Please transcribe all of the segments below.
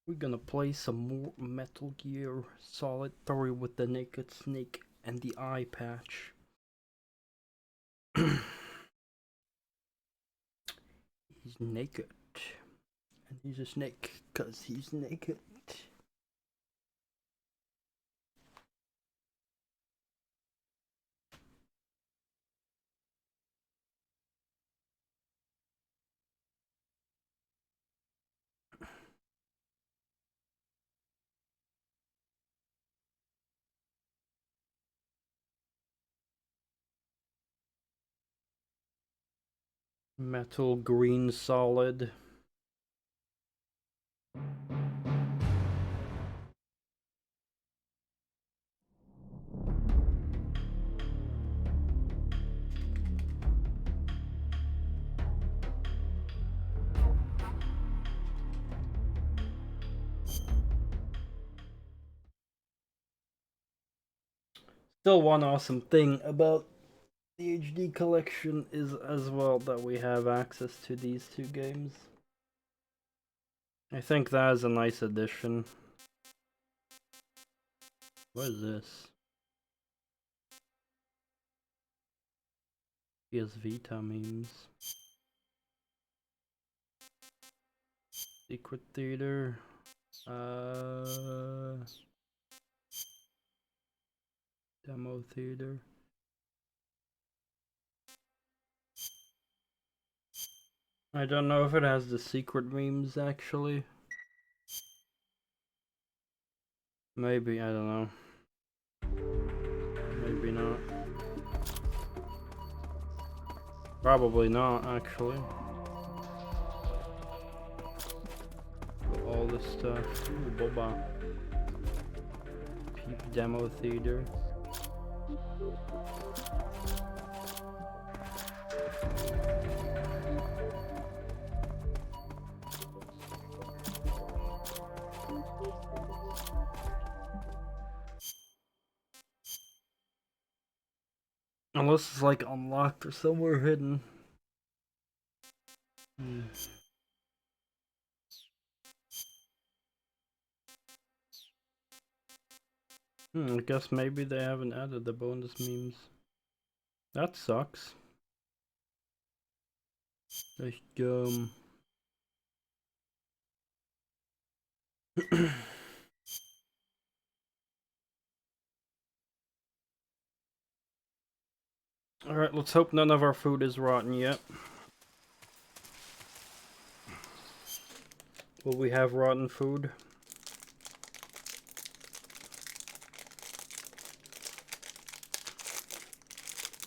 We're gonna play some more Metal Gear Solid 3 with the Naked Snake and the eye patch. He's naked. And he's a snake, cause he's naked. Metal Green Solid. Still, one awesome thing about the HD collection is as well that we have access to these two games. I think that is a nice addition. What is this? PS Vita memes. Secret Theater. Demo Theater. I don't know if it has the secret memes actually. Maybe, I don't know. Maybe not. Probably not actually. All this stuff. Ooh, Boba. Peep Demo Theater. Unless it's like unlocked or somewhere hidden. I guess maybe they haven't added the bonus memes. That sucks. Echt dumb. Alright, let's hope none of our food is rotten yet. Will we have rotten food?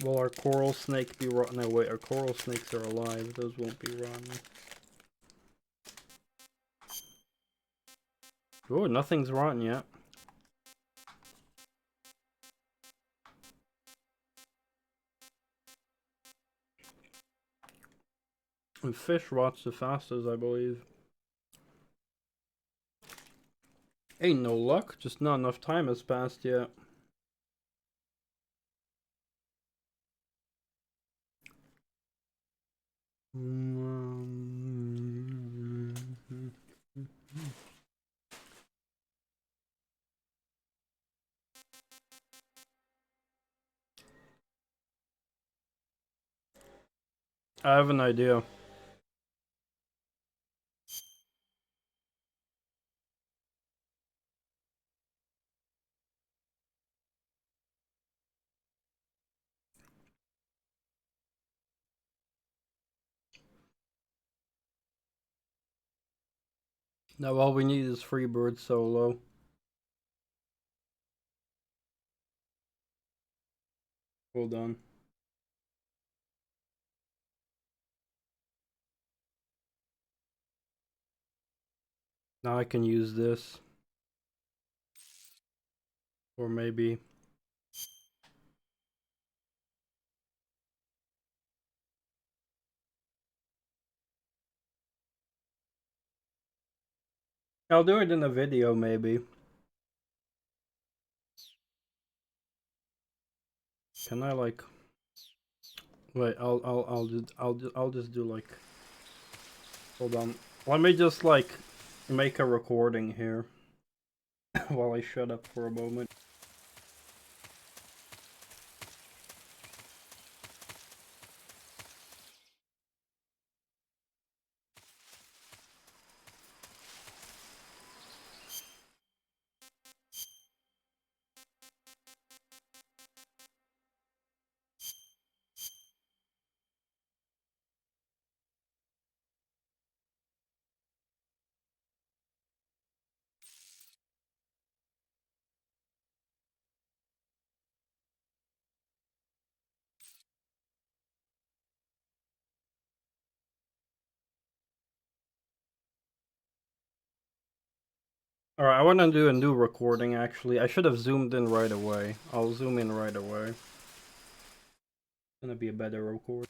Will our coral snake be rotten? No, wait, our coral snakes are alive. Those won't be rotten. Oh, nothing's rotten yet. And fish rots the fastest, I believe. Ain't no luck, just not enough time has passed yet. I have an idea. Now all we need is Freebird solo. Hold on. Now I can use this. Or maybe... I'll do it in a video, maybe. Can I like... Wait, I'll just do like... Hold on. Let me just like make a recording here while I shut up for a moment. Alright, I want to do a new recording actually. I should have zoomed in right away. I'll zoom in right away. It's gonna be a better record.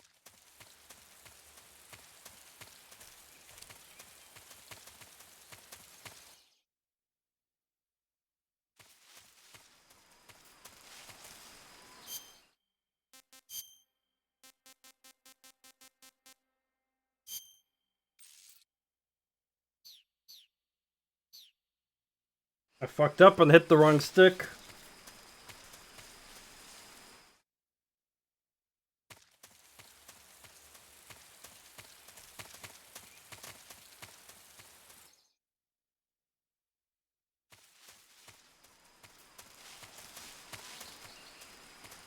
I fucked up and hit the wrong stick.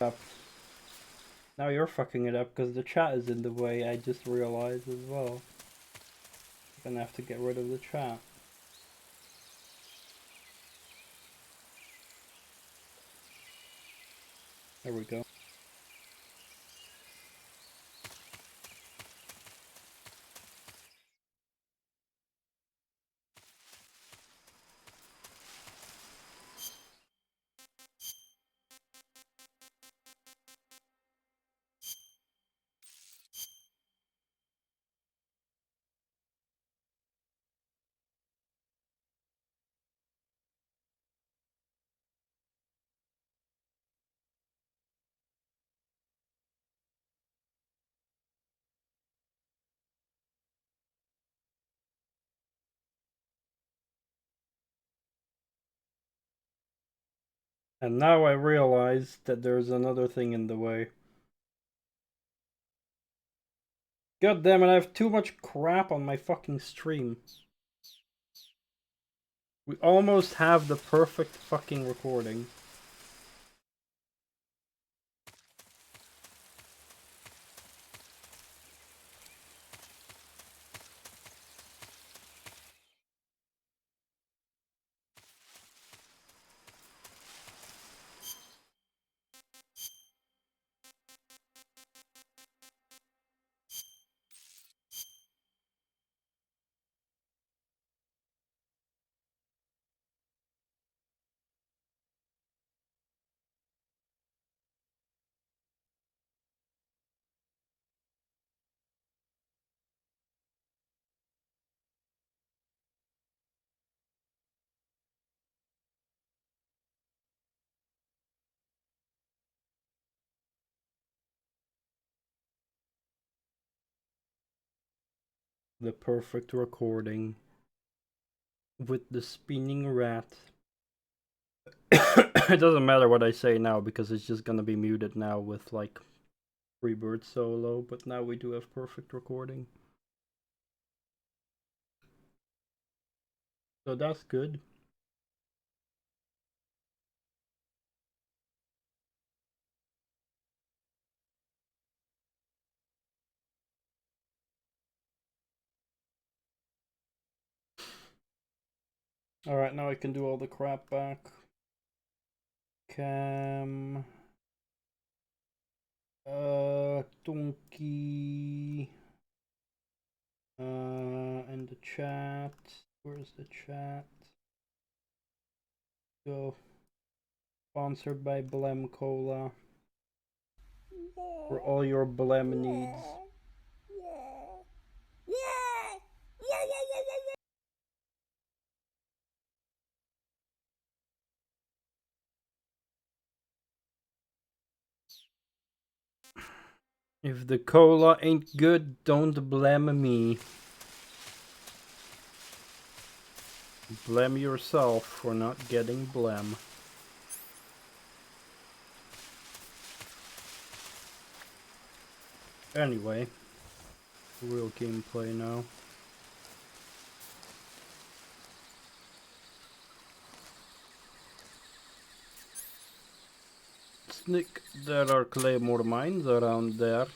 Up. Now you're fucking it up because the chat is in the way, I just realized as well. I'm gonna have to get rid of the chat. There we go. And now I realize that there's another thing in the way. God damn it, I have too much crap on my fucking stream. We almost have the perfect fucking recording. The perfect recording with the spinning rat. It doesn't matter what I say now because it's just gonna be muted now with like Freebird solo, but now we do have perfect recording. So that's good. Alright, now I can do all the crap back. Cam. Donkey. And the chat. Where's the chat? Go. Sponsored by Blem Cola. For all your Blem needs. If the cola ain't good, don't blame me. Blame yourself for not getting blem. Anyway, real gameplay now. Snick, there are claymore mines around there.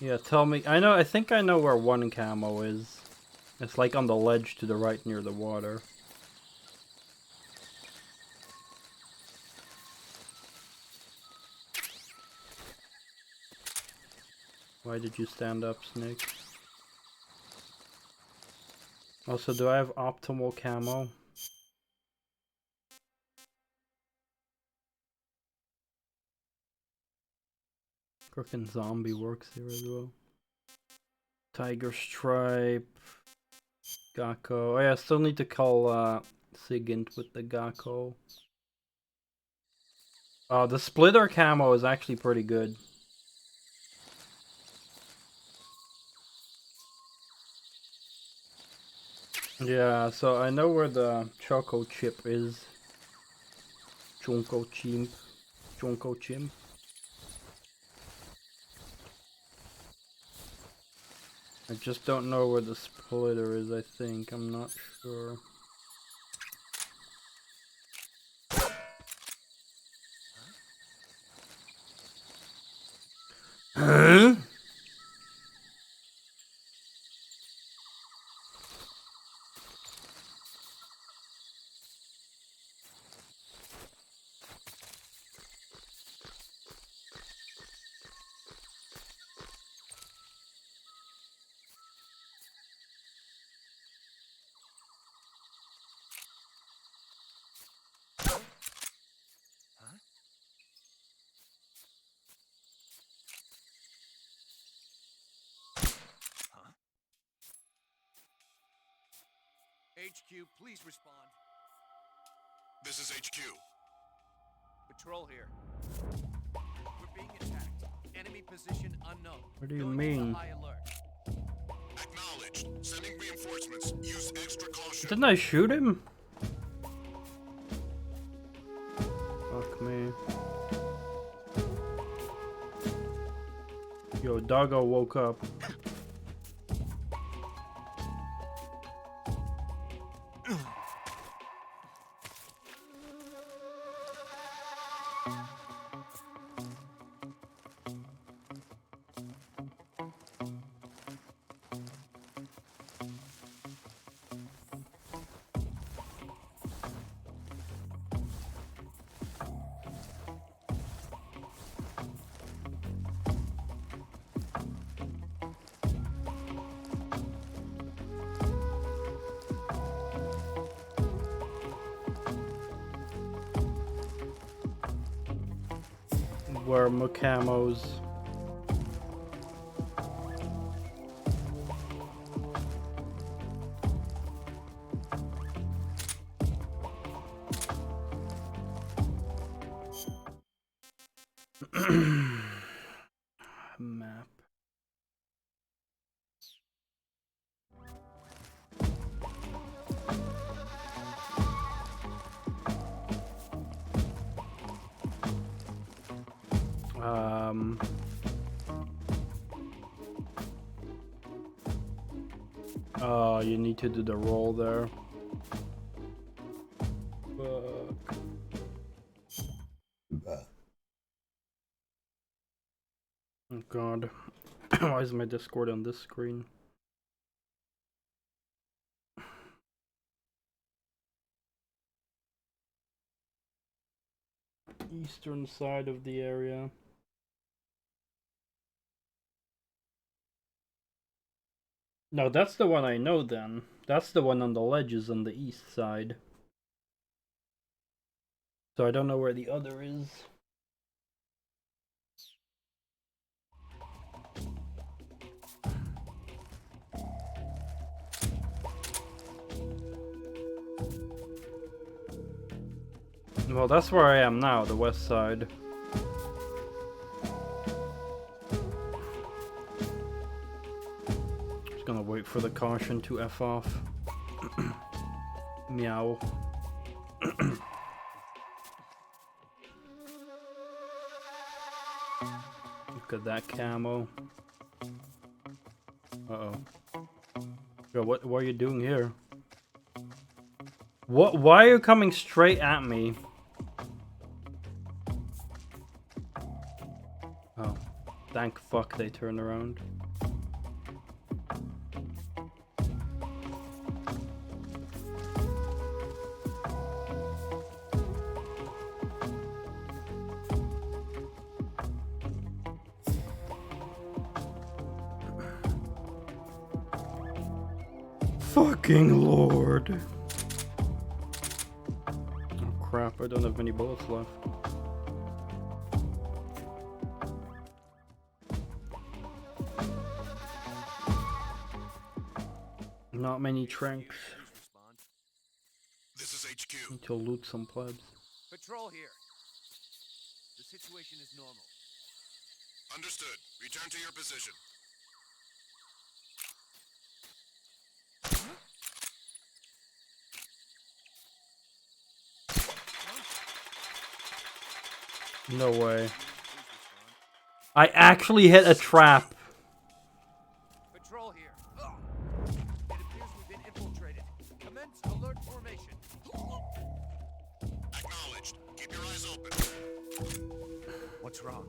Yeah, tell me. I think I know where one camo is. It's like on the ledge to the right near the water. Why did you stand up, Snake? Also, do I have optimal camo? Frickin' zombie works here as well. Tiger Stripe. Gakko. Oh yeah, I still need to call Sigint with the Gakko. The splitter camo is actually pretty good. Yeah, so I know where the Choco Chip is. Chonko Chimp. Chonko Chimp. I just don't know where the splitter is, I think. I'm not sure. Huh? HQ, please respond. This is HQ. Patrol here. We're being attacked. Enemy position unknown. What do you Going mean? into high alert. Acknowledged. Sending reinforcements. Use extra caution. Didn't I shoot him? Fuck me. Yo, Doggo woke up. Where my camos. Map. Oh, you need to do the roll there. Fuck. Oh god. Why is my Discord on this screen? Eastern side of the area. No, that's the one I know then. That's the one on the ledges on the east side. So I don't know where the other is. Well, that's where I am now, the west side. Wait for the caution to F off. Meow. Look at that camo. Uh-oh. Yo, what are you doing here? What? Why are you coming straight at me? Oh. Thank fuck they turned around. Fucking Lord. Oh crap, I don't have many bullets left. Not many tranks. Respond. This is HQ. Need to loot some plebs. Patrol here. The situation is normal. Understood. Return to your position. No way. Please respond. I actually hit a trap. Patrol here. It appears we've been infiltrated. Commence alert formation. Acknowledged. Keep your eyes open. What's wrong?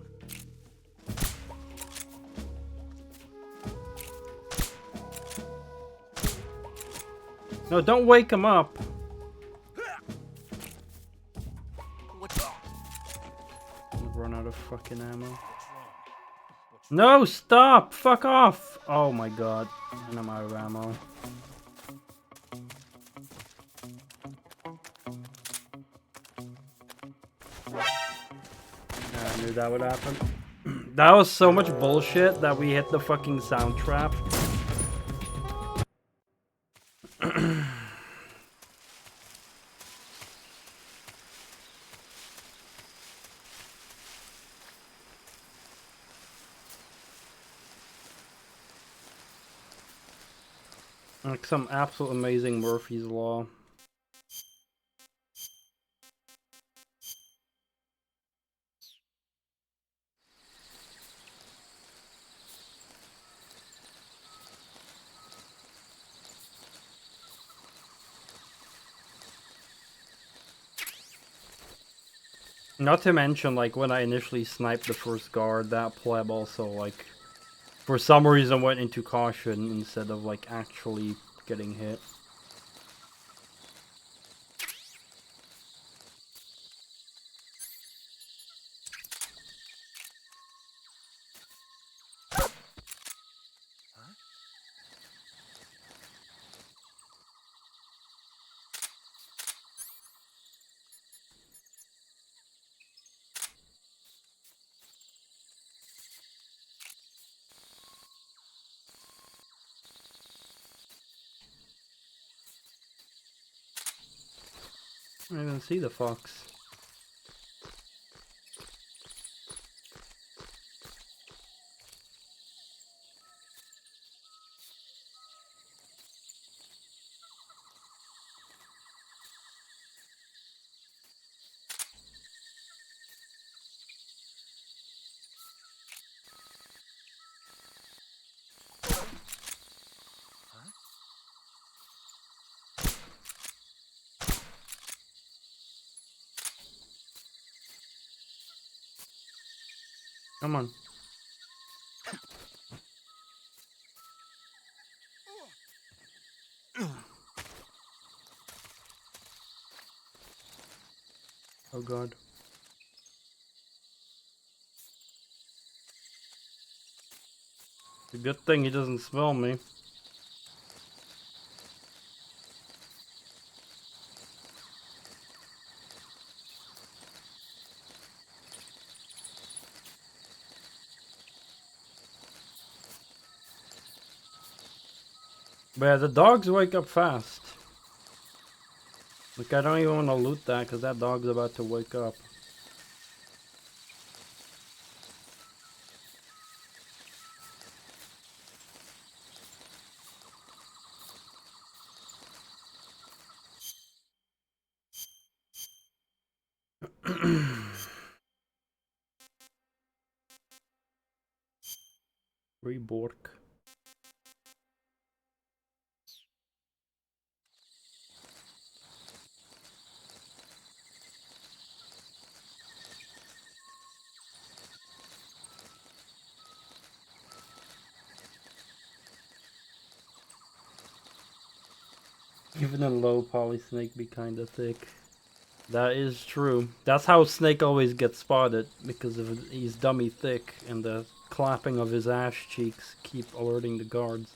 No, don't wake him up. What's wrong? Run out of fucking ammo. What's wrong? No, stop! Fuck off! Oh my god. And I'm out of ammo. Yeah, I knew that would happen. That was so much bullshit that we hit the fucking sound trap. Like some absolute amazing Murphy's Law. Not to mention, like, when I initially sniped the first guard, that pleb also, like, for some reason went into caution instead of, like, actually getting hit. I don't even see the fox. Come on. Oh god. It's a good thing he doesn't smell me. But yeah, the dogs wake up fast. Like, I don't even want to loot that because that dog's about to wake up. Rebork. Even a low poly snake be kinda thick. That is true. That's how Snake always gets spotted, because of he's dummy thick and the clapping of his ash cheeks keep alerting the guards.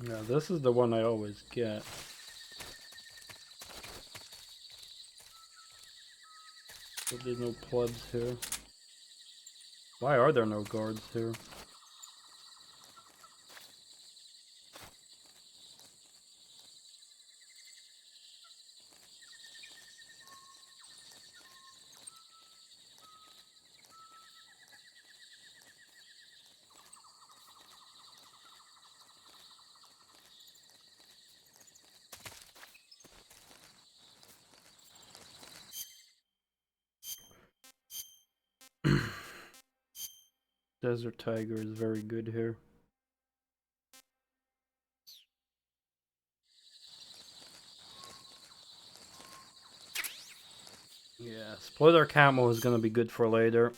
Yeah, this is the one I always get. But there's no plebs here. Why are there no guards here? Desert Tiger is very good here. Yeah, splitter camo is gonna be good for later.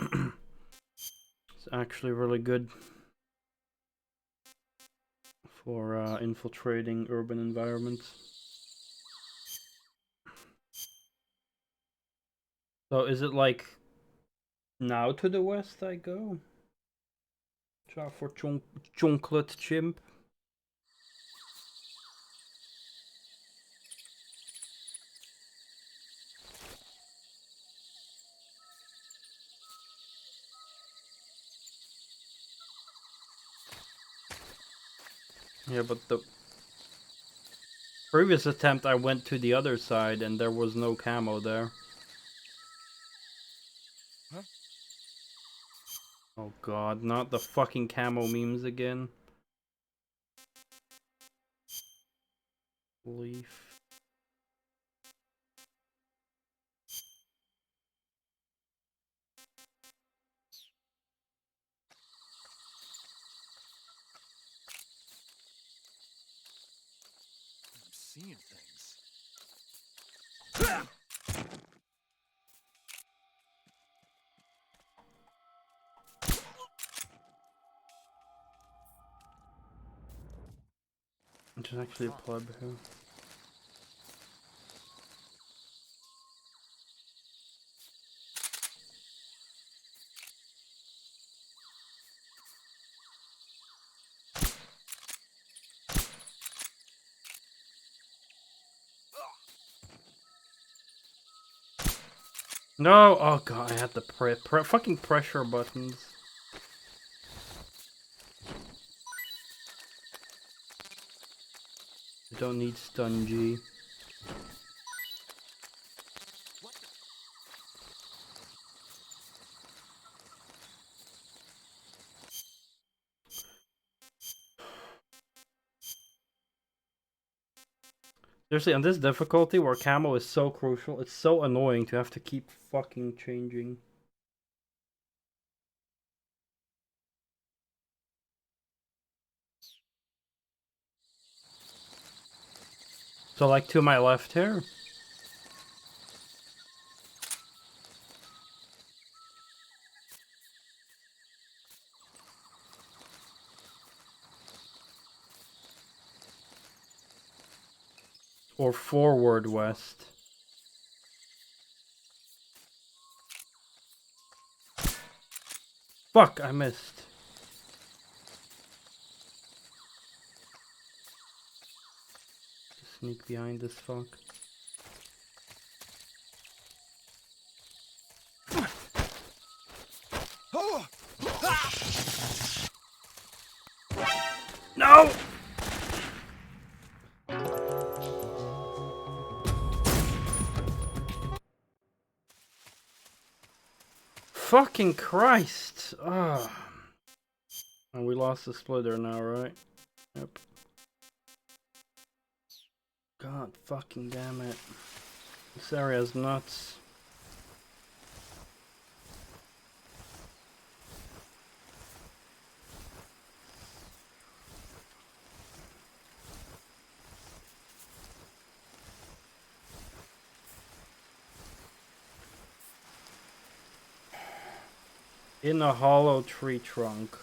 It's actually really good for infiltrating urban environments. So is it like now to the west I go? Try for chocolate chimp. Yeah, but the previous attempt I went to the other side and there was no camo there. Huh? Oh god, not the fucking camo memes again. Leaf. I'm seeing things. Which is actually a pleb here. No! Oh god, I had the fucking pressure buttons. I don't need stun G. Seriously, on this difficulty where camo is so crucial, it's so annoying to have to keep fucking changing. So like to my left here? Or forward west? Fuck, I missed. Sneak behind this fuck. No! fucking Christ! Ah. And we lost the splitter now, right? Yep. God fucking damn it. This area's nuts. In a hollow tree trunk.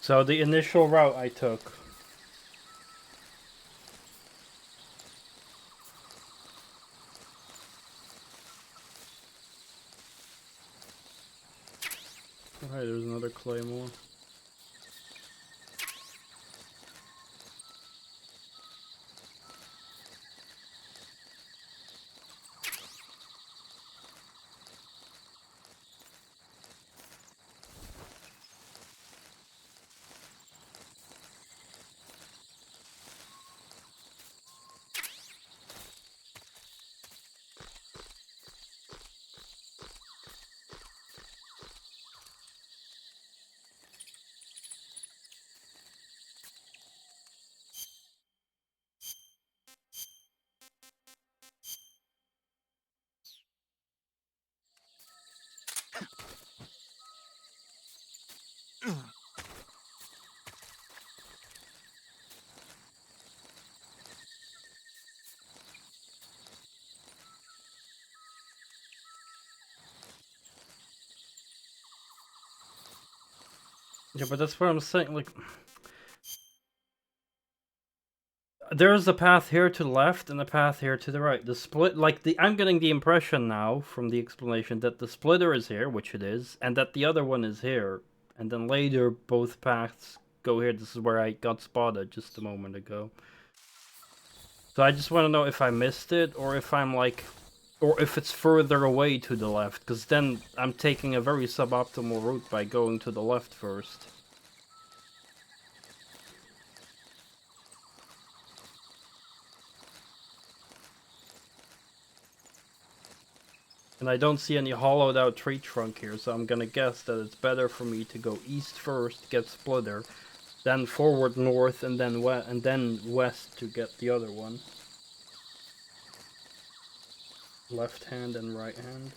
So the initial route I took. Alright, there's another claymore. Yeah, but that's what I'm saying, like... There's a path here to the left and a path here to the right. The split, like, I'm getting the impression now, from the explanation, that the splitter is here, which it is, and that the other one is here. And then later, both paths go here. This is where I got spotted just a moment ago. So I just want to know if I missed it, or if I'm like... Or if it's further away to the left, because then I'm taking a very suboptimal route by going to the left first. And I don't see any hollowed out tree trunk here, so I'm gonna guess that it's better for me to go east first, get splitter, then forward north, and then west to get the other one. Left hand and right hand.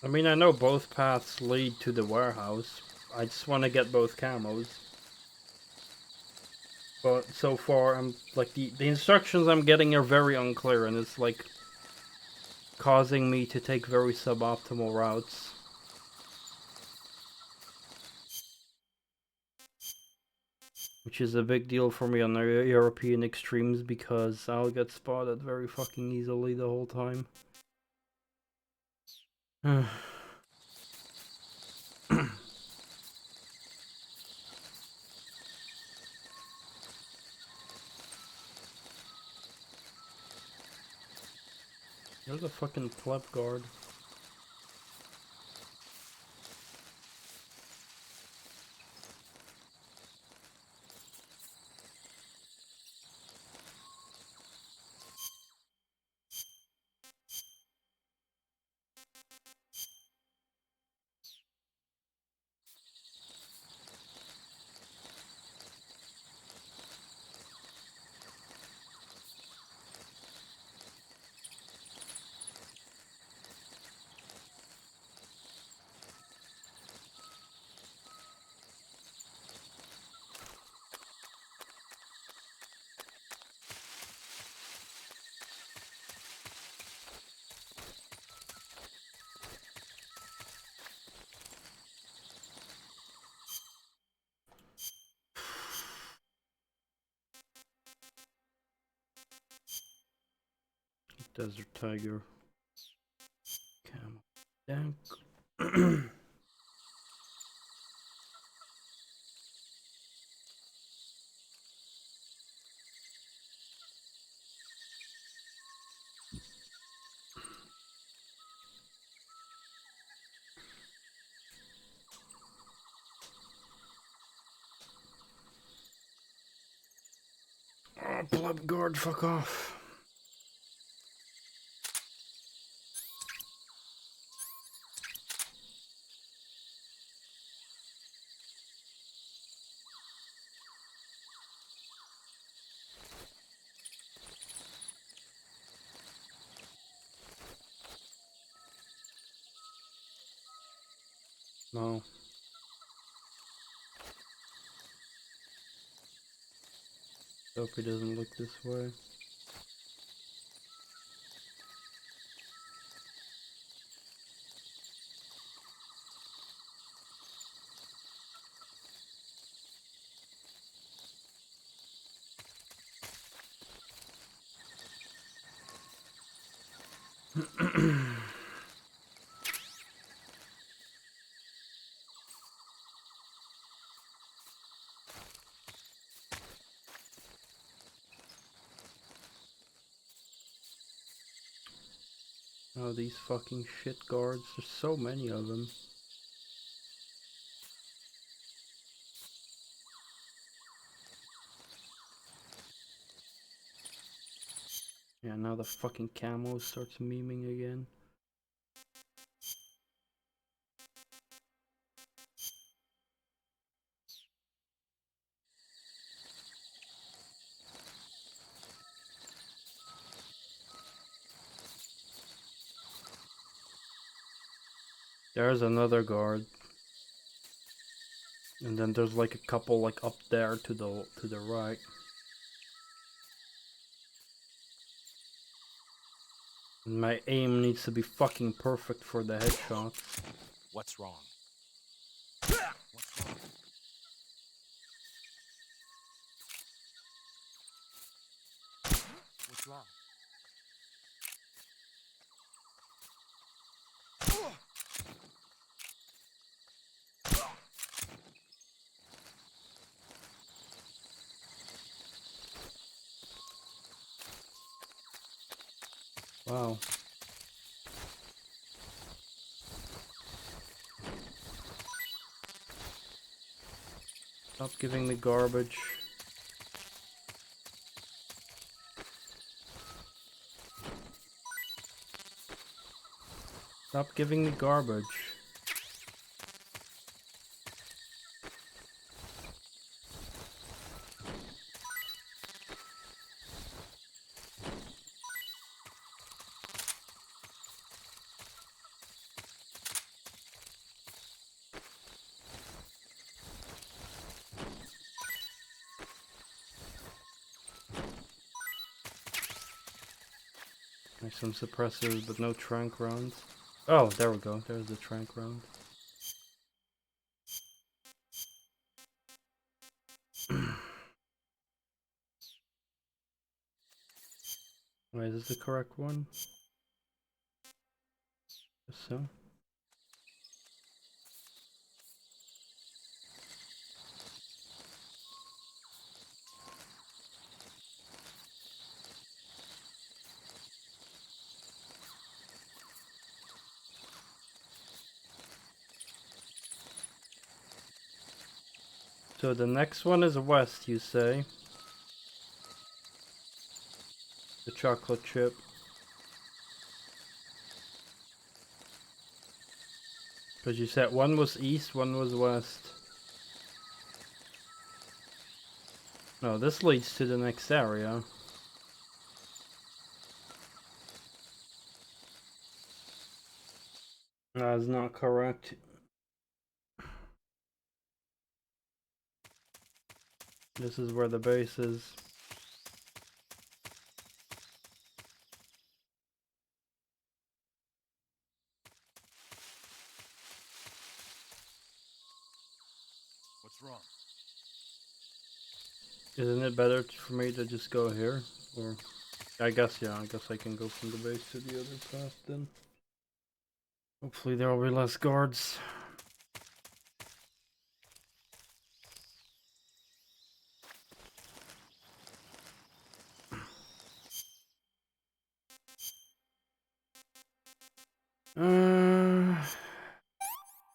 I mean, I know both paths lead to the warehouse. I just want to get both camos. But so far, I'm like the instructions I'm getting are very unclear, and it's like causing me to take very suboptimal routes. Which is a big deal for me on the European extremes, because I'll get spotted very fucking easily the whole time. There's a fucking pleb guard. Desert tiger. Camel. Dank. Oh, pleb guard, fuck off. No. Hope he doesn't look this way. Oh, these fucking shit guards. There's so many of them. Yeah, now the fucking camo starts memeing again. There's another guard. And then there's like a couple like up there to the right. And my aim needs to be fucking perfect for the headshots. What's wrong? What's wrong? What's wrong? Wow. Stop giving me garbage. Stop giving me garbage. There's some suppressors, but no trank rounds. Oh, there we go. There's the trank round. Wait, is this the correct one? Guess so. So the next one is west, you say? The chocolate chip. Because you said one was east, one was west. No, this leads to the next area. That's not correct. This is where the base is. What's wrong? Isn't it better for me to just go here? Or I guess, yeah, I guess I can go from the base to the other path then. Hopefully there will be less guards.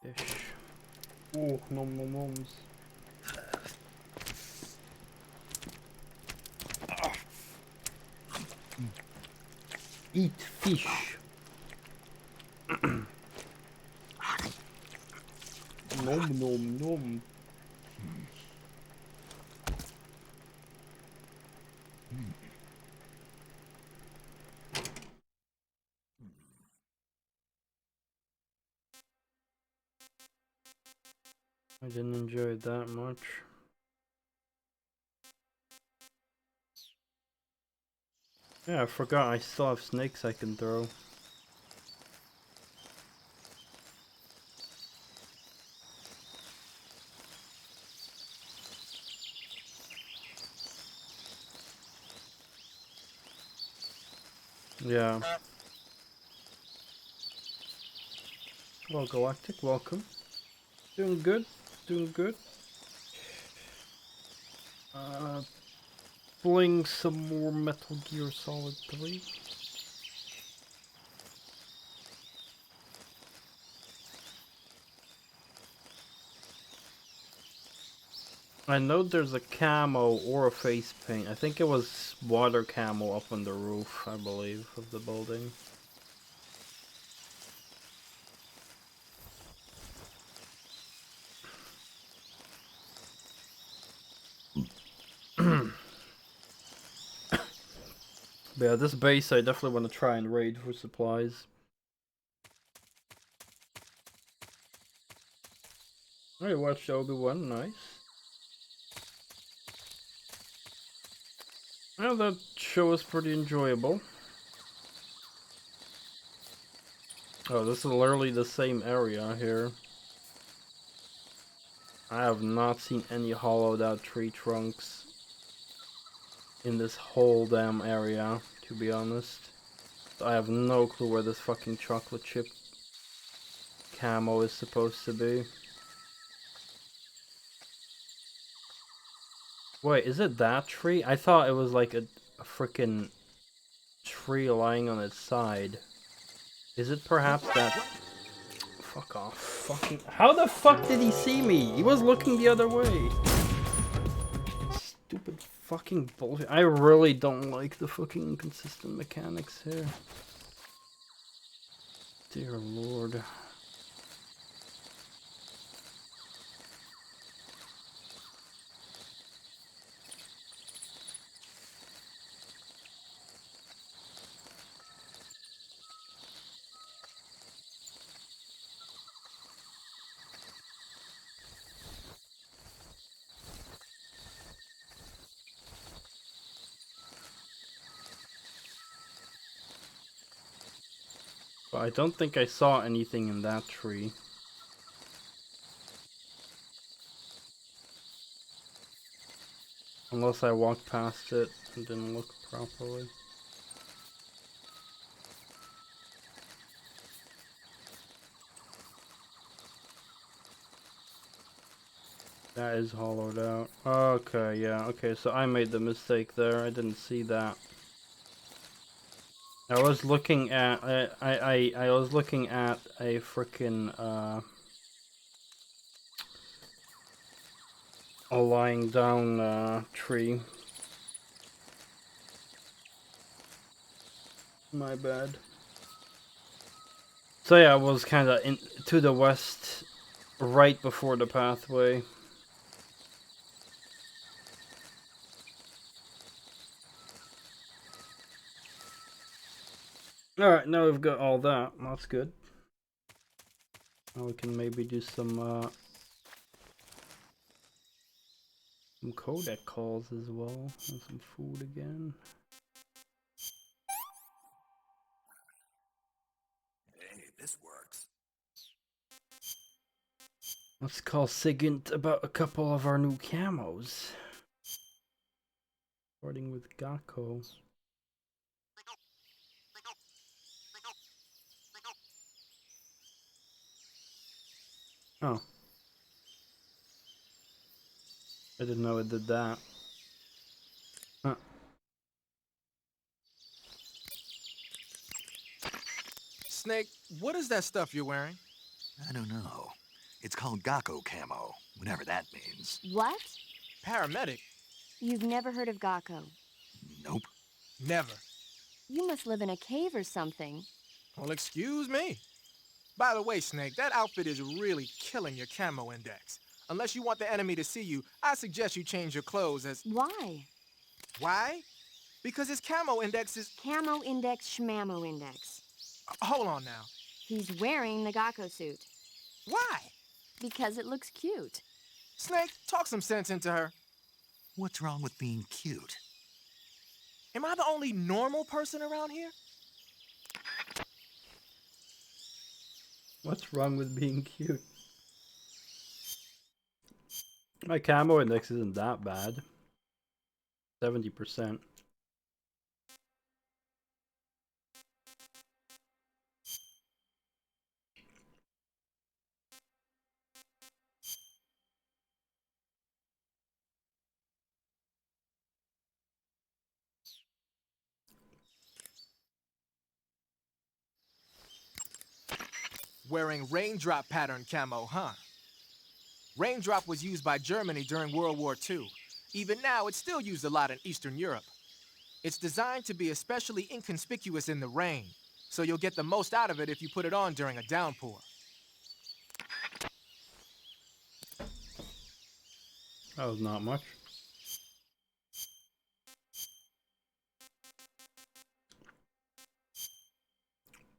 Ish. Oh, nom nom noms. Eat fish. Nom nom nom. I didn't enjoy it that much. Yeah, I forgot I still have snakes I can throw. Yeah. Well, Galactic, welcome. Doing good. Doing good. Playing some more Metal Gear Solid 3. I know there's a camo or a face paint. I think it was water camo up on the roof, I believe, of the building. But yeah, this base I definitely want to try and raid for supplies. I watched Obi-Wan, nice. Yeah, that show was pretty enjoyable. Oh, this is literally the same area here. I have not seen any hollowed out tree trunks in this whole damn area, to be honest. I have no clue where this fucking chocolate chip camo is supposed to be. Wait, is it that tree? I thought it was like a freaking tree lying on its side. Is it perhaps that? Fuck off. Fucking. How the fuck did he see me? He was looking the other way. Stupid fucking bullshit. I really don't like the fucking inconsistent mechanics here. Dear Lord. But I don't think I saw anything in that tree. Unless I walked past it and didn't look properly. That is hollowed out. Okay, yeah, okay, so I made the mistake there. I didn't see that. I was looking at I was looking at a freaking a lying down tree. My bad. So yeah, I was kind of in to the west, right before the pathway. All right, now we've got all that. That's good. Now we can maybe do some codec calls as well, and some food again. Hey, this works. Let's call Sigint about a couple of our new camos. Starting with Gakko. Oh. I didn't know it did that. Huh. Snake, what is that stuff you're wearing? I don't know. It's called Gakko camo, whatever that means. What? Paramedic? You've never heard of Gakko? Nope. Never. You must live in a cave or something. Well, excuse me. By the way, Snake, that outfit is really killing your camo index. Unless you want the enemy to see you, I suggest you change your clothes as... Why? Why? Because his camo index is... Camo index, schmamo index. Hold on now. He's wearing the Gakko suit. Why? Because it looks cute. Snake, talk some sense into her. What's wrong with being cute? Am I the only normal person around here? What's wrong with being cute? My camo index isn't that bad. 70%. Wearing raindrop pattern camo, huh? Raindrop was used by Germany during World War II. Even now, it's still used a lot in Eastern Europe. It's designed to be especially inconspicuous in the rain, so you'll get the most out of it if you put it on during a downpour. That was not much.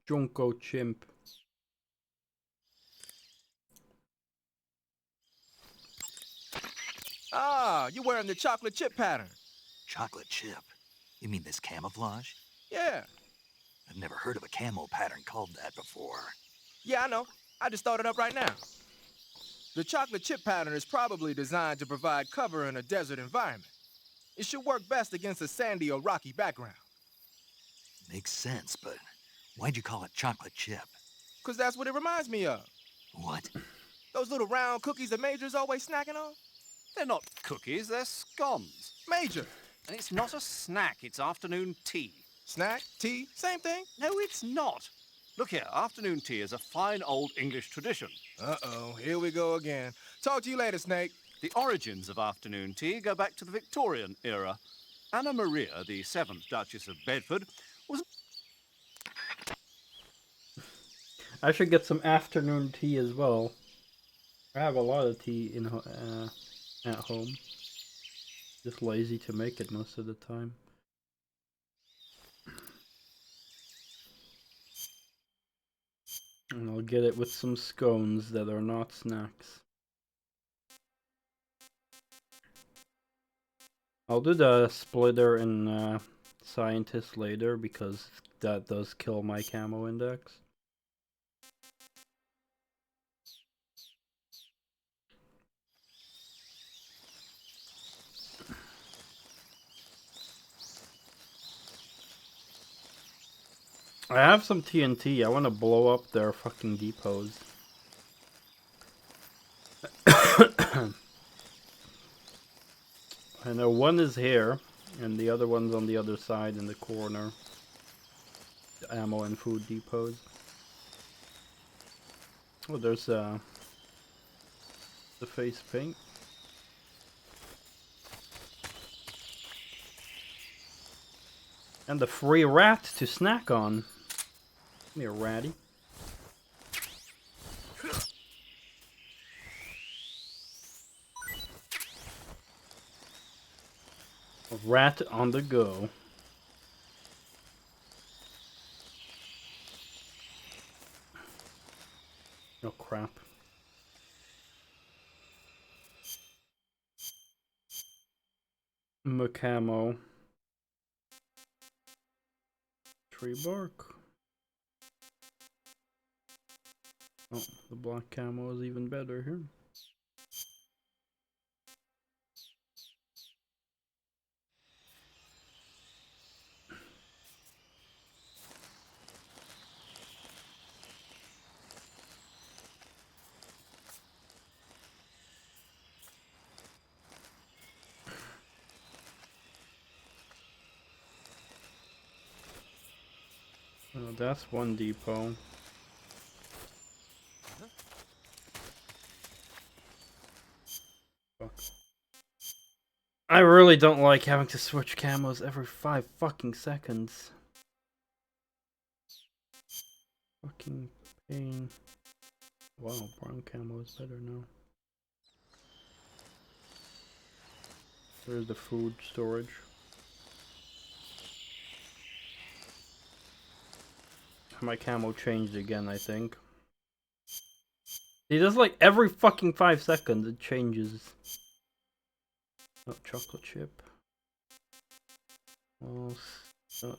Junko chimp. Ah, you're wearing the chocolate chip pattern. Chocolate chip? You mean this camouflage? Yeah. I've never heard of a camo pattern called that before. Yeah, I know. I just thought it up right now. The chocolate chip pattern is probably designed to provide cover in a desert environment. It should work best against a sandy or rocky background. Makes sense, but why'd you call it chocolate chip? 'Cause that's what it reminds me of. What? Those little round cookies that Major's always snacking on. They're not cookies, they're scones. Major! And it's not a snack, it's afternoon tea. Snack, tea, same thing. No, it's not. Look here, afternoon tea is a fine old English tradition. Uh-oh, here we go again. Talk to you later, Snake. The origins of afternoon tea go back to the Victorian era. Anna Maria, the 7th Duchess of Bedford, was... I should get some afternoon tea as well. I have a lot of tea in at home. Just lazy to make it most of the time. And I'll get it with some scones that are not snacks. I'll do the splitter and scientist later because that does kill my camo index. I have some TNT. I want to blow up their fucking depots. I know one is here, and the other one's on the other side in the corner. The ammo and food depots. Oh, there's the face paint. And the free rat to snack on. Come here, ratty. A rat on the go. Oh crap. Macamo. Tree bark. Oh, the black camo is even better here. Oh, that's one depot. Fuck. I really don't like having to switch camos every 5 fucking seconds. Fucking pain. Wow, brown camo is better now. There's the food storage. My camo changed again, I think. See, just like every fucking 5 seconds it changes. Oh, chocolate chip. Oh,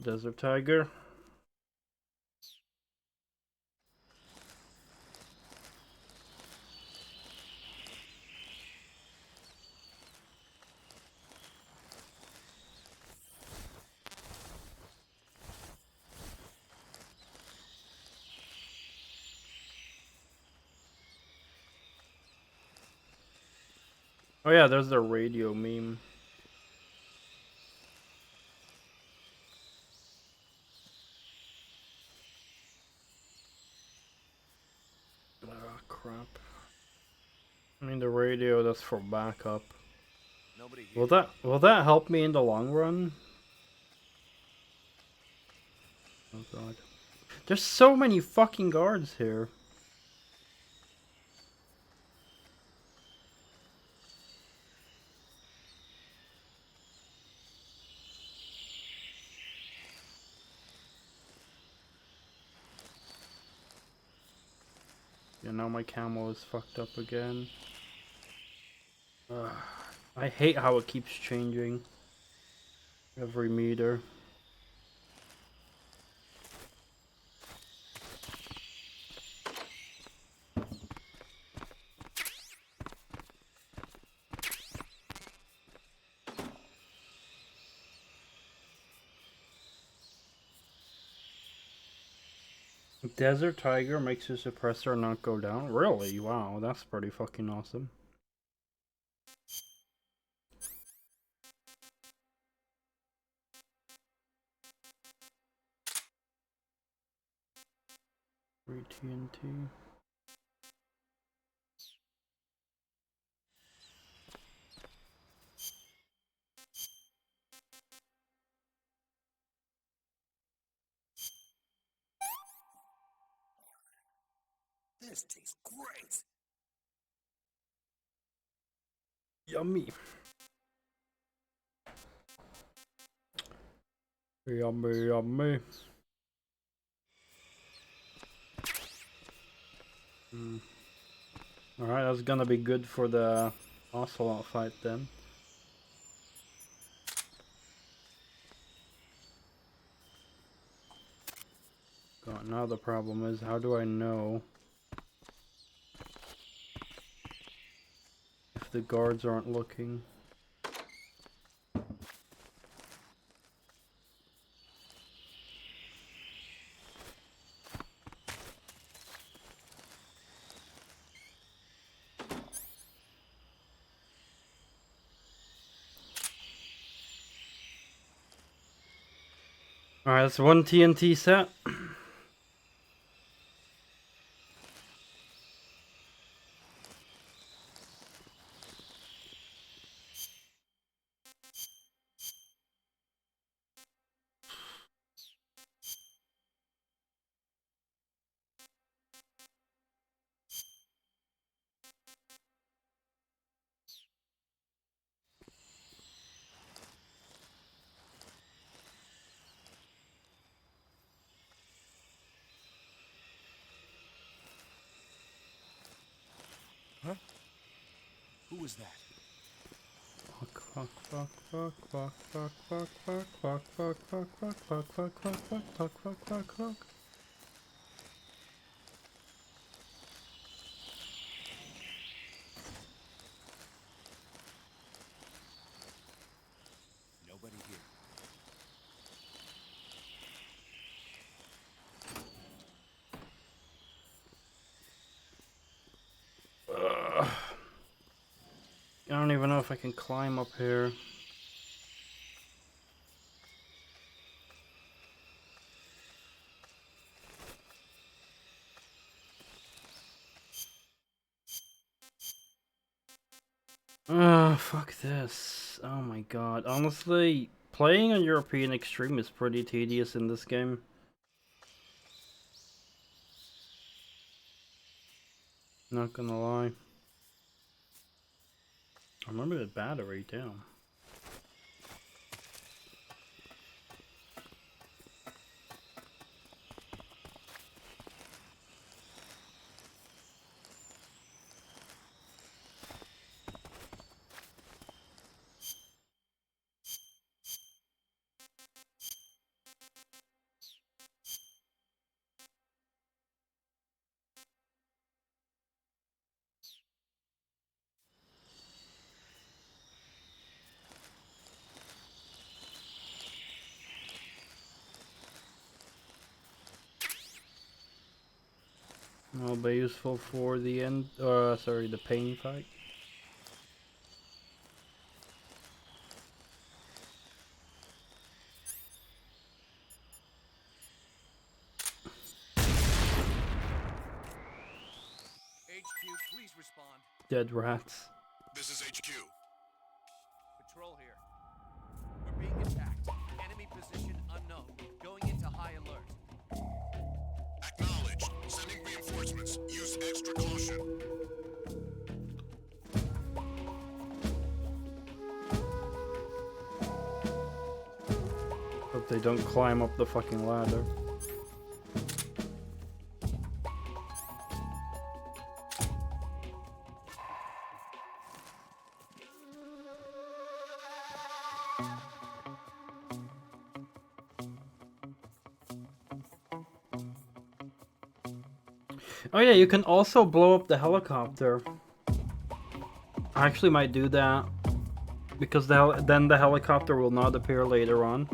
desert tiger. Oh yeah, there's the radio meme. Ah, crap. I mean the radio, that's for backup. Nobody here. Will that help me in the long run? Oh god. There's so many fucking guards here. Yeah, now my camo is fucked up again. I hate how it keeps changing every meter. Desert Tiger makes your suppressor not go down? Really? Wow, that's pretty fucking awesome. Free TNT. This tastes great. Yummy. Yummy, yummy. Alright, that's gonna be good for the Ocelot fight then. God, now the problem is, how do I know if the guards aren't looking? Alright, that's one TNT set. Who was that? Fuck, fuck, fuck, fuck, fuck, fuck, fuck, fuck, fuck, fuck, fuck, fuck, fuck, fuck, fuck, fuck, fuck, fuck, fuck. Nobody here. I don't even know if I can climb up here. Fuck this. Oh my god. Honestly, playing on European Extreme is pretty tedious in this game. Not gonna lie. I remember the battery too. Will be useful for the end. Sorry, the pain fight. HQ, please respond. Dead rats. This is HQ. Patrol here. We're being attacked. Enemy position unknown. Going into high alert. Acknowledged. Sending reinforcements. Use extra caution. Hope they don't climb up the fucking ladder. Oh yeah, you can also blow up the helicopter. I actually might do that because then the helicopter will not appear later on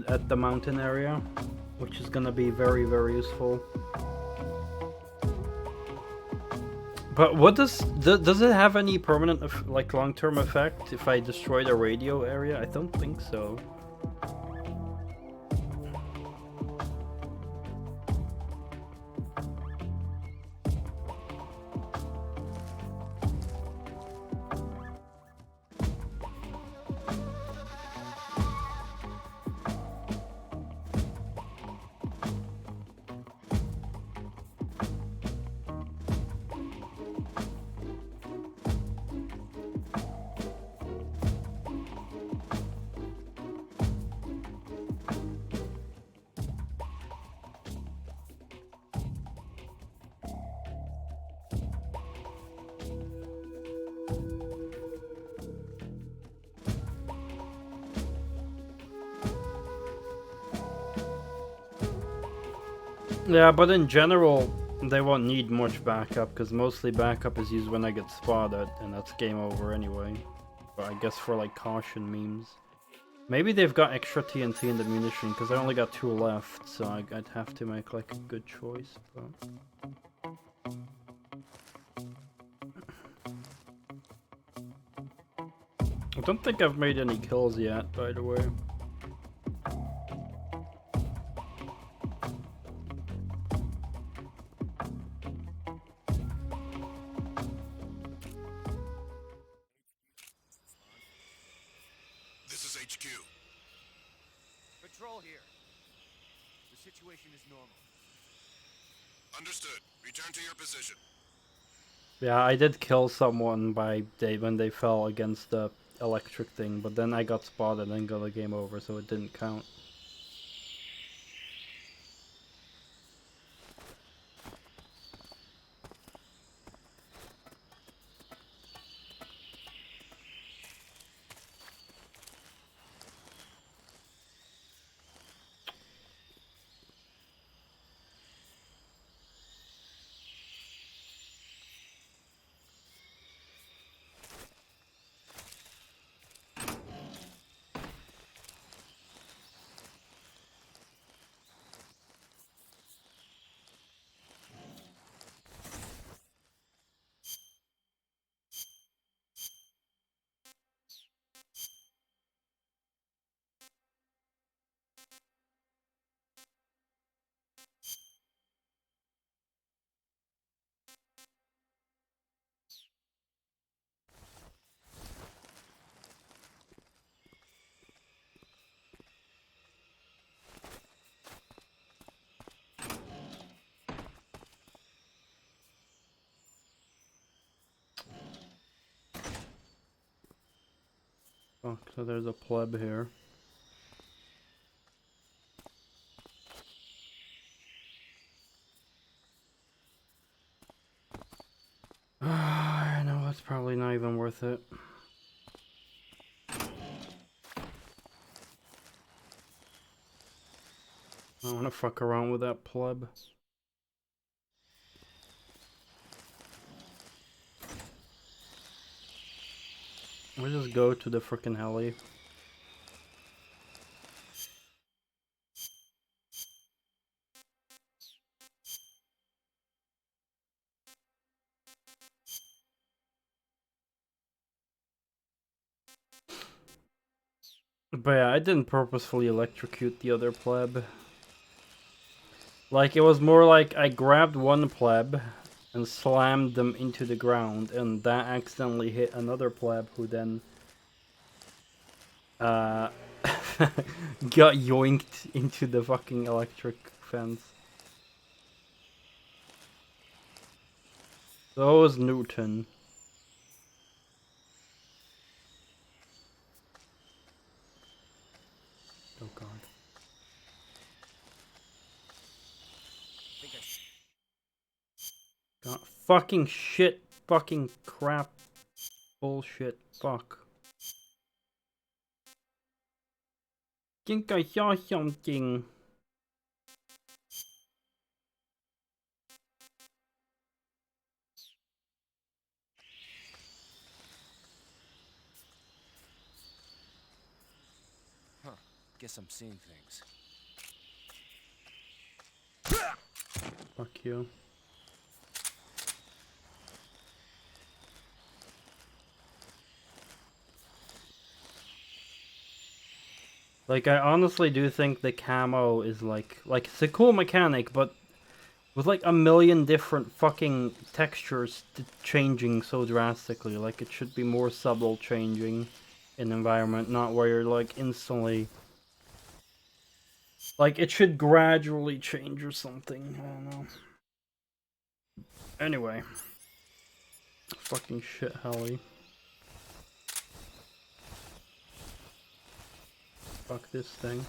at the mountain area, which is gonna be very, very useful. But what does it have any permanent like long-term effect if I destroy the radio area? I don't think so. Yeah, but in general, they won't need much backup, because mostly backup is used when I get spotted, and that's game over anyway. But I guess for like caution memes. Maybe they've got extra TNT in the munition, because I only got 2 left, so I'd have to make like a good choice. But... I don't think I've made any kills yet, by the way. This is HQ. Patrol here. The situation is normal. Understood. Return to your position. Yeah, I did kill someone when they fell against the electric thing, but then I got spotted and got a game over, so it didn't count. Fuck, so there's a pleb here. I know it's probably not even worth it. I don't wanna fuck around with that pleb. We'll just go to the frickin' heli. But yeah, I didn't purposefully electrocute the other pleb. Like, it was more like I grabbed one pleb and slammed them into the ground, and that accidentally hit another pleb who then got yoinked into the fucking electric fence. That was Newton. Oh god. God, fucking shit, fucking crap, bullshit, fuck. Think I saw something. Huh. Guess I'm seeing things. Fuck you. Like, I honestly do think the camo is like it's a cool mechanic, but with like a million different fucking textures changing so drastically, like it should be more subtle changing in environment, not where you're like instantly. Like, it should gradually change or something, I don't know. Anyway. Fucking shit, heli. Fuck this thing.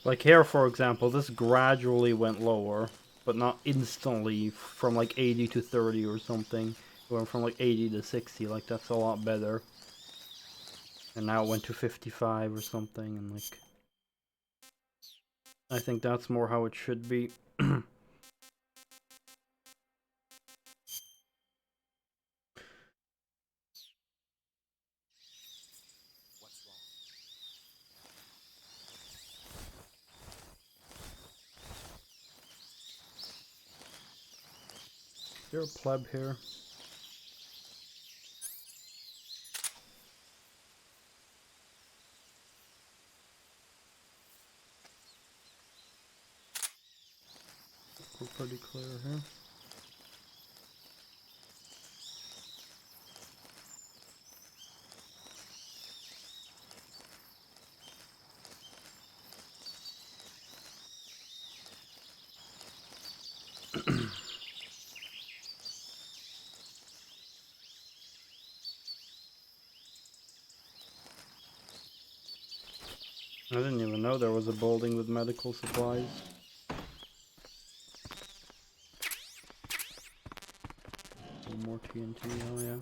Like here, for example, this gradually went lower, but not instantly from like 80 to 30 or something. It went from like 80 to 60, like that's a lot better. And now it went to 55 or something, and like... I think that's more how it should be. What's wrong? Is there a pleb here? We're pretty clear here. I didn't even know there was a building with medical supplies. One more TNT, hell yeah.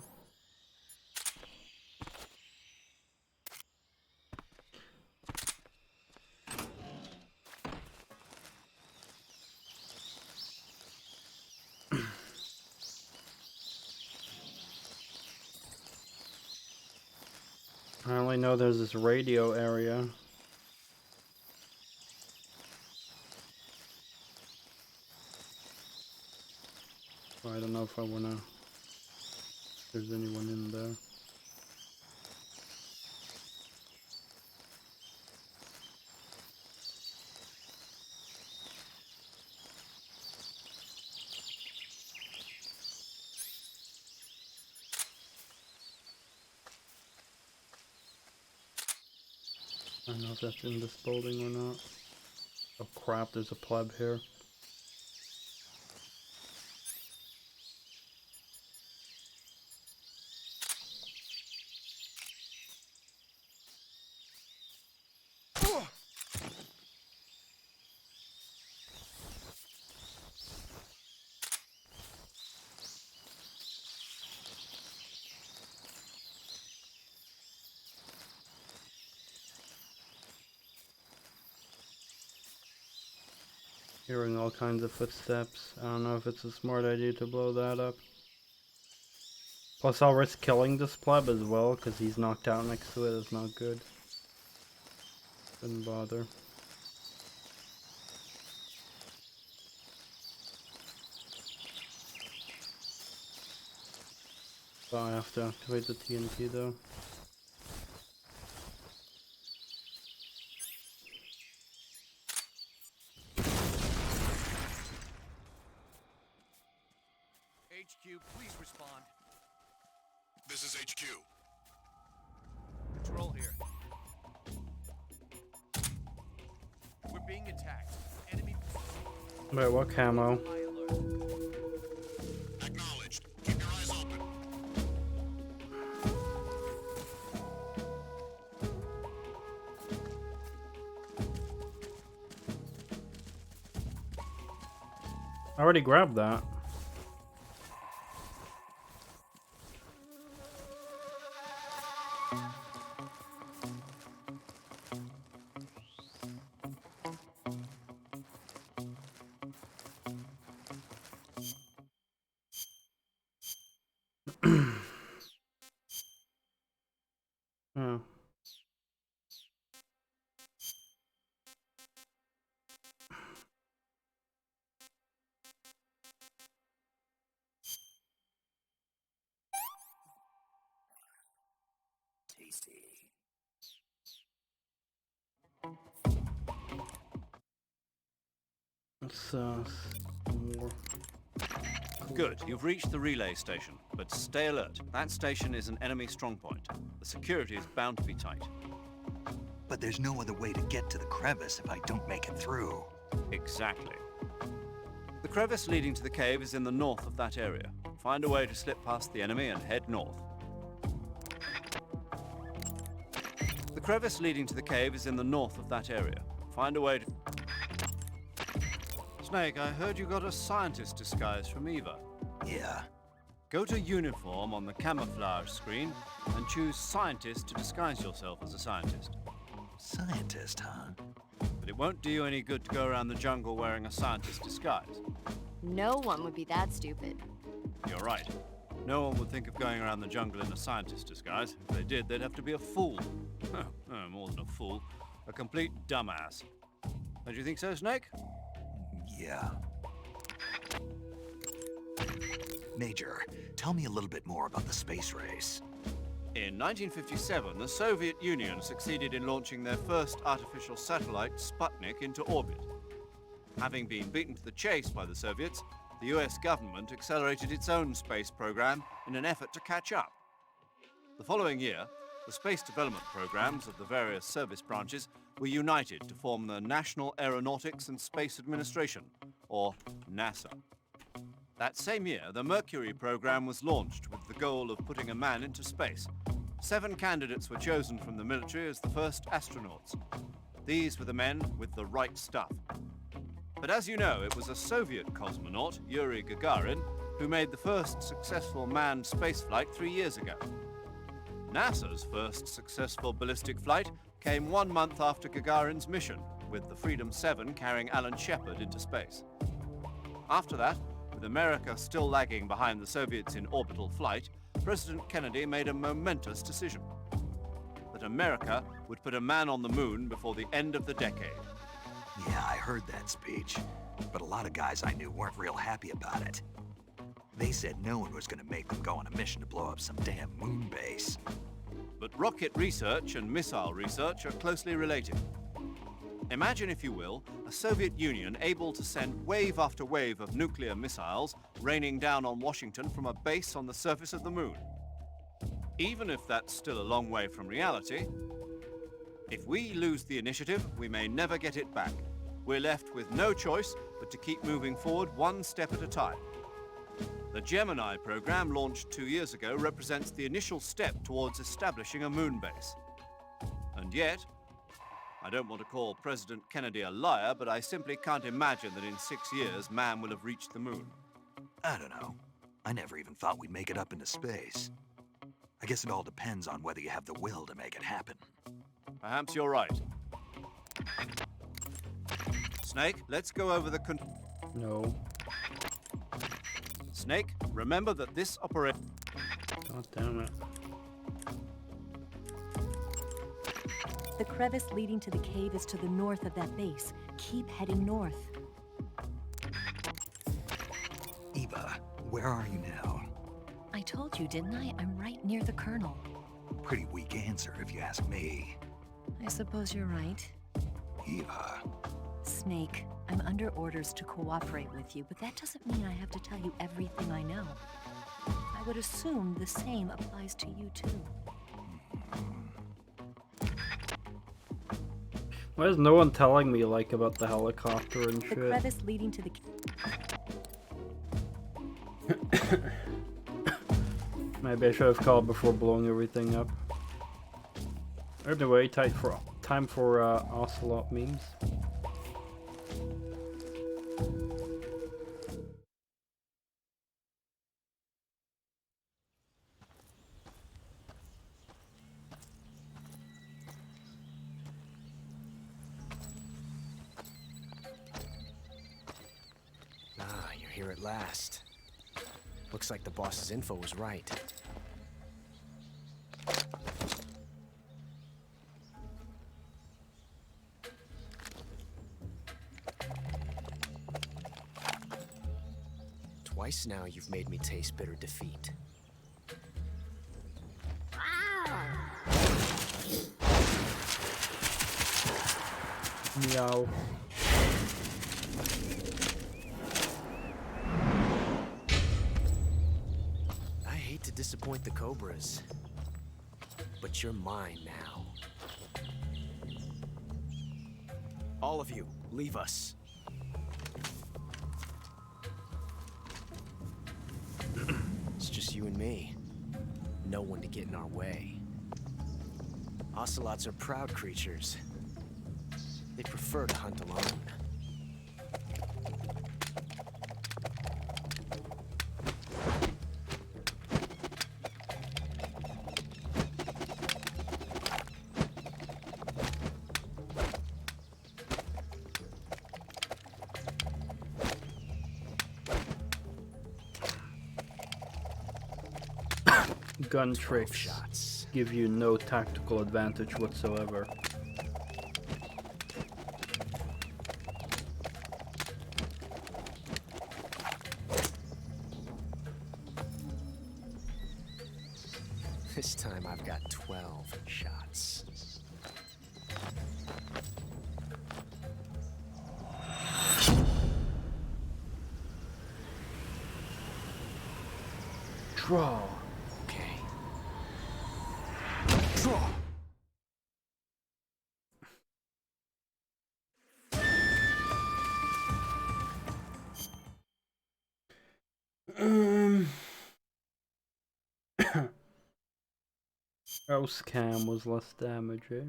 I only know there's this radio area. So I don't know if I wanna... if there's anyone in there. I don't know if that's in this building or not. Oh crap, there's a pleb here. Hearing all kinds of footsteps. I don't know if it's a smart idea to blow that up. Plus I'll risk killing this pleb as well, because he's knocked out next to it. It's not good. Shouldn't bother. Oh, I have to activate the TNT though. HQ, please respond. This is HQ. Patrol here. We're being attacked. Enemy Wait, what camo? high alert. Acknowledged. Keep your eyes open. I already grabbed that. Oh. Let's more. Good, you've reached the relay station, but stay alert. That station is an enemy strongpoint. The security is bound to be tight. But there's no other way to get to the crevice if I don't make it through. Exactly. The crevice leading to the cave is in the north of that area. Find a way to slip past the enemy and head north. The crevice leading to the cave is in the north of that area. Find a way to... Snake, I heard you got a scientist disguise from Eva. Yeah. Go to uniform on the camouflage screen and choose scientist to disguise yourself as a scientist. Scientist, huh? But it won't do you any good to go around the jungle wearing a scientist disguise. No one would be that stupid. You're right. No one would think of going around the jungle in a scientist disguise. If they did, they'd have to be a fool. No, more than a fool. A complete dumbass. Don't you think so, Snake? Yeah. Major, tell me a little bit more about the space race. In 1957, the Soviet Union succeeded in launching their first artificial satellite, Sputnik, into orbit. Having been beaten to the chase by the Soviets, the US government accelerated its own space program in an effort to catch up. The following year, the space development programs of the various service branches were united to form the National Aeronautics and Space Administration, or NASA. That same year, the Mercury program was launched with the goal of putting a man into space. 7 candidates were chosen from the military as the first astronauts. These were the men with the right stuff. But as you know, it was a Soviet cosmonaut, Yuri Gagarin, who made the first successful manned spaceflight 3 years ago. NASA's first successful ballistic flight came 1 month after Gagarin's mission, with the Freedom 7 carrying Alan Shepard into space. After that, with America still lagging behind the Soviets in orbital flight, President Kennedy made a momentous decision. That America would put a man on the moon before the end of the decade. Yeah, I heard that speech. But a lot of guys I knew weren't real happy about it. They said no one was gonna make them go on a mission to blow up some damn moon base. But rocket research and missile research are closely related. Imagine, if you will, a Soviet Union able to send wave after wave of nuclear missiles raining down on Washington from a base on the surface of the moon. Even if that's still a long way from reality, If we lose the initiative, we may never get it back. We're left with no choice but to keep moving forward one step at a time. The Gemini program, launched 2 years ago, represents the initial step towards establishing a moon base. And yet, I don't want to call President Kennedy a liar, but I simply can't imagine that in 6 years man will have reached the moon. I don't know. I never even thought we'd make it up into space. I guess it all depends on whether you have the will to make it happen. Perhaps you're right. Snake, let's go over the No. Snake, remember that this operation... God damn it. The crevice leading to the cave is to the north of that base. Keep heading north. Eva, where are you now? I told you, didn't I? I'm right near the Colonel. Pretty weak answer, if you ask me. I suppose you're right. Eva. Snake, I'm under orders to cooperate with you, but that doesn't mean I have to tell you everything I know. I would assume the same applies to you, too. Why is no one telling me, like, about the helicopter and The shit? crevice leading to the... Maybe I should have called before blowing everything up. Anyway, time for Ocelot memes. Ah, you're here at last. Looks like the boss's info was right. Twice now you've made me taste bitter defeat. Meow. I hate to disappoint the Cobras, but you're mine now. All of you, leave us. It's just you and me. No one to get in our way. Ocelots are proud creatures. They prefer to hunt alone. Gun tricks Shots. give you no tactical advantage whatsoever. This time I've got 12 shots. Draw. Okay. Draw. House cam was less damage, eh?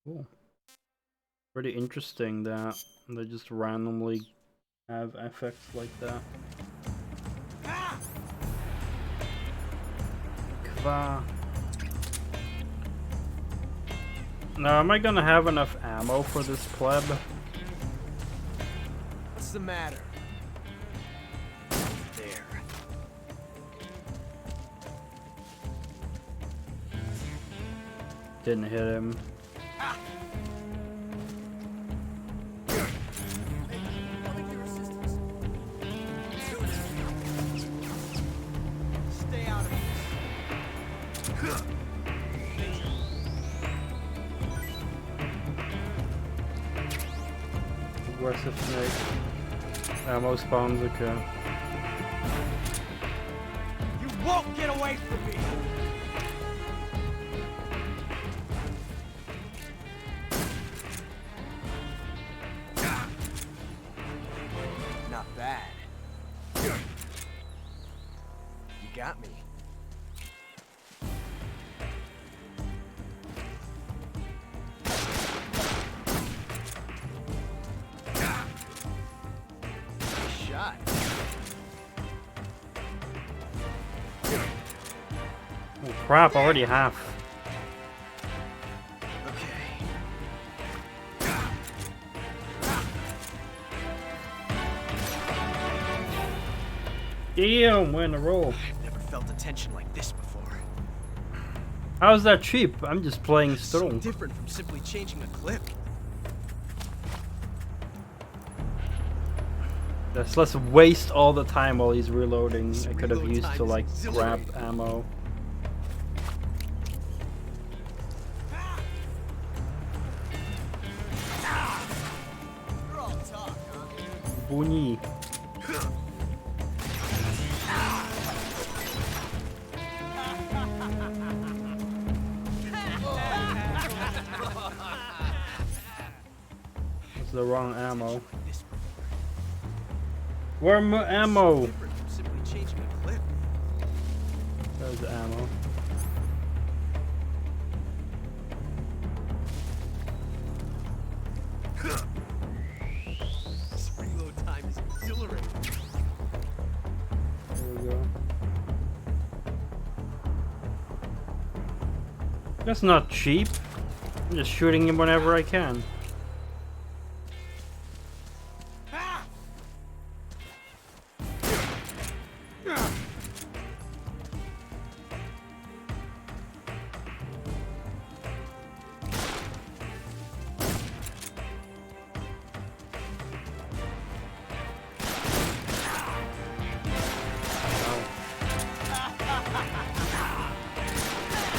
Cool. Pretty interesting that they just randomly have effects like that. Kva. Now, am I gonna have enough ammo for this pleb? What's the matter? There. Didn't hit him. Stay out of this. Aggressive snake. Ammo spawns, okay. You won't get away from me! got me. Nice shot. Oh crap, already half. Okay. Damn, we're in a roll. I've never felt a tension like this before. How's that cheap? I'm just playing So Stone. different from simply changing a clip. Let's waste all the time while he's reloading. I could have reload used time to is like grab exhilarating. ammo. You're all talk, huh? Bunny. That's the wrong ammo. This Where my ammo? different from simply changing a clip. There's the ammo. This reload time is exhilarating. There we go. That's not cheap. I'm just shooting him whenever I can.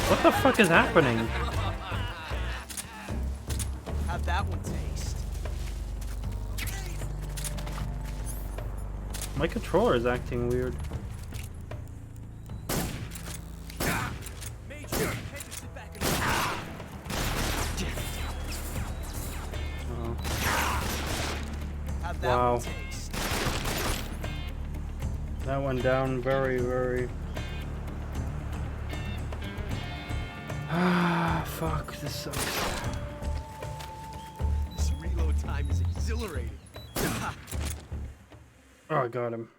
What the fuck is happening? How'd that one taste? My controller is acting weird. Major, you can't just sit back and Uh-oh. How'd that Wow. one taste? That went down very, very... Ah, fuck, this sucks. This reload time is exhilarating. Oh, I got him.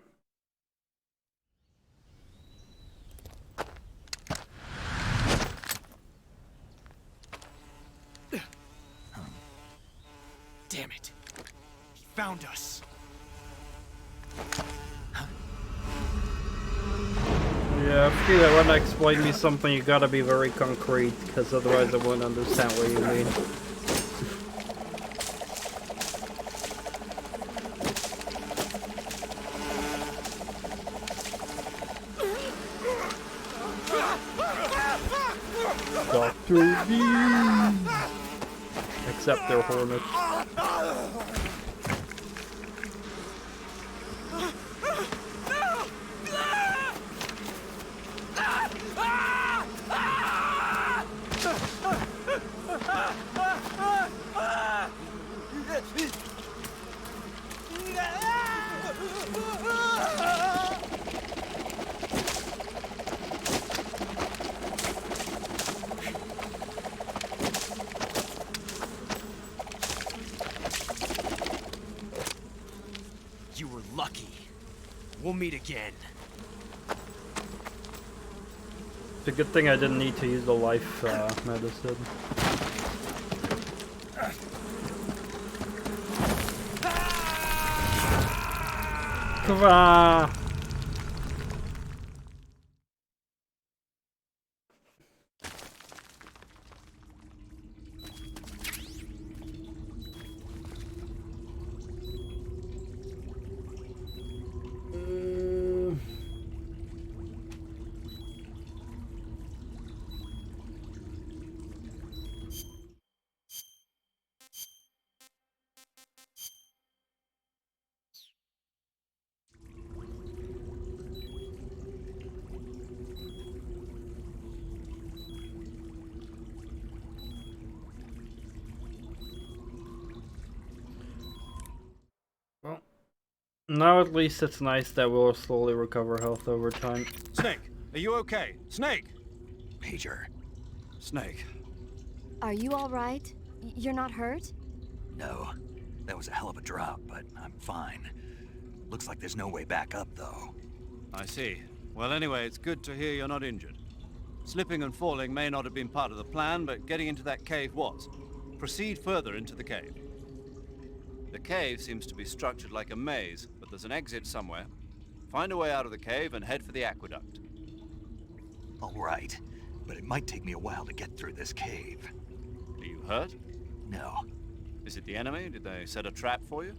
Damn it. He found us. Yeah, I feel that when I explain me something, you gotta be very concrete, because otherwise I won't understand what you mean. Dr. D! Except they're hornets. You were lucky. We'll meet again. It's a good thing I didn't need to use the life medicine. Kva! Now at least it's nice that we'll slowly recover health over time. Snake, are you okay? Snake! Major. Snake. Are you alright? You're not hurt? No. That was a hell of a drop, but I'm fine. Looks like there's no way back up, though. I see. Well, anyway, it's good to hear you're not injured. Slipping and falling may not have been part of the plan, but getting into that cave was. Proceed further into the cave. The cave seems to be structured like a maze, but there's an exit somewhere. Find a way out of the cave and head for the aqueduct. All right, but it might take me a while to get through this cave. Are you hurt? No, Is it the enemy? Did they set a trap for you?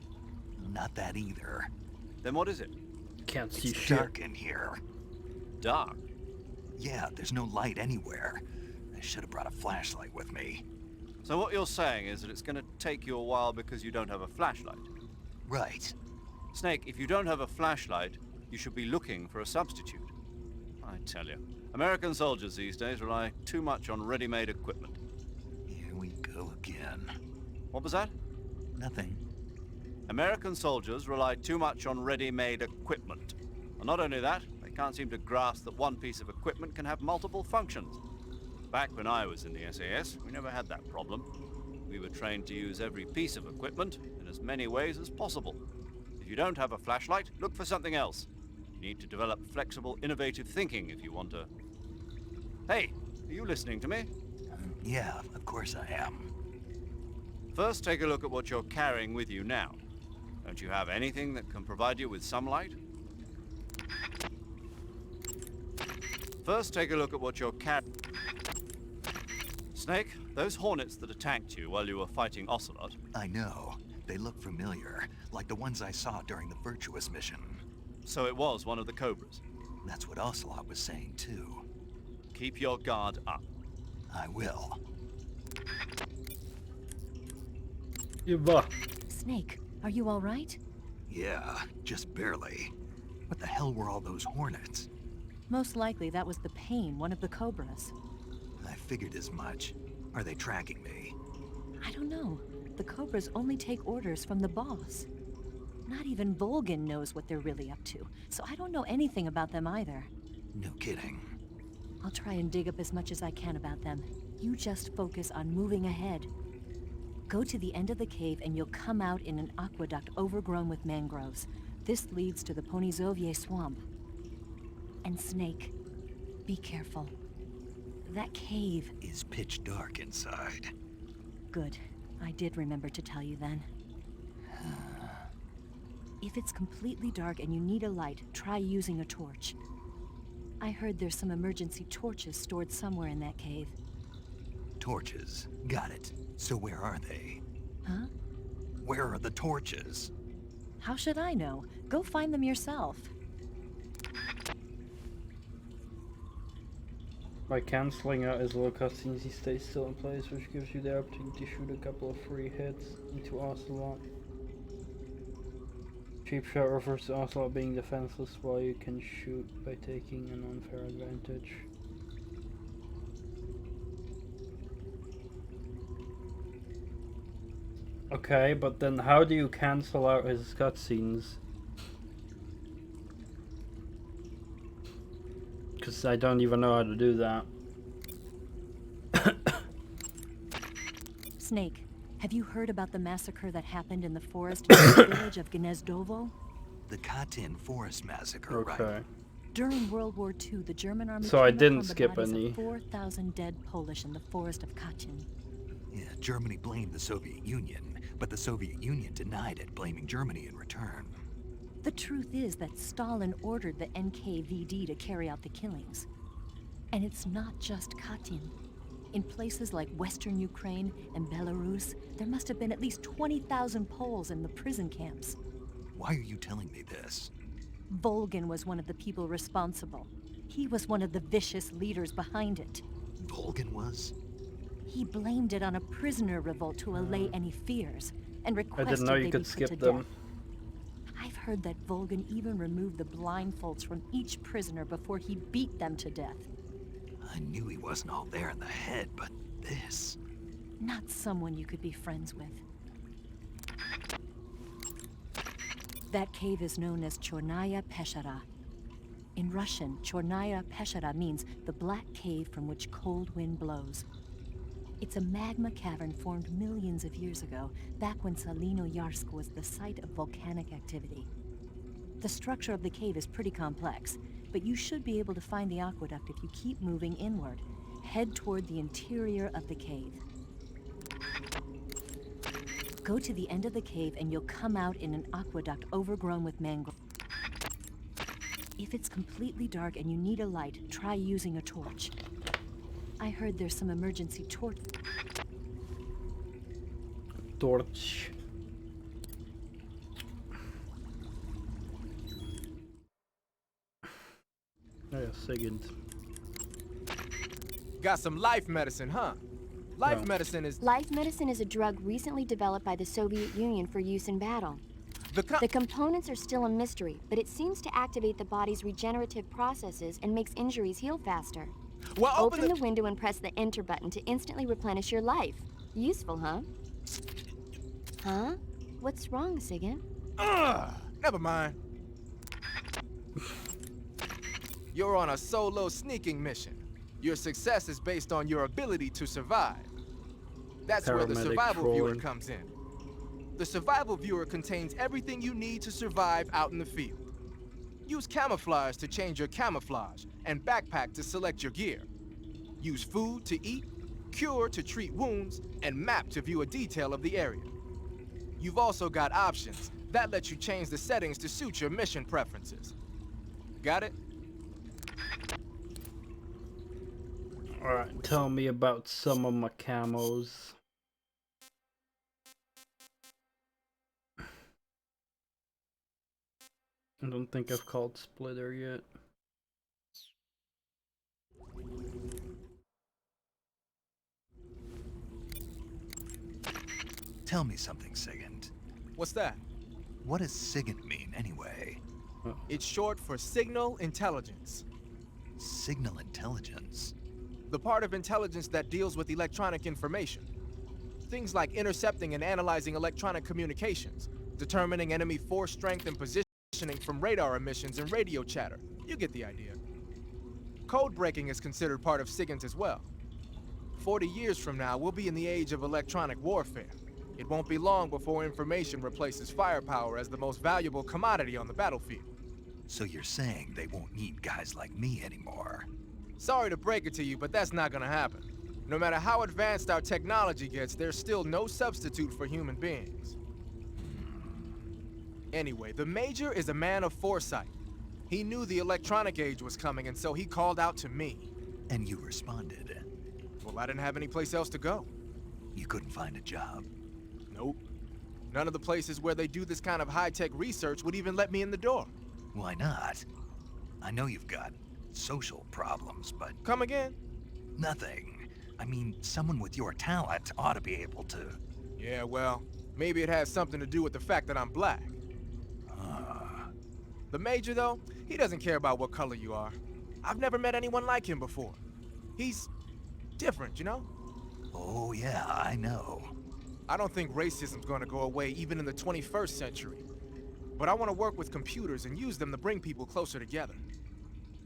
not that either. Then what is it? Can't see It's shit. dark in here. Dark. Yeah, there's no light anywhere. I should have brought a flashlight with me. So what you're saying is that it's going to take you a while because you don't have a flashlight. Right. Snake, if you don't have a flashlight, you should be looking for a substitute. I tell you, American soldiers these days rely too much on ready-made equipment. Here we go again. What was that? Nothing. American soldiers rely too much on ready-made equipment. And not only that, they can't seem to grasp that one piece of equipment can have multiple functions. Back when I was in the SAS, we never had that problem. We were trained to use every piece of equipment in as many ways as possible. If you don't have a flashlight, look for something else. You need to develop flexible, innovative thinking if you want to... Hey, are you listening to me? Yeah, of course I am. First, take a look at what you're carrying with you now. Don't you have anything that can provide you with some light? First, take a look at what you're carrying. Snake, those hornets that attacked you while you were fighting Ocelot. I know. They look familiar, like the ones I saw during the Virtuous mission. So it was one of the Cobras. That's what Ocelot was saying, too. Keep your guard up. I will. Iva. Snake, are you all right? Yeah, just barely. What the hell were all those hornets? Most likely that was the pain, one of the cobras. I figured as much. Are they tracking me? I don't know. The cobras only take orders from the boss. Not even Volgin knows what they're really up to, so I don't know anything about them either. No kidding. I'll try and dig up as much as I can about them. You just focus on moving ahead. Go to the end of the cave and you'll come out in an aqueduct overgrown with mangroves. This leads to the Ponyzovye swamp. And Snake, be careful. That cave... is pitch dark inside. Good. I did remember to tell you then. If it's completely dark and you need a light, try using a torch. I heard there's some emergency torches stored somewhere in that cave. Torches. Got it. So where are they? Huh? Where are the torches? How should I know? Go find them yourself. By cancelling out his low cutscenes, he stays still in place, which gives you the opportunity to shoot a couple of free hits into Ocelot. Cheap shot refers to Ocelot being defenseless, while you can shoot by taking an unfair advantage. Okay, but then how do you cancel out his cutscenes? Because I don't even know how to do that. Snake, have you heard about the massacre that happened in the forest in the village of Gnezdovo? The Katyn Forest Massacre, Okay. right? During World War II, the German army So I came didn't upon the skip bodies any. of 4,000 dead Polish in the forest of Katyn. Yeah, Germany blamed the Soviet Union, but the Soviet Union denied it, blaming Germany in return. The truth is that Stalin ordered the NKVD to carry out the killings. And it's not just Katyn. In places like Western Ukraine and Belarus, there must have been at least 20,000 Poles in the prison camps. Why are you telling me this? Volgin was one of the people responsible. He was one of the vicious leaders behind it. Volgin was? He blamed it on a prisoner revolt to allay any fears, and I requested didn't know you they could be put skip to them. death. I've heard that Volgin even removed the blindfolds from each prisoner before he beat them to death. I knew he wasn't all there in the head, but this... Not someone you could be friends with. That cave is known as Chornaya Peshara. In Russian, Chornaya Peshara means the black cave from which cold wind blows. It's a magma cavern formed millions of years ago, back when Salino-Yarsk was the site of volcanic activity. The structure of the cave is pretty complex, but you should be able to find the aqueduct if you keep moving inward. Head toward the interior of the cave. Go to the end of the cave and you'll come out in an aqueduct overgrown with mangrove. If it's completely dark and you need a light, try using a torch. I heard there's some emergency torch. Torch. Oh yeah, second. Got some life medicine, huh? Life No. medicine is Life medicine is a drug recently developed by the Soviet Union for use in battle. the The components are still a mystery, but it seems to activate the body's regenerative processes and makes injuries heal faster. well, Open the window and press the enter button to instantly replenish your life. Useful, huh? Huh? What's wrong, Sigyn? Never mind. You're on a solo sneaking mission. Your success is based on your ability to survive. That's where the Paramedic survival viewer trolling. comes in. The survival viewer contains everything you need to survive out in the field. Use camouflage to change your camouflage, and backpack to select your gear. Use food to eat, cure to treat wounds, and map to view a detail of the area. You've also got options that let you change the settings to suit your mission preferences. Got it? Alright, tell me about some of my camos. I don't think I've called Splitter yet. Tell me something, Sigyn. What's that? What does Sigyn mean, anyway? It's short for signal intelligence. Signal intelligence. The part of intelligence that deals with electronic information. Things like intercepting and analyzing electronic communications, determining enemy force strength and positioning from radar emissions and radio chatter. You get the idea. Code breaking is considered part of SIGINT as well. 40 years from now, we'll be in the age of electronic warfare. It won't be long before information replaces firepower as the most valuable commodity on the battlefield. So you're saying they won't need guys like me anymore? Sorry to break it to you, but that's not gonna happen. No matter how advanced our technology gets, there's still no substitute for human beings. Anyway, the Major is a man of foresight. He knew the electronic age was coming, and so he called out to me. And you responded. Well, I didn't have any place else to go. You couldn't find a job. Nope. None of the places where they do this kind of high-tech research would even let me in the door. Why not? I know you've got social problems, but Come again? nothing. I mean, someone with your talent ought to be able to. Yeah, well, maybe it has something to do with the fact that I'm black. The Major, though, he doesn't care about what color you are. I've never met anyone like him before. He's different, you know? Oh yeah, I know. I don't think racism's gonna go away even in the 21st century. But I want to work with computers and use them to bring people closer together.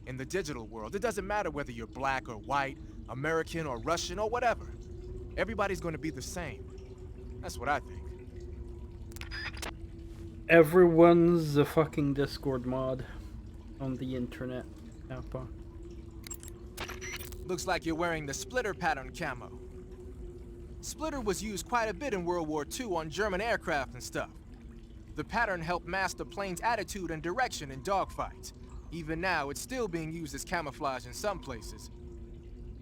In the digital world, it doesn't matter whether you're black or white, American or Russian or whatever. Everybody's gonna be the same. That's what I think. Everyone's a fucking Discord mod on the internet. Appa. Looks like you're wearing the splitter pattern camo. Splitter was used quite a bit in World War II on German aircraft and stuff. The pattern helped mask the plane's attitude and direction in dogfights. Even now, it's still being used as camouflage in some places.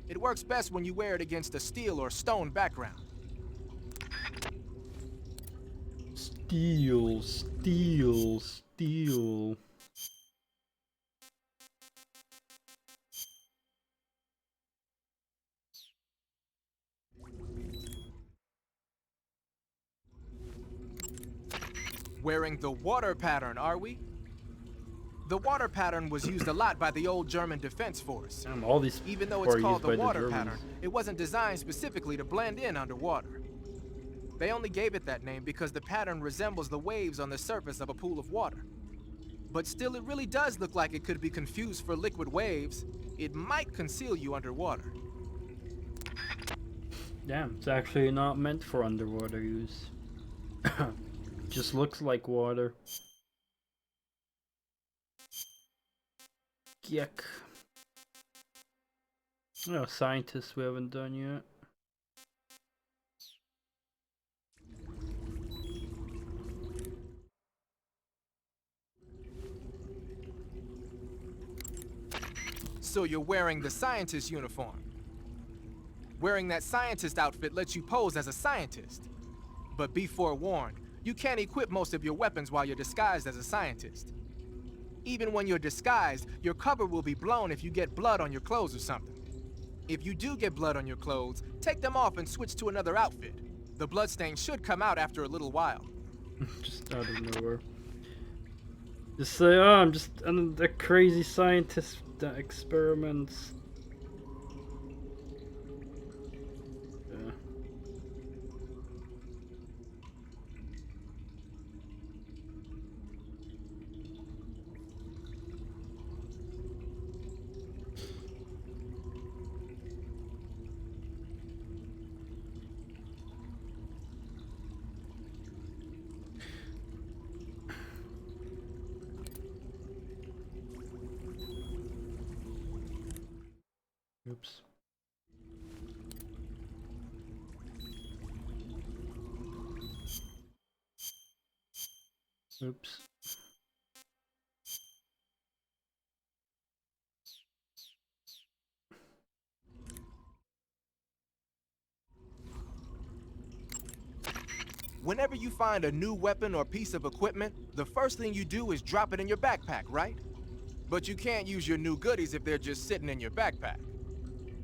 It works best when you wear it against a steel or stone background. Steel, steel, steel. Wearing the water pattern, are we? The water pattern was used a lot by the old German Defense Force. Damn, all these Even though are it's used called by the water Germans. pattern, it wasn't designed specifically to blend in underwater. They only gave it that name because the pattern resembles the waves on the surface of a pool of water. But still, it really does look like it could be confused for liquid waves. It might conceal you underwater. Damn, it's actually not meant for underwater use. Just looks like water. Yuck. Oh, scientists we haven't done yet. So you're wearing the scientist uniform. Wearing that scientist outfit lets you pose as a scientist. But be forewarned, you can't equip most of your weapons while you're disguised as a scientist. Even when you're disguised, your cover will be blown if you get blood on your clothes or something. If you do get blood on your clothes, take them off and switch to another outfit. The bloodstain should come out after a little while. Just out of nowhere. Just say, oh, I'm just a crazy scientist that experiments. Yeah. Oops. Oops. Whenever you find a new weapon or piece of equipment, the first thing you do is drop it in your backpack, right? But you can't use your new goodies if they're just sitting in your backpack.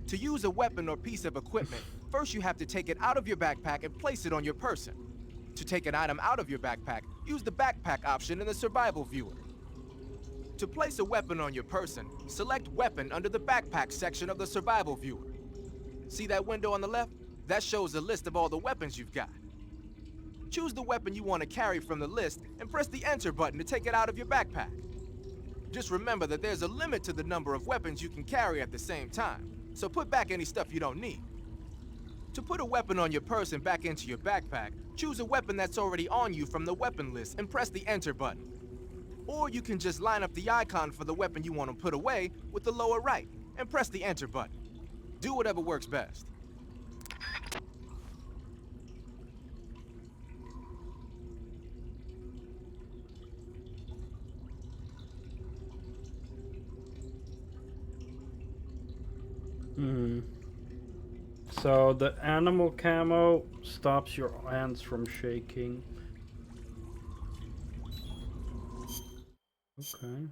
To use a weapon or piece of equipment, first you have to take it out of your backpack and place it on your person. To take an item out of your backpack, use the backpack option in the survival viewer. To place a weapon on your person, select Weapon under the Backpack section of the survival viewer. See that window on the left? That shows a list of all the weapons you've got. Choose the weapon you want to carry from the list and press the Enter button to take it out of your backpack. Just remember that there's a limit to the number of weapons you can carry at the same time, so put back any stuff you don't need. To put a weapon on your person back into your backpack, choose a weapon that's already on you from the weapon list and press the Enter button. Or you can just line up the icon for the weapon you want to put away with the lower right and press the Enter button. Do whatever works best. So the animal camo stops your hands from shaking. Okay.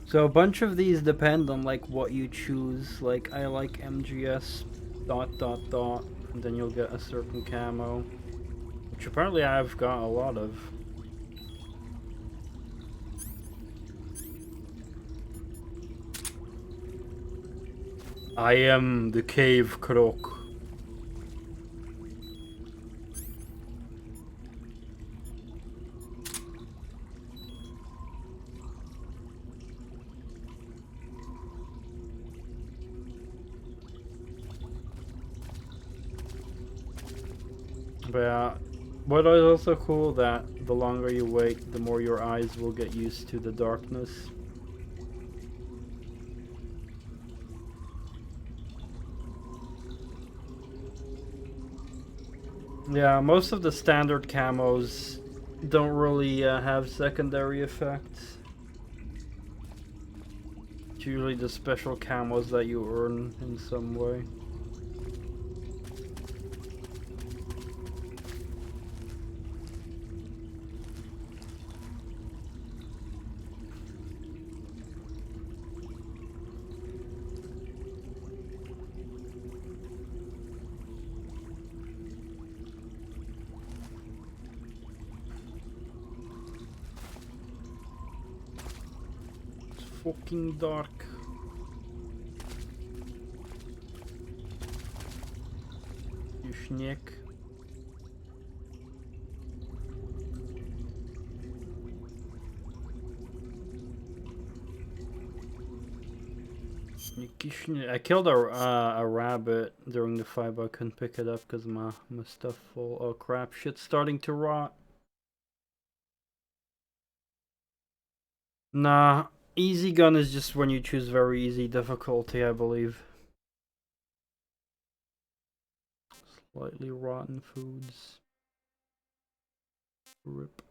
So a bunch of these depend on like what you choose. Like I like MGS ... and then you'll get a certain camo, which apparently I've got a lot of. I am the cave croc. But yeah, what is also cool that the longer you wait, the more your eyes will get used to the darkness. Yeah, most of the standard camos don't really have secondary effects. It's usually the special camos that you earn in some way. fucking dark. You schnick. I killed a rabbit during the fight, but I couldn't pick it up because my stuff full. Oh crap, shit's starting to rot. Nah, easy gun is just when you choose very easy difficulty, I believe. Slightly rotten foods. Rip.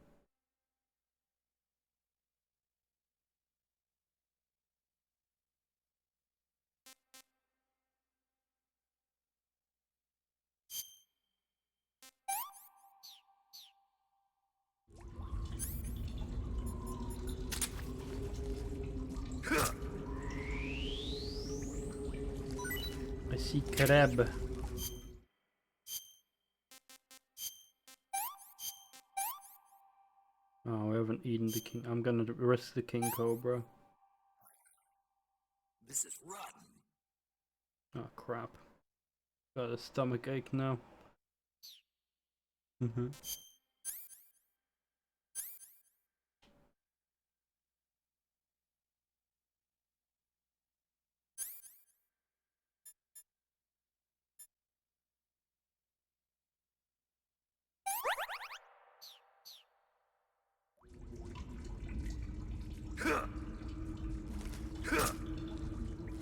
I see crab. Oh, we haven't eaten the king. I'm gonna risk the king cobra. This is rotten. Oh crap. Got a stomach ache now.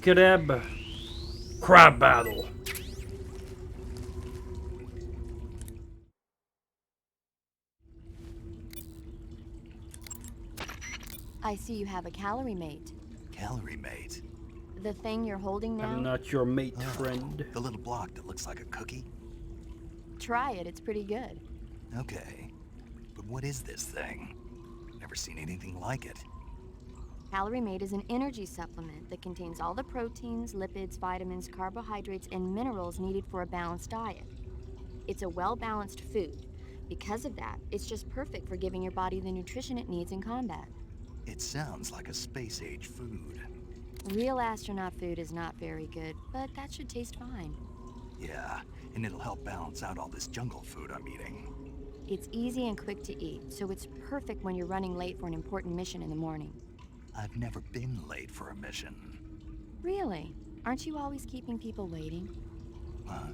Crab. Crab battle. I see you have a calorie mate. Calorie mate? The thing you're holding now? I'm not your mate, friend. The little block that looks like a cookie? Try it, it's pretty good. Okay. But what is this thing? Never seen anything like it. Calorie Mate is an energy supplement that contains all the proteins, lipids, vitamins, carbohydrates, and minerals needed for a balanced diet. It's a well-balanced food. Because of that, it's just perfect for giving your body the nutrition it needs in combat. It sounds like a space-age food. Real astronaut food is not very good, but that should taste fine. Yeah, and it'll help balance out all this jungle food I'm eating. It's easy and quick to eat, so it's perfect when you're running late for an important mission in the morning. I've never been late for a mission. Really? Aren't you always keeping people waiting? Huh?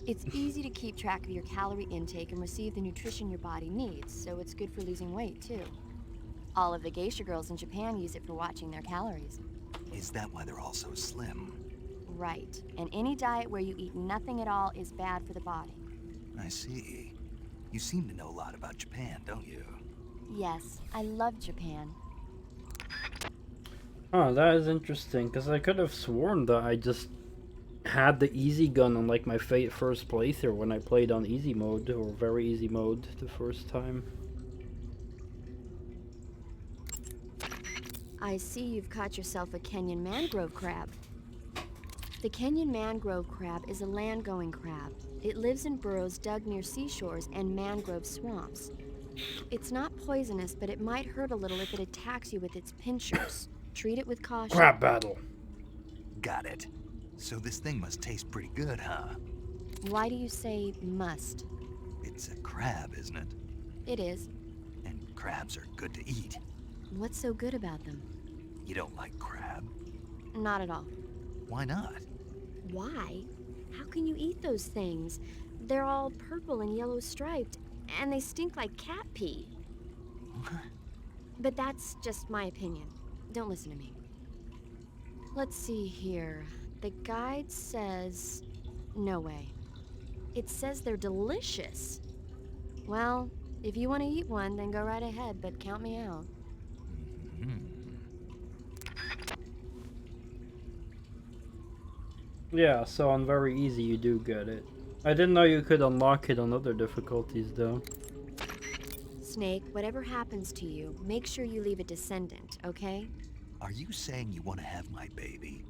It's easy to keep track of your calorie intake and receive the nutrition your body needs, so it's good for losing weight, too. All of the geisha girls in Japan use it for watching their calories. Is that why they're all so slim? Right. And any diet where you eat nothing at all is bad for the body. I see. You seem to know a lot about Japan, don't you? Yes, I love Japan. Oh, that is interesting, because I could have sworn that I just had the easy gun on like my first playthrough when I played on easy mode, or very easy mode, the first time. I see you've caught yourself a Kenyan mangrove crab. The Kenyan mangrove crab is a land-going crab. It lives in burrows dug near seashores and mangrove swamps. It's not poisonous, but it might hurt a little if it attacks you with its pinchers. Treat it with caution. Crab battle. Got it. So this thing must taste pretty good, huh? Why do you say must? It's a crab, isn't it? It is. And crabs are good to eat. What's so good about them? You don't like crab? Not at all. Why not? Why? How can you eat those things? They're all purple and yellow striped, and they stink like cat pee. But that's just my opinion. Don't listen to me. Let's see here. The guide says... No way. It says they're delicious. Well, if you want to eat one, then go right ahead, but count me out. Yeah, so on very easy you do get it. I didn't know you could unlock it on other difficulties though. Snake, whatever happens to you, make sure you leave a descendant, okay? Are you saying you want to have my baby?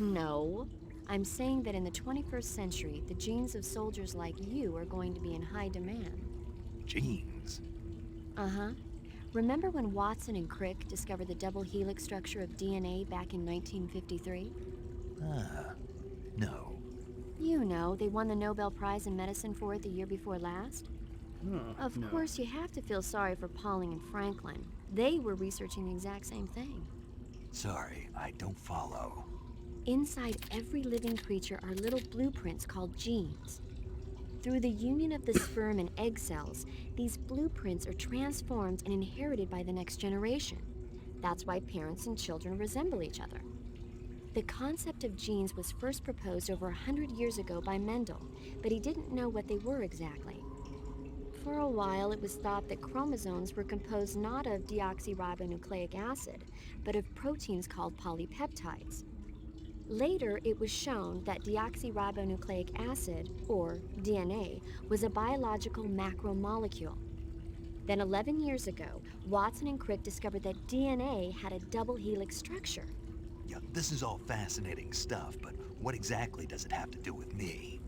No. I'm saying that in the 21st century, the genes of soldiers like you are going to be in high demand. Genes? Uh-huh. Remember when Watson and Crick discovered the double helix structure of DNA back in 1953? No. You know, they won the Nobel Prize in Medicine for it the year before last. Of No. course, you have to feel sorry for Pauling and Franklin. They were researching the exact same thing. Sorry, I don't follow. Inside every living creature are little blueprints called genes. Through the union of the sperm and egg cells, these blueprints are transformed and inherited by the next generation. That's why parents and children resemble each other. The concept of genes was first proposed over 100 years ago by Mendel, but he didn't know what they were exactly. For a while, it was thought that chromosomes were composed not of deoxyribonucleic acid, but of proteins called polypeptides. Later, it was shown that deoxyribonucleic acid, or DNA, was a biological macromolecule. Then 11 years ago, Watson and Crick discovered that DNA had a double helix structure. Yeah, this is all fascinating stuff, but what exactly does it have to do with me?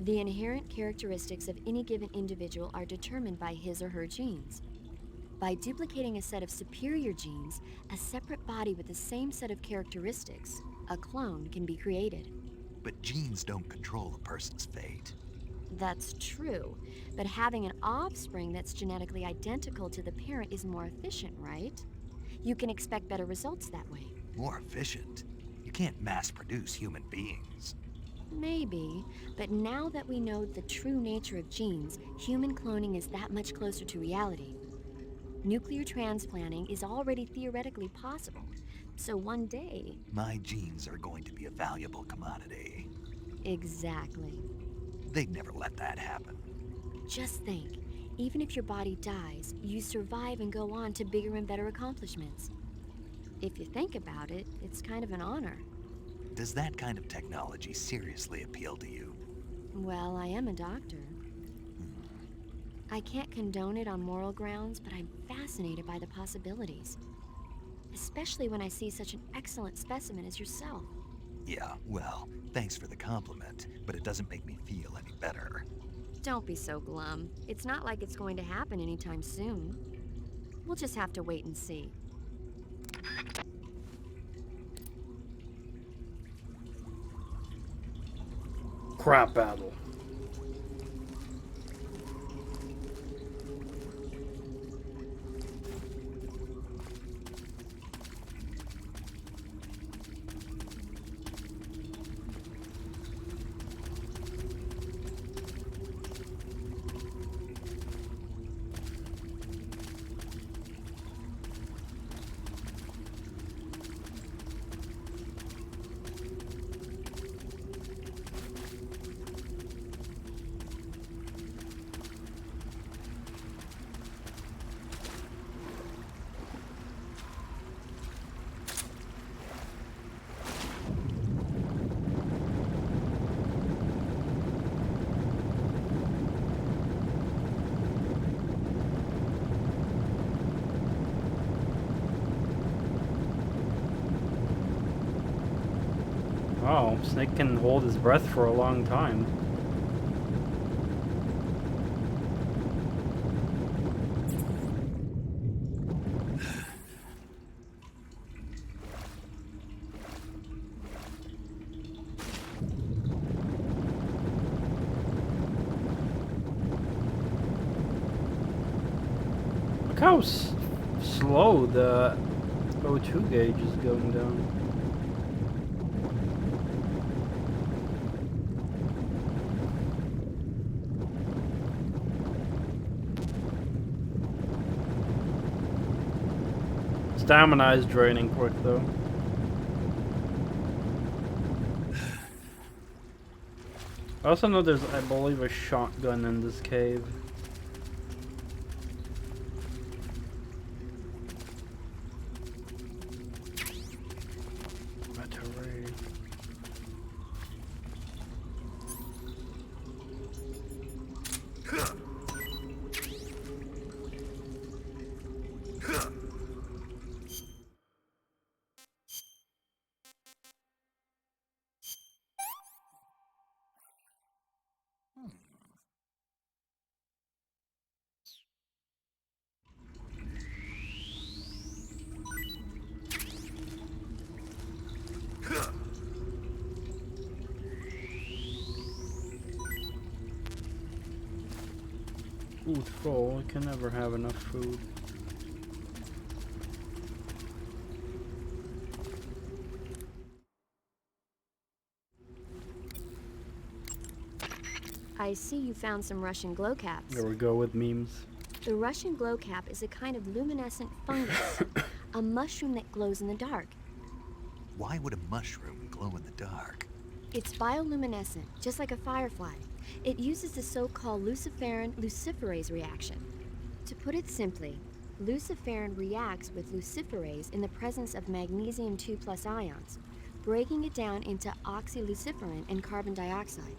The inherent characteristics of any given individual are determined by his or her genes. By duplicating a set of superior genes, a separate body with the same set of characteristics, a clone, can be created. But genes don't control a person's fate. That's true, but having an offspring that's genetically identical to the parent is more efficient, right? You can expect better results that way. More efficient? You can't mass-produce human beings. Maybe, but now that we know the true nature of genes, human cloning is that much closer to reality. Nuclear transplanting is already theoretically possible, so one day... My genes are going to be a valuable commodity. Exactly. They'd never let that happen. Just think, even if your body dies, you survive and go on to bigger and better accomplishments. If you think about it, it's kind of an honor. Does that kind of technology seriously appeal to you? Well, I am a doctor. I can't condone it on moral grounds, but I'm fascinated by the possibilities. Especially when I see such an excellent specimen as yourself. Yeah, well, thanks for the compliment, but it doesn't make me feel any better. Don't be so glum. It's not like it's going to happen anytime soon. We'll just have to wait and see. Crap battle. Oh, Snake can hold his breath for a long time. Look how slow the O2 gauge is going down. Stamina is draining quick though. I also know there's, I believe, a shotgun in this cave. Battery. Food full, you can never have enough food. I see you found some Russian glow caps. There we go with memes. The Russian glow cap is a kind of luminescent fungus, a mushroom that glows in the dark. Why would a mushroom glow in the dark? It's bioluminescent, just like a firefly. It uses the so-called luciferin luciferase reaction. To put it simply, luciferin reacts with luciferase in the presence of magnesium 2+ ions, breaking it down into oxyluciferin and carbon dioxide.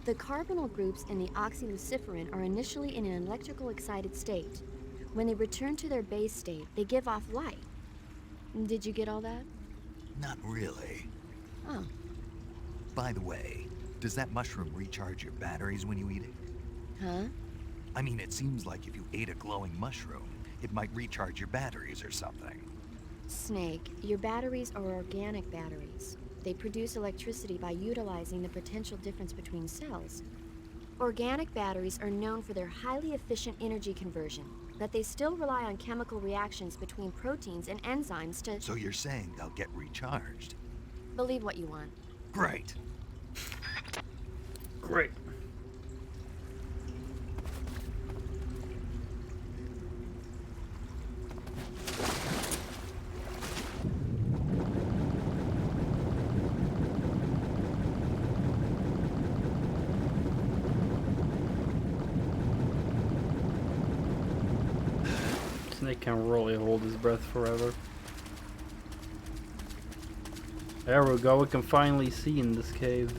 The carbonyl groups in the oxyluciferin are initially in an electrical excited state. When they return to their base state, they give off light. Did you get all that? Not really. Oh. By the way, does that mushroom recharge your batteries when you eat it? Huh? I mean, it seems like if you ate a glowing mushroom, it might recharge your batteries or something. Snake, your batteries are organic batteries. They produce electricity by utilizing the potential difference between cells. Organic batteries are known for their highly efficient energy conversion, but they still rely on chemical reactions between proteins and enzymes to... So you're saying they'll get recharged? Believe what you want. Great. Great. Snake can really hold his breath forever. There we go, we can finally see in this cave.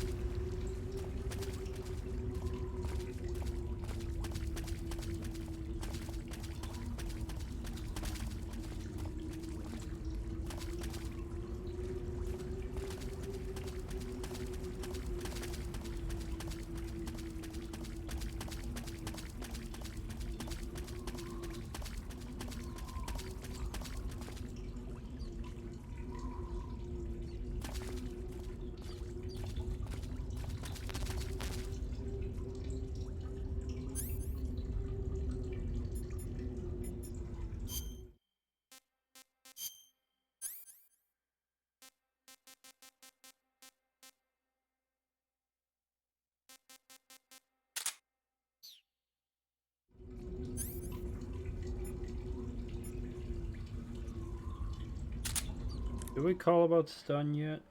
Did we call about stun yet?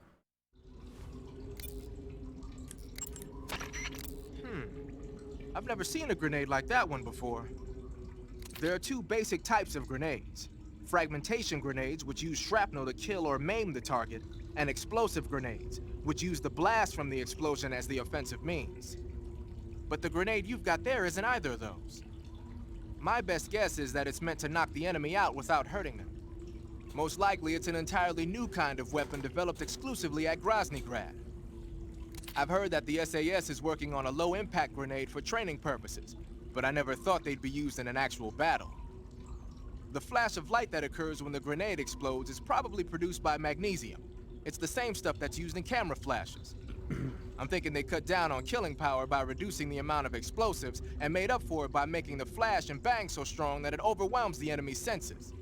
I've never seen a grenade like that one before. There are two basic types of grenades. Fragmentation grenades, which use shrapnel to kill or maim the target, and explosive grenades, which use the blast from the explosion as the offensive means. But the grenade you've got there isn't either of those. My best guess is that it's meant to knock the enemy out without hurting them. Most likely, it's an entirely new kind of weapon developed exclusively at Groznygrad. I've heard that the SAS is working on a low-impact grenade for training purposes, but I never thought they'd be used in an actual battle. The flash of light that occurs when the grenade explodes is probably produced by magnesium. It's the same stuff that's used in camera flashes. I'm thinking they cut down on killing power by reducing the amount of explosives and made up for it by making the flash and bang so strong that it overwhelms the enemy's senses.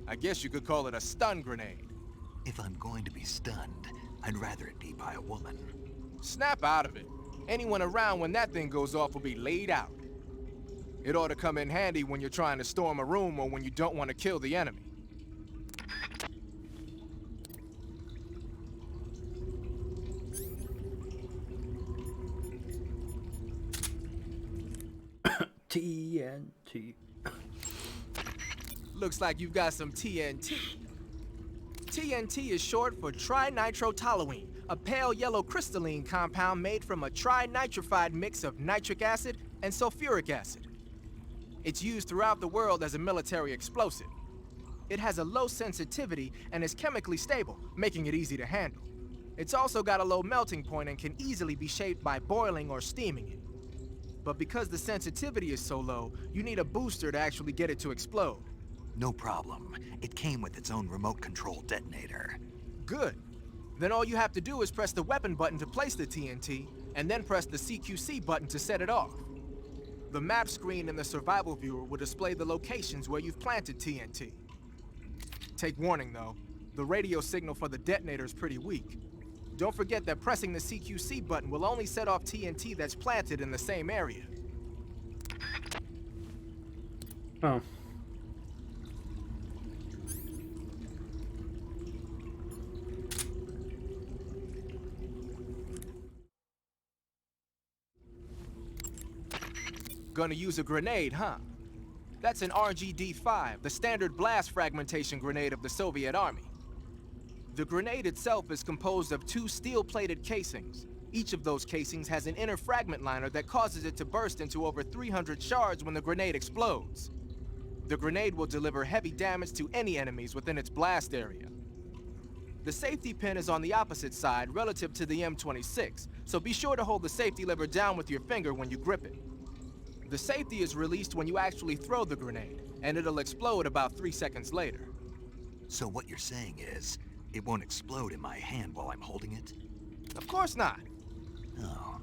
I guess you could call it a stun grenade. If I'm going to be stunned, I'd rather it be by a woman. Snap out of it. Anyone around when that thing goes off will be laid out. It ought to come in handy when you're trying to storm a room or when you don't want to kill the enemy. TNT. Looks like you've got some TNT. TNT is short for trinitrotoluene, a pale yellow crystalline compound made from a trinitrified mix of nitric acid and sulfuric acid. It's used throughout the world as a military explosive. It has a low sensitivity and is chemically stable, making it easy to handle. It's also got a low melting point and can easily be shaped by boiling or steaming it. But because the sensitivity is so low, you need a booster to actually get it to explode. No problem. It came with its own remote control detonator. Good. Then all you have to do is press the weapon button to place the TNT, and then press the CQC button to set it off. The map screen in the survival viewer will display the locations where you've planted TNT. Take warning though, the radio signal for the detonator is pretty weak. Don't forget that pressing the CQC button will only set off TNT that's planted in the same area. Oh. Gonna use a grenade, huh? That's an RGD-5, the standard blast fragmentation grenade of the Soviet Army. The grenade itself is composed of 2 steel-plated casings. Each of those casings has an inner fragment liner that causes it to burst into over 300 shards when the grenade explodes. The grenade will deliver heavy damage to any enemies within its blast area. The safety pin is on the opposite side relative to the M26, so be sure to hold the safety lever down with your finger when you grip it. The safety is released when you actually throw the grenade, and it'll explode about 3 seconds later. So what you're saying is, it won't explode in my hand while I'm holding it? Of course not. Oh.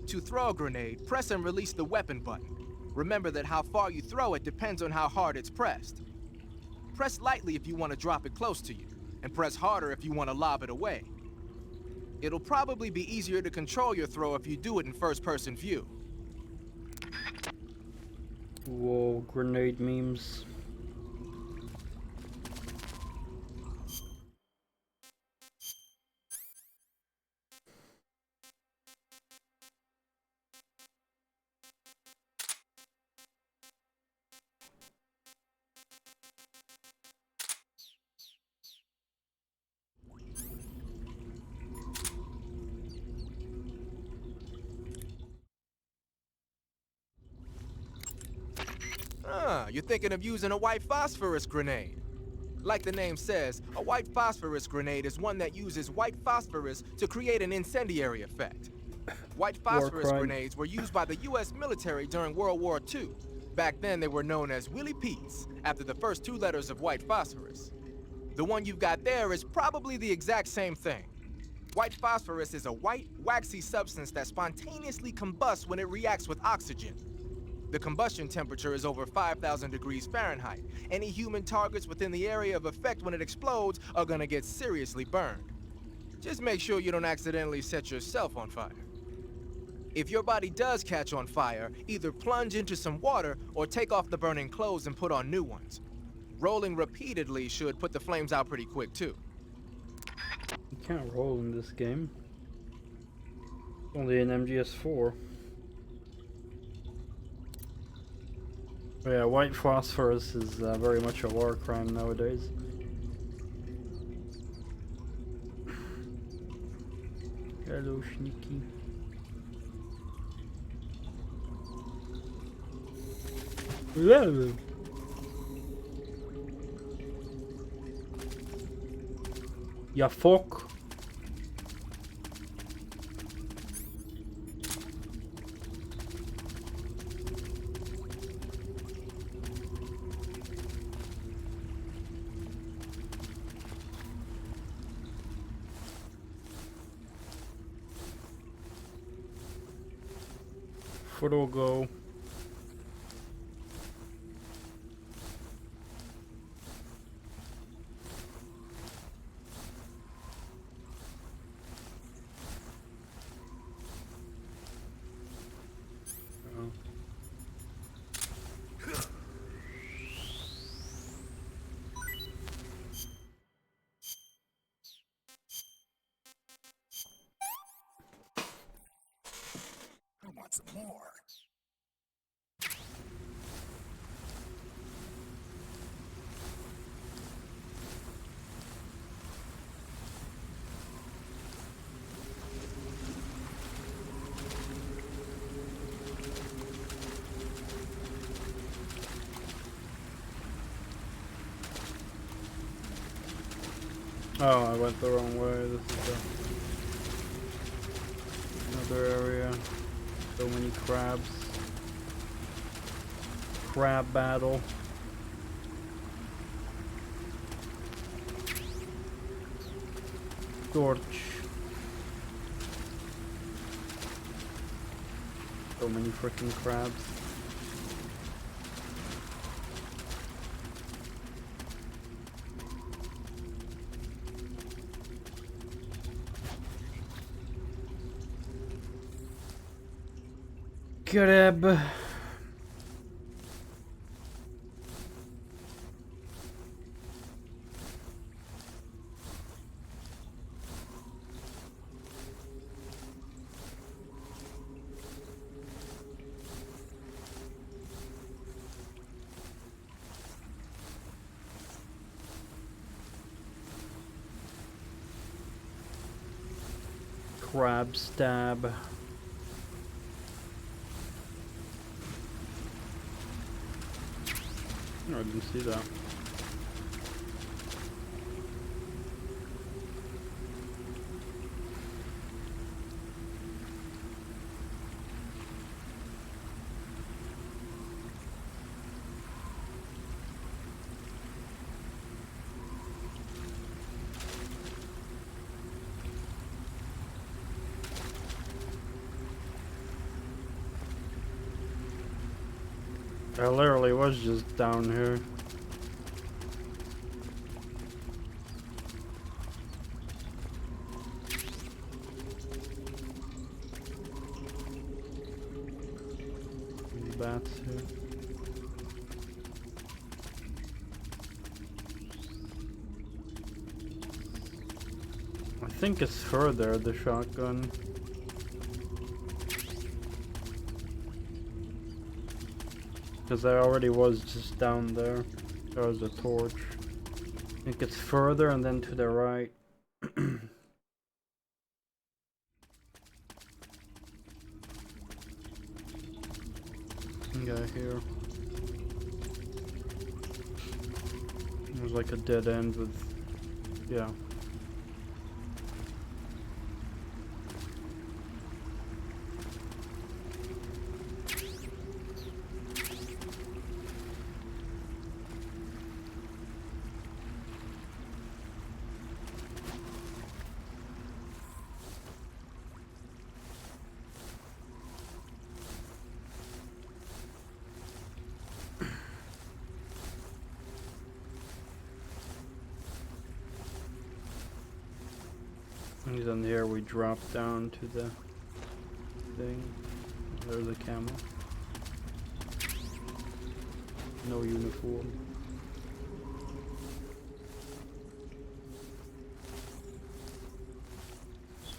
To throw a grenade, press and release the weapon button. Remember that how far you throw it depends on how hard it's pressed. Press lightly if you want to drop it close to you, and press harder if you want to lob it away. It'll probably be easier to control your throw if you do it in first-person view. Whoa, grenade memes. You're thinking of using a white phosphorus grenade. Like the name says, a white phosphorus grenade is one that uses white phosphorus to create an incendiary effect. White phosphorus grenades were used by the US military during World War II. Back then they were known as Willie Pete's, after the first 2 letters of white phosphorus. The one you've got there is probably the exact same thing. White phosphorus is a white, waxy substance that spontaneously combusts when it reacts with oxygen. The combustion temperature is over 5,000 degrees Fahrenheit. Any human targets within the area of effect when it explodes are gonna get seriously burned. Just make sure you don't accidentally set yourself on fire. If your body does catch on fire, either plunge into some water or take off the burning clothes and put on new ones. Rolling repeatedly should put the flames out pretty quick too. You can't roll in this game. Only in MGS3. Yeah, white phosphorus is very much a war crime nowadays. Hello, Sneaky. Hello. Ja, fuck. Frogo. I want some more. Oh, I went the wrong way. This is another area. So many crabs. Crab battle. Torch. So many freaking crabs. Grab. Crab stab. Oh, I didn't see that. I literally was just down here. Any bats here? I think it's further, the shotgun. Because I already was just down there. There was a torch. I think it's further and then to the right. Guy here. There's like a dead end with, yeah. And then here we drop down to the thing. There's a camel. No uniform.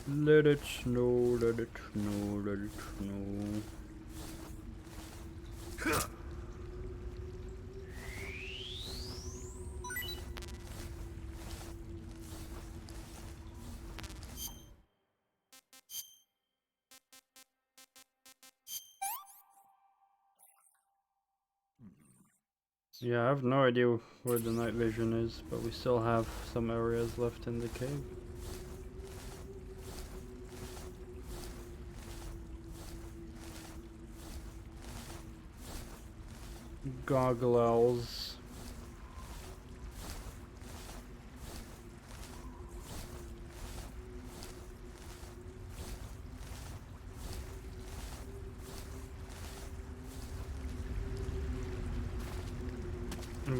Let it snow, let it snow, let it snow. Yeah, I have no idea where the night vision is, but we still have some areas left in the cave. Goggle owls.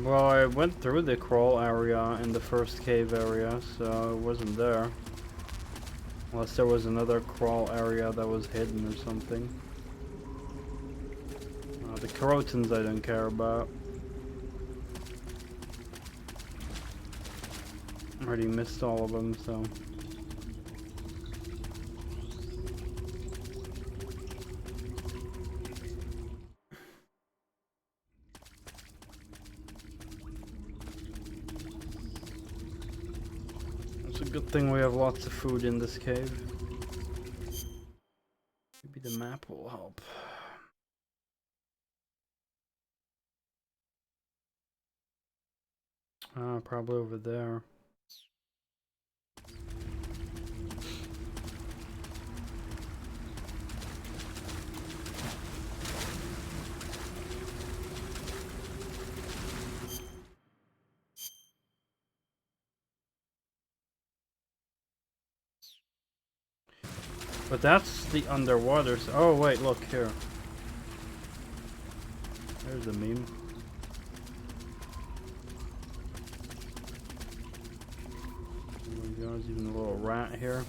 Well, I went through the crawl area in the first cave area, so it wasn't there. Unless there was another crawl area that was hidden or something. The carotens I don't care about. Already missed all of them, so... It's a good thing we have lots of food in this cave. Maybe the map will help. Ah, probably over there. But that's the underwater. Oh wait, look here. There's a meme. Oh my god, there's even a little rat here.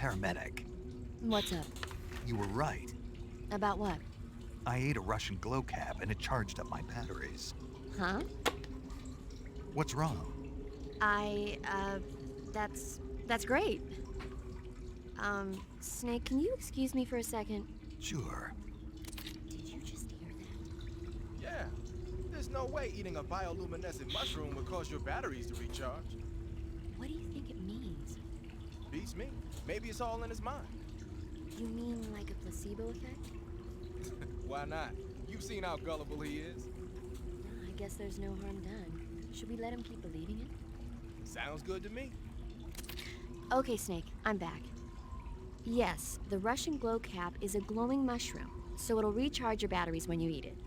paramedic. What's up? You were right. About what? I ate a Russian glow cap and it charged up my batteries. Huh? What's wrong? That's great. Snake, can you excuse me for a second? Sure. Did you just hear that? Yeah. There's no way eating a bioluminescent mushroom would cause your batteries to recharge. What do you think it means? Beats me. Maybe it's all in his mind. You mean like a placebo effect? Why not? You've seen how gullible he is. I guess there's no harm done. Should we let him keep believing it? Sounds good to me. Okay, Snake, I'm back. Yes, the Russian glow cap is a glowing mushroom, so it'll recharge your batteries when you eat it.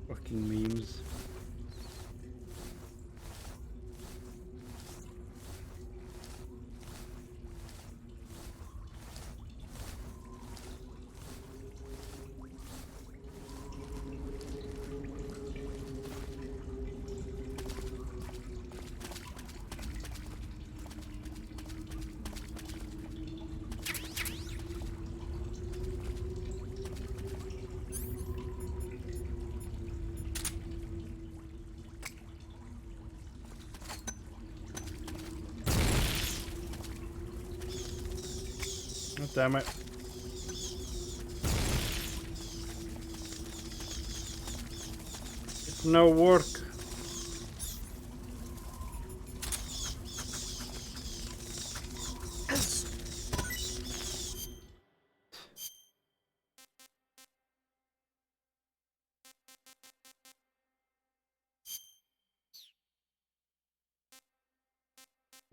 Fucking memes. Oh, damn it. It's no work.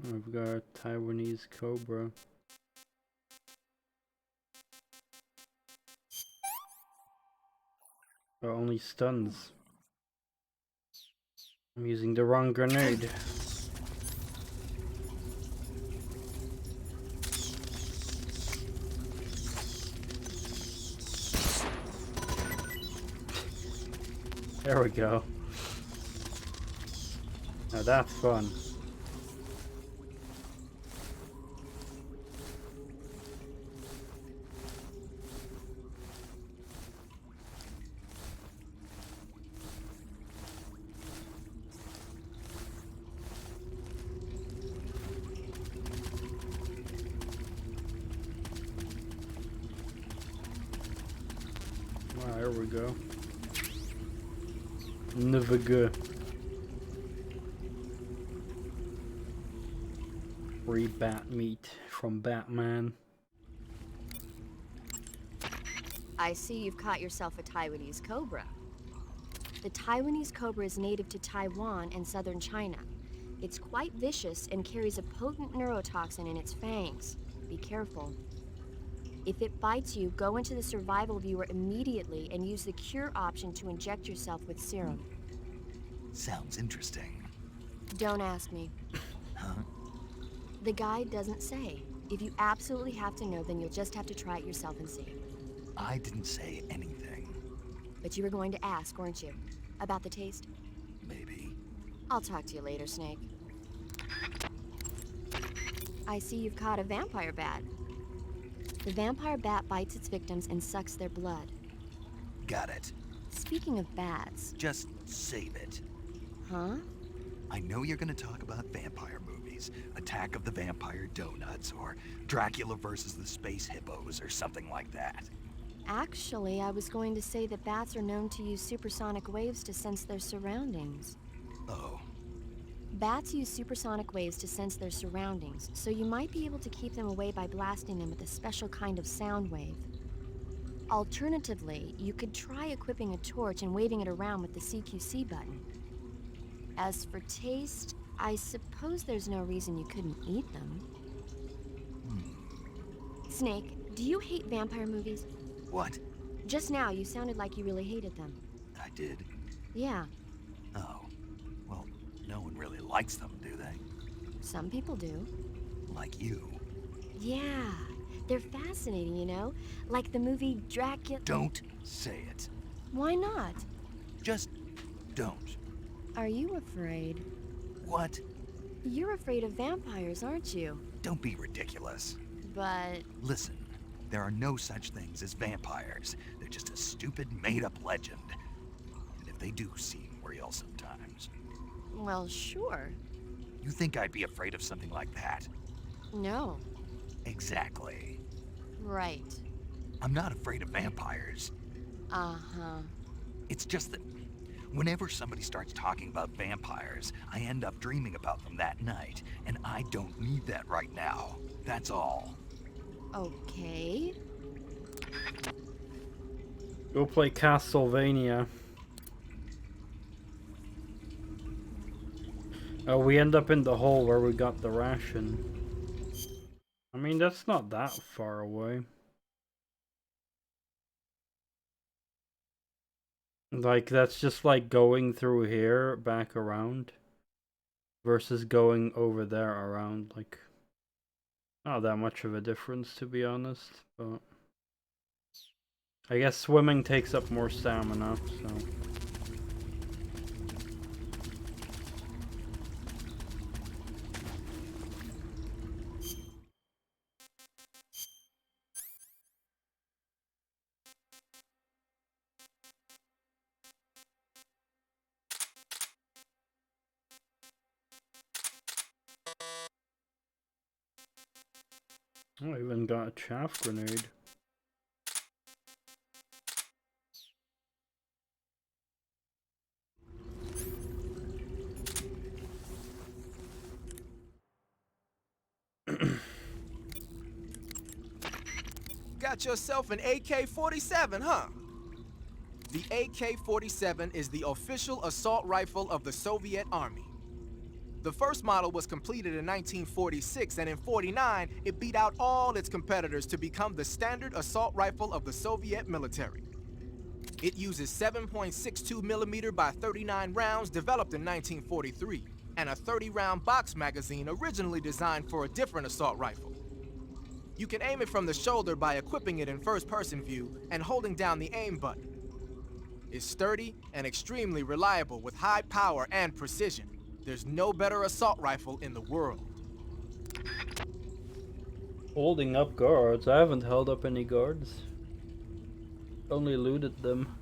I've got Taiwanese Cobra. Oh, only stuns. I'm using the wrong grenade. There we go. Now that's fun. Wow, there we go. Never good. Free bat meat from Batman. I see you've caught yourself a Taiwanese cobra. The Taiwanese cobra is native to Taiwan and southern China. It's quite vicious and carries a potent neurotoxin in its fangs. Be careful. If it bites you, go into the survival viewer immediately and use the cure option to inject yourself with serum. Sounds interesting. Don't ask me. Huh? The guide doesn't say. If you absolutely have to know, then you'll just have to try it yourself and see. I didn't say anything. But you were going to ask, weren't you? About the taste? Maybe. I'll talk to you later, Snake. I see you've caught a vampire bat. The vampire bat bites its victims and sucks their blood. Got it. Speaking of bats... Just save it. Huh? I know you're gonna talk about vampire movies. Attack of the Vampire Donuts, or Dracula versus the Space Hippos, or something like that. Actually, I was going to say that bats are known to use supersonic waves to sense their surroundings. Oh. Bats use supersonic waves to sense their surroundings, so you might be able to keep them away by blasting them with a special kind of sound wave. Alternatively, you could try equipping a torch and waving it around with the CQC button. As for taste, I suppose there's no reason you couldn't eat them. Snake, do you hate vampire movies? What? Just now, you sounded like you really hated them. I did? Yeah, Oh. Well, no one really likes them, do they? some people do. Like you. Yeah, they're fascinating, you know? Like the movie Dracula... Don't say it. Why not? Just don't. Are you afraid? What? You're afraid of vampires, aren't you? Don't be ridiculous. But Listen, there are no such things as vampires. They're just a stupid, made-up legend. And if they do seem real sometimes. well, sure. You think I'd be afraid of something like that? No. Exactly. Right. I'm not afraid of vampires. Uh-huh. It's just that whenever somebody starts talking about vampires, I end up dreaming about them that night, and I don't need that right now. That's all. Okay. Go play Castlevania. Oh, we end up in the hole where we got the ration. I mean, that's not that far away. Like, that's just like going through here, back around. Versus going over there around, like... Not that much of a difference, to be honest, but... I guess swimming takes up more stamina, so... Oh, I even got a chaff grenade. Got yourself an AK-47, huh? The AK-47 is the official assault rifle of the Soviet Army. The first model was completed in 1946, and in 49, it beat out all its competitors to become the standard assault rifle of the Soviet military. It uses 7.62 millimeter by 39 rounds developed in 1943, and a 30-round box magazine originally designed for a different assault rifle. You can aim it from the shoulder by equipping it in first-person view and holding down the aim button. It's sturdy and extremely reliable with high power and precision. There's no better assault rifle in the world. Holding up guards? I haven't held up any guards. Only looted them.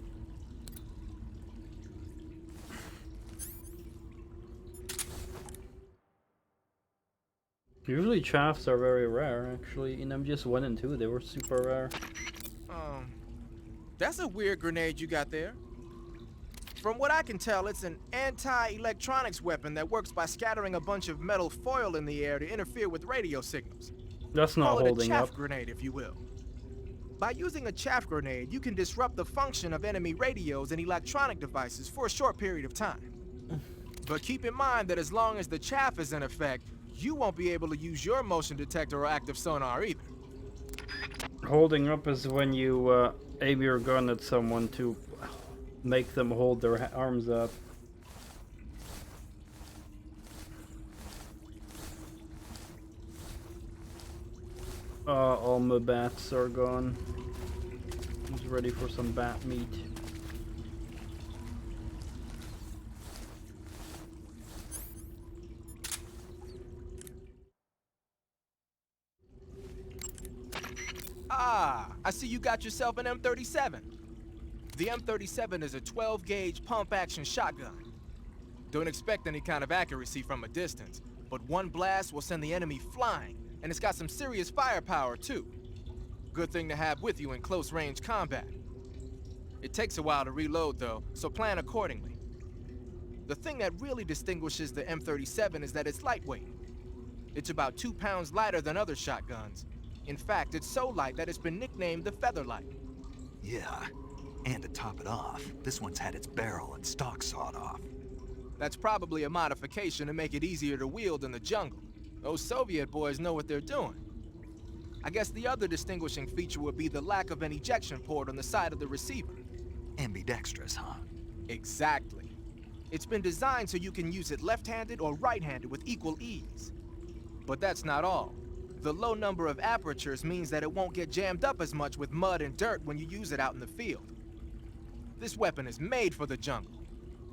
Usually chaffs are very rare, actually. In MGS1 and 2, they were super rare. That's a weird grenade you got there. From what I can tell, it's an anti-electronics weapon that works by scattering a bunch of metal foil in the air to interfere with radio signals. That's not Call it a holding chaff up. grenade, if you will. By using a chaff grenade, you can disrupt the function of enemy radios and electronic devices for a short period of time. But keep in mind that as long as the chaff is in effect, you won't be able to use your motion detector or active sonar either. Holding up is when you aim your gun at someone to make them hold their arms up. All my bats are gone. Who's ready for some bat meat? Ah, I see you got yourself an M37. The M37 is a 12-gauge pump-action shotgun. Don't expect any kind of accuracy from a distance, but one blast will send the enemy flying, and it's got some serious firepower, too. Good thing to have with you in close-range combat. It takes a while to reload, though, so plan accordingly. The thing that really distinguishes the M37 is that it's lightweight. It's about 2 pounds lighter than other shotguns. In fact, it's so light that it's been nicknamed the Featherlight. Yeah, and to top it off, this one's had its barrel and stock sawed off. That's probably a modification to make it easier to wield in the jungle. Those Soviet boys know what they're doing. I guess the other distinguishing feature would be the lack of an ejection port on the side of the receiver. Ambidextrous, huh? Exactly. It's been designed so you can use it left-handed or right-handed with equal ease. But that's not all. The low number of apertures means that it won't get jammed up as much with mud and dirt when you use it out in the field. This weapon is made for the jungle.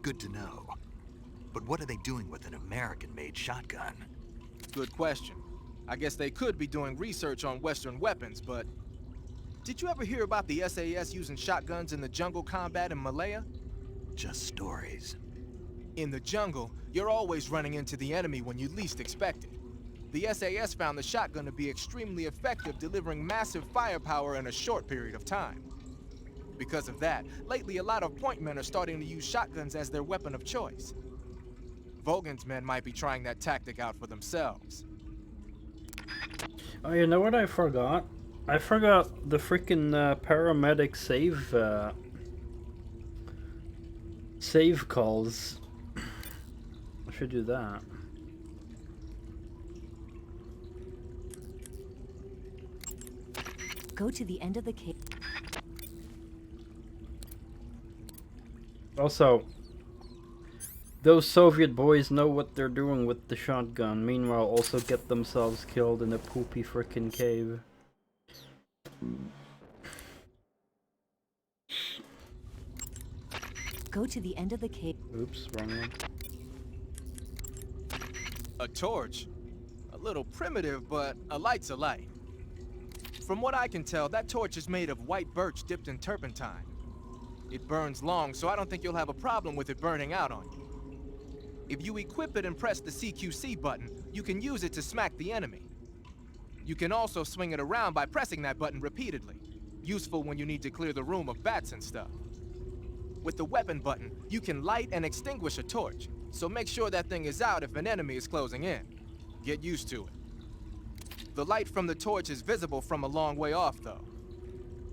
Good to know. But what are they doing with an American-made shotgun? Good question. I guess they could be doing research on Western weapons, but... Did you ever hear about the SAS using shotguns in the jungle combat in Malaya? Just stories. In the jungle, you're always running into the enemy when you least expect it. The SAS found the shotgun to be extremely effective, delivering massive firepower in a short period of time. Because of that, lately a lot of point men are starting to use shotguns as their weapon of choice. Vogan's men might be trying that tactic out for themselves. Oh, you know what I forgot? I forgot the freaking paramedic save calls. I should do that. Go to the end of the cave. Also, those Soviet boys know what they're doing with the shotgun. Meanwhile, also get themselves killed in a poopy frickin' cave. Go to the end of the cave. Oops, wrong one. A torch? A little primitive, but a light's a light. From what I can tell, that torch is made of white birch dipped in turpentine. It burns long, so I don't think you'll have a problem with it burning out on you. If you equip it and press the CQC button, you can use it to smack the enemy. You can also swing it around by pressing that button repeatedly. Useful when you need to clear the room of bats and stuff. With the weapon button, you can light and extinguish a torch, so make sure that thing is out if an enemy is closing in. Get used to it. The light from the torch is visible from a long way off, though.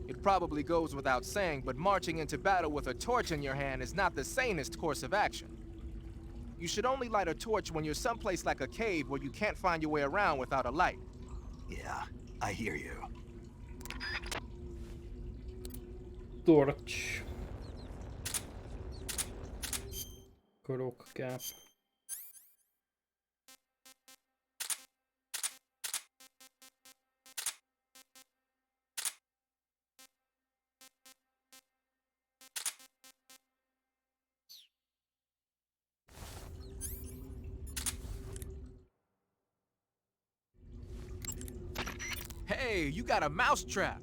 It probably goes without saying, but marching into battle with a torch in your hand is not the sanest course of action. You should only light a torch when you're someplace like a cave where you can't find your way around without a light. Yeah, I hear you. Torch. Korok gap. Hey, you got a mousetrap.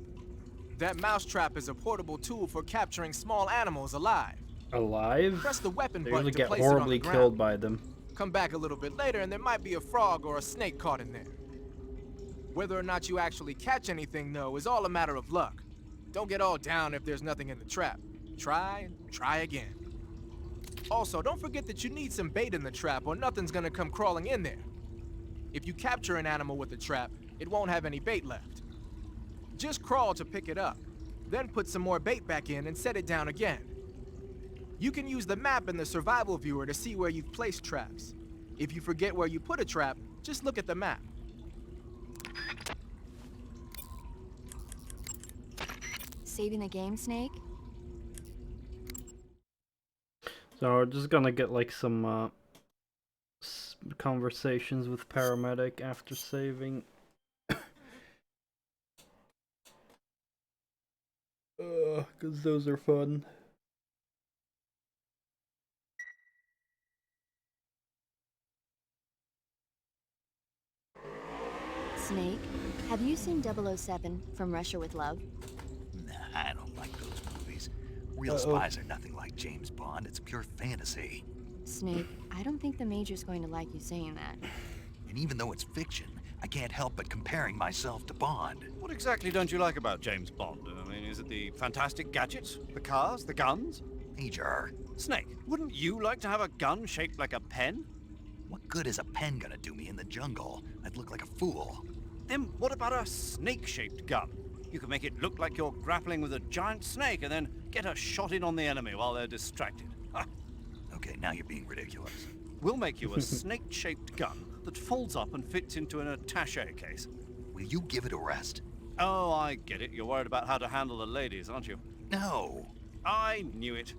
That mousetrap is a portable tool for capturing small animals alive. Alive? Press the weapon They button usually to get place it on horribly the ground. killed by them. Come back a little bit later and there might be a frog or a snake caught in there. Whether or not you actually catch anything, though, is all a matter of luck. Don't get all down if there's nothing in the trap. Try and try again. Also, don't forget that you need some bait in the trap or nothing's gonna come crawling in there. If you capture an animal with the trap, it won't have any bait left. Just crawl to pick it up, then put some more bait back in and set it down again. You can use the map in the survival viewer to see where you've placed traps. If you forget where you put a trap, just look at the map. Saving the game, Snake? So we're just gonna get like some conversations with paramedic after saving. Cause those are fun. Snake, have you seen 007 from Russia with Love? Nah, I don't like those movies. Real spies are nothing like James Bond. It's pure fantasy. Snake, I don't think the Major's going to like you saying that. And even though it's fiction, I can't help but comparing myself to Bond. What exactly don't you like about James Bond? I mean, is it the fantastic gadgets? The cars? The guns? Major, Snake, wouldn't you like to have a gun shaped like a pen? what good is a pen gonna do me in the jungle? I'd look like a fool. Then what about a snake-shaped gun? You could make it look like you're grappling with a giant snake and then get a shot in on the enemy while they're distracted. Ha! Okay, now you're being ridiculous. We'll make you a snake-shaped gun that folds up and fits into an attaché case. Will you give it a rest? Oh, I get it. You're worried about how to handle the ladies, aren't you? No. I knew it.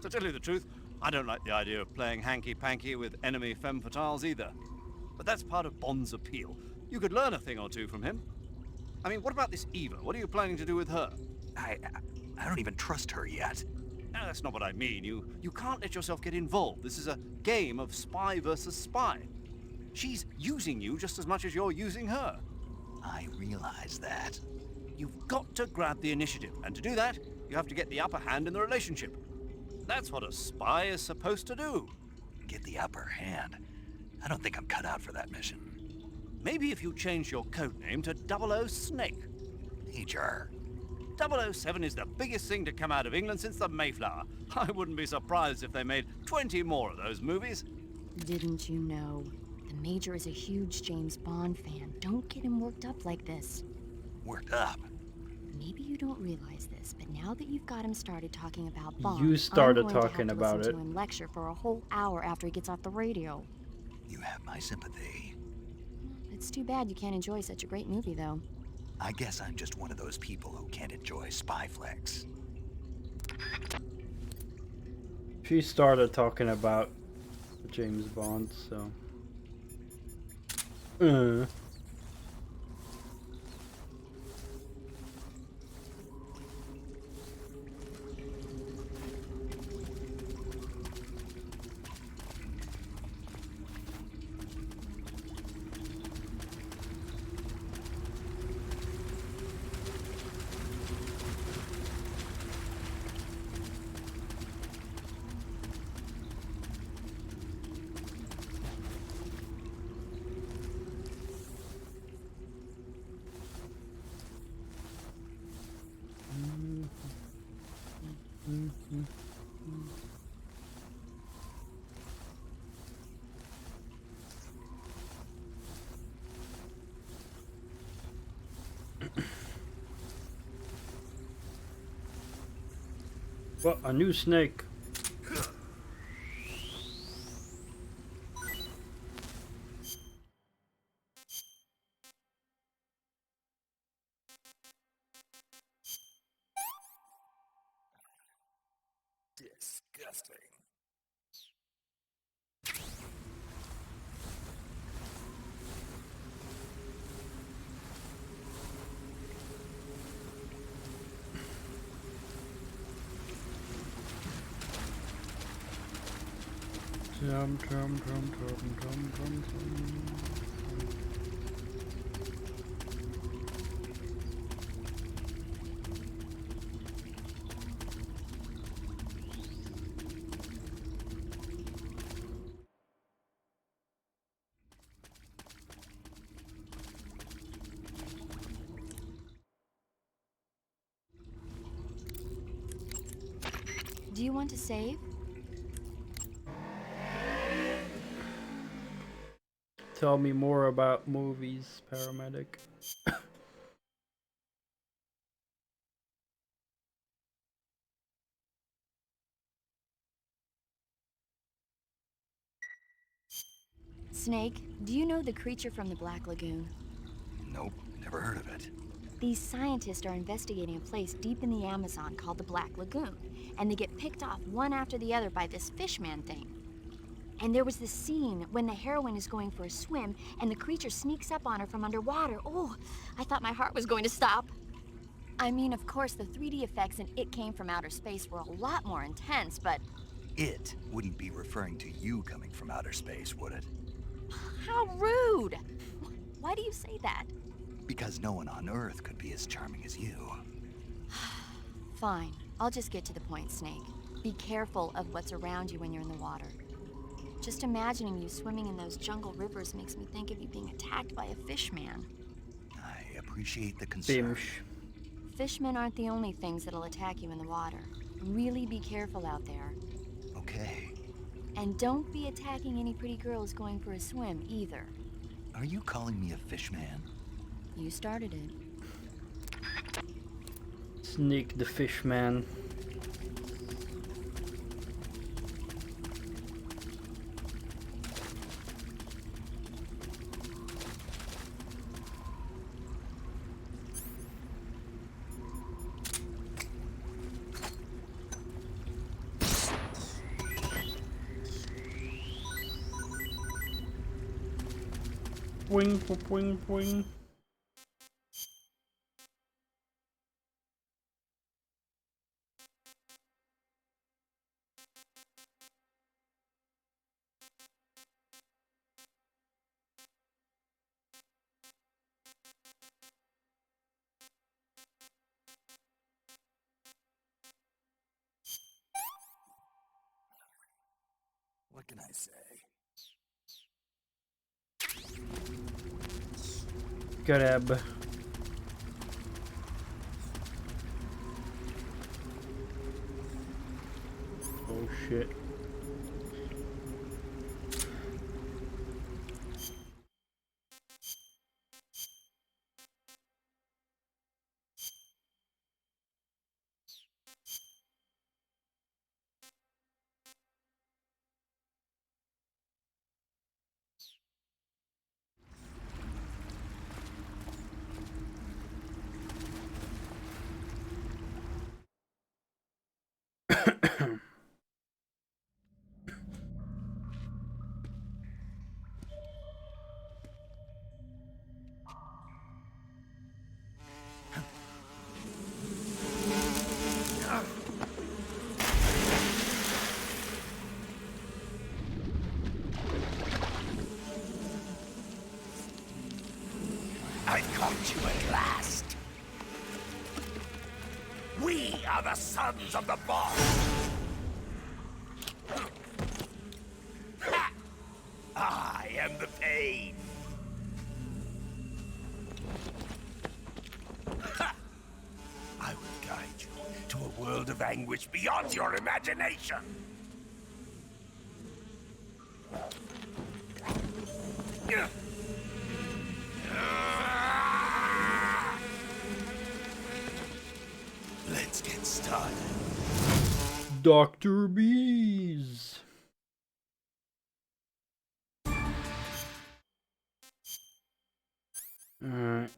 To tell you the truth, I don't like the idea of playing hanky-panky with enemy femme fatales either. But that's part of Bond's appeal. You could learn a thing or two from him. I mean, what about this Eva? What are you planning to do with her? I don't even trust her yet. No, that's not what I mean. You can't let yourself get involved. This is a game of spy versus spy. She's using you just as much as you're using her. I realize that. You've got to grab the initiative, and to do that, you have to get the upper hand in the relationship. That's what a spy is supposed to do. Get the upper hand? I don't think I'm cut out for that mission. Maybe if you change your code name to 00 Snake. Major. 007 is the biggest thing to come out of England since the Mayflower. I wouldn't be surprised if they made 20 more of those movies. Didn't you know? The Major is a huge James Bond fan. Don't get him worked up like this. Worked up? Maybe you don't realize this, but now that you've got him started talking about Bond, You started I'm going talking to have to about listen it. to him lecture for a whole hour after he gets off the radio. You have my sympathy. It's too bad you can't enjoy such a great movie, though. I guess I'm just one of those people who can't enjoy spy flicks. She started talking about James Bond, so. What, a new snake? Disgusting. Do you want to save? Tell me more about movies, paramedic. Snake, do you know the creature from the Black Lagoon? Nope, never heard of it. These scientists are investigating a place deep in the Amazon called the Black Lagoon, and they get picked off one after the other by this fishman thing. And there was this scene when the heroine is going for a swim and the creature sneaks up on her from underwater. Oh, I thought my heart was going to stop. I mean, of course, the 3D effects in It Came from Outer Space were a lot more intense, but... It wouldn't be referring to you coming from outer space, would it? How rude! Why do you say that? Because no one on Earth could be as charming as you. Fine, I'll just get to the point, Snake. Be careful of what's around you when you're in the water. Just imagining you swimming in those jungle rivers makes me think of you being attacked by a fishman. I appreciate the concern. Fishmen aren't the only things that'll attack you in the water. Really be careful out there. Okay. And don't be attacking any pretty girls going for a swim, either. Are you calling me a fish man? You started it. Snake the fish man. Boing, boing, boing. can I say? Grab. Oh shit. I caught you at last. We are the sons of the boss. I am the pain. I will guide you to a world of anguish beyond your imagination. Let's get started. Dr. Bees. Alright.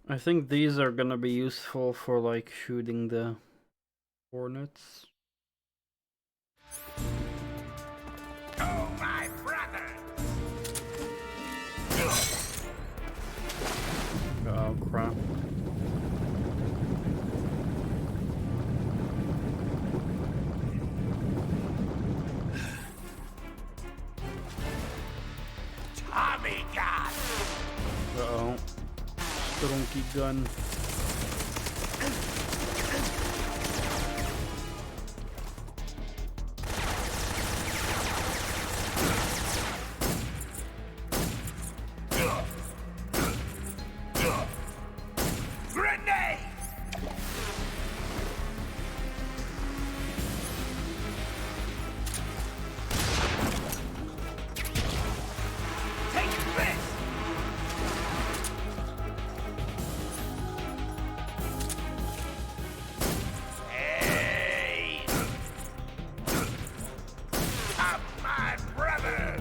I think these are gonna be useful for like shooting the hornets. Oh, my brother! Oh crap. Tommy gun! Uh-oh. STRONKI gun. Grenade! Take this! Hey! Come, my brothers!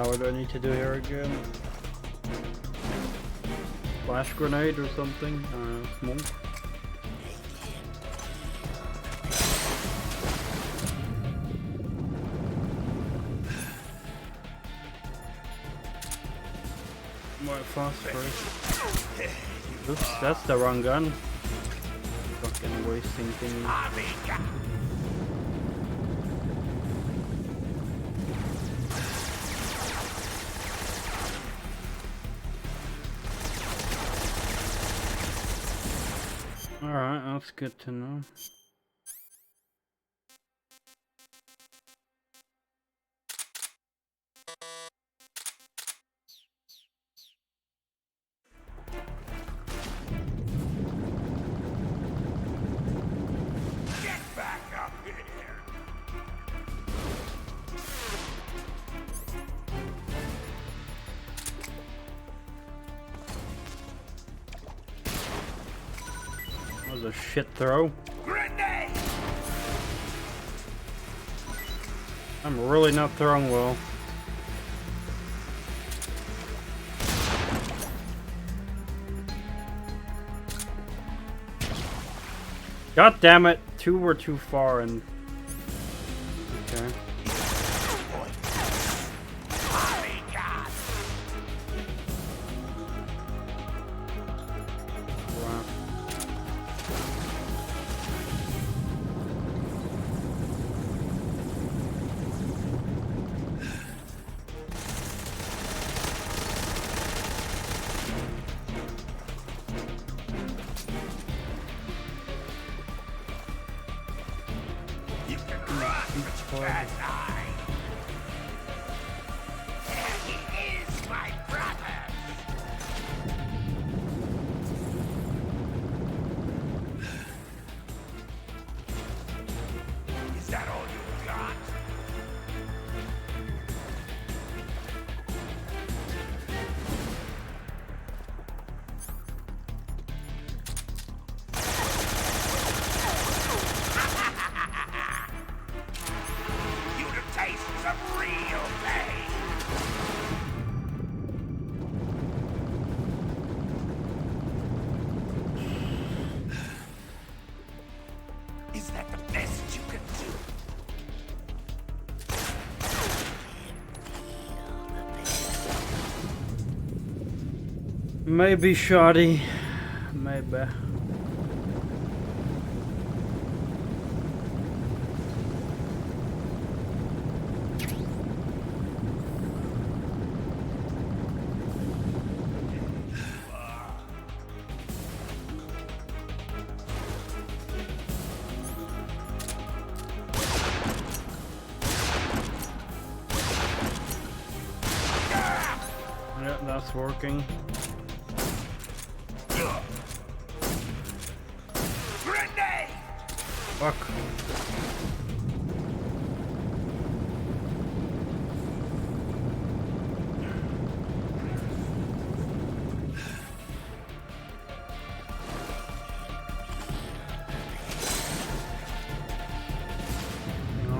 What do I need to do here again? Flash grenade or something? Smoke. More phosphorus. Oops, that's the wrong gun. Fucking wasting things. Tommy gun! Alright, that's good to know. Get back up here! That was a shit throw. Grenade! I'm really not throwing well. God damn it! Two were too far and... Okay. Tommy gun! Wow. sword. He is my brother. Is that all you got? You to taste some real pain. Is that the best you can do? Maybe shoddy. Maybe. Yeah, that's working. Grenade! Fuck. No.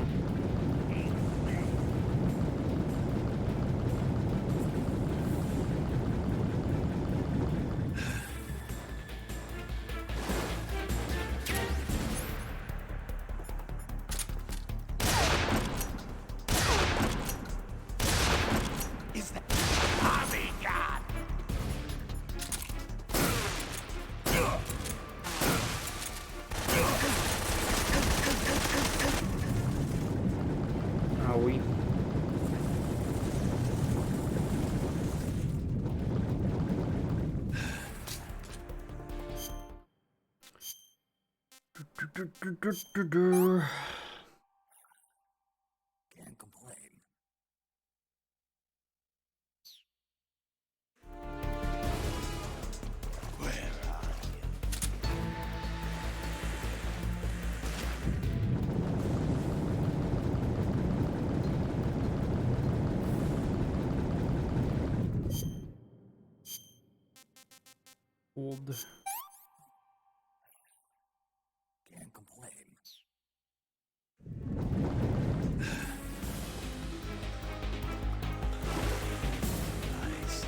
Is that Tommy God? Are we? Can't complain. Where are you? Old. Can't complain. Nice.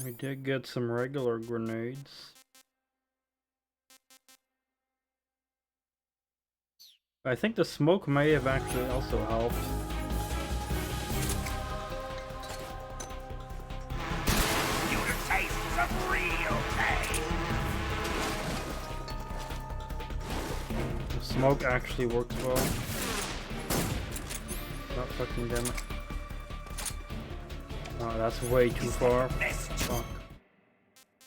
We did get some regular grenades. I think the smoke may have actually also helped. You to taste some real pain. The smoke actually works well. Not fucking damn it. Oh, that's way too far. Fuck.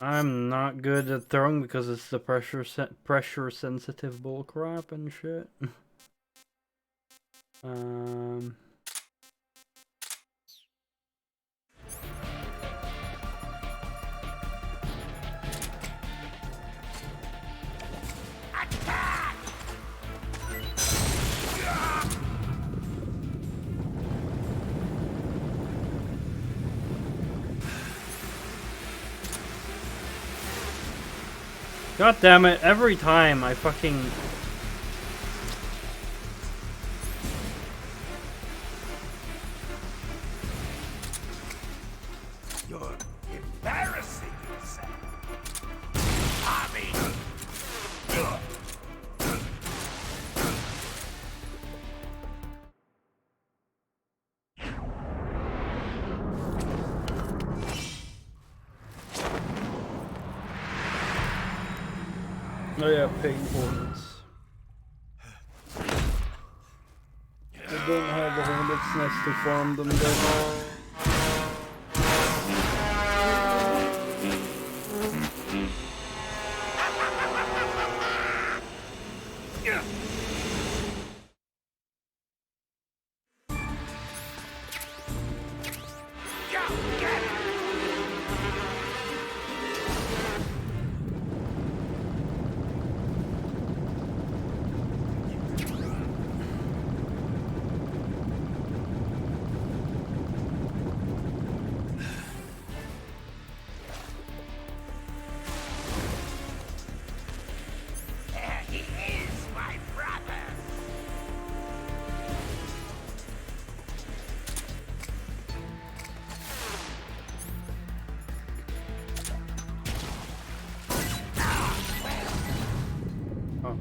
I'm not good at throwing because it's the pressure sensitive bullcrap and shit. Attack! God damn it, every time I fucking... You're embarrassing yourself. Tommy! Oh yeah, pain hornets. I don't have the hornet's nest to farm them though.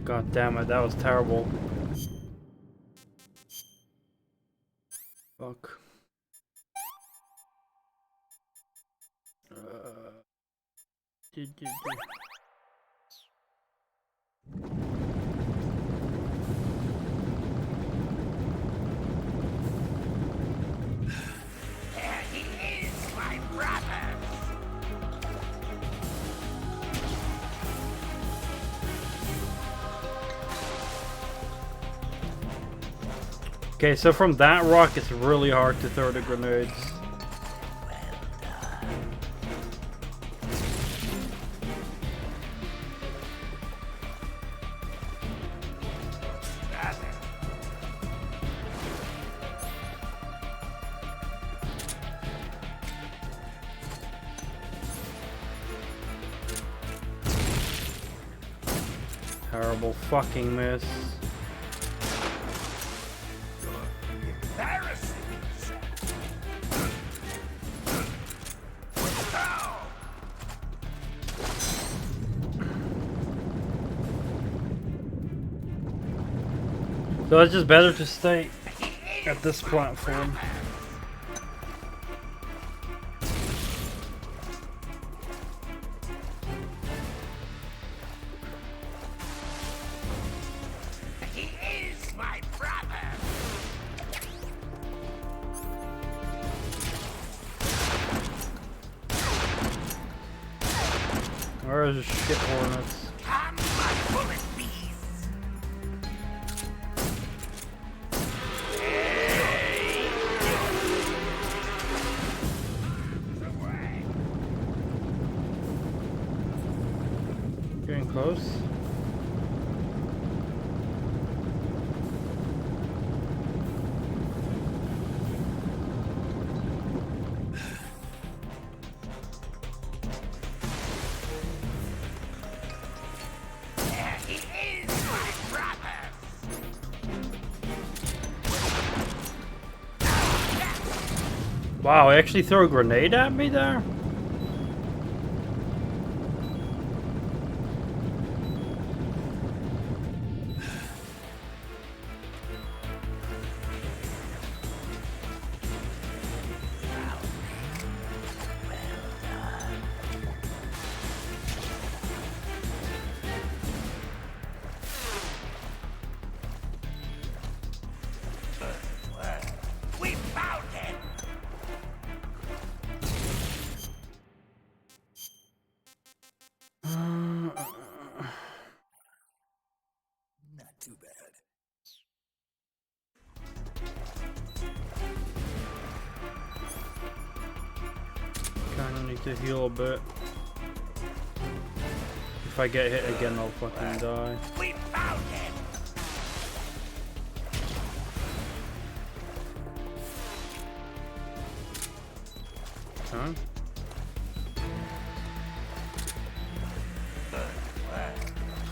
God damn it, that was terrible. Fuck. There he is, my brother. Okay, so from that rock, it's really hard to throw the grenades. Terrible fucking miss. So it's just better to stay at this platform. He is my brother. Where is the shit hornets? Come, my bullet beast. Getting close. There he is, my brother. Wow, he actually threw a grenade at me there? We found him. Not too bad. Kinda need to heal a bit. If I get hit again, I'll fucking die. We found him. Huh?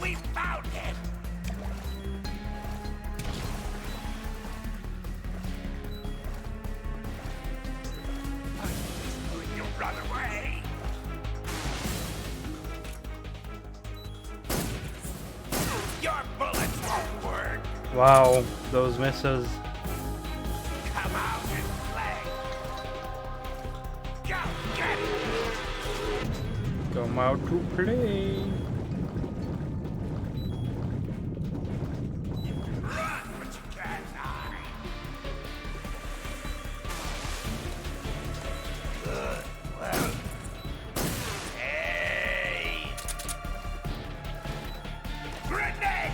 We found him. You run away. Your bullets won't work. Wow, those misses. Come out and play. Go get it. Come out to play. Run, but you can't hide. Well. Hey. Grenade.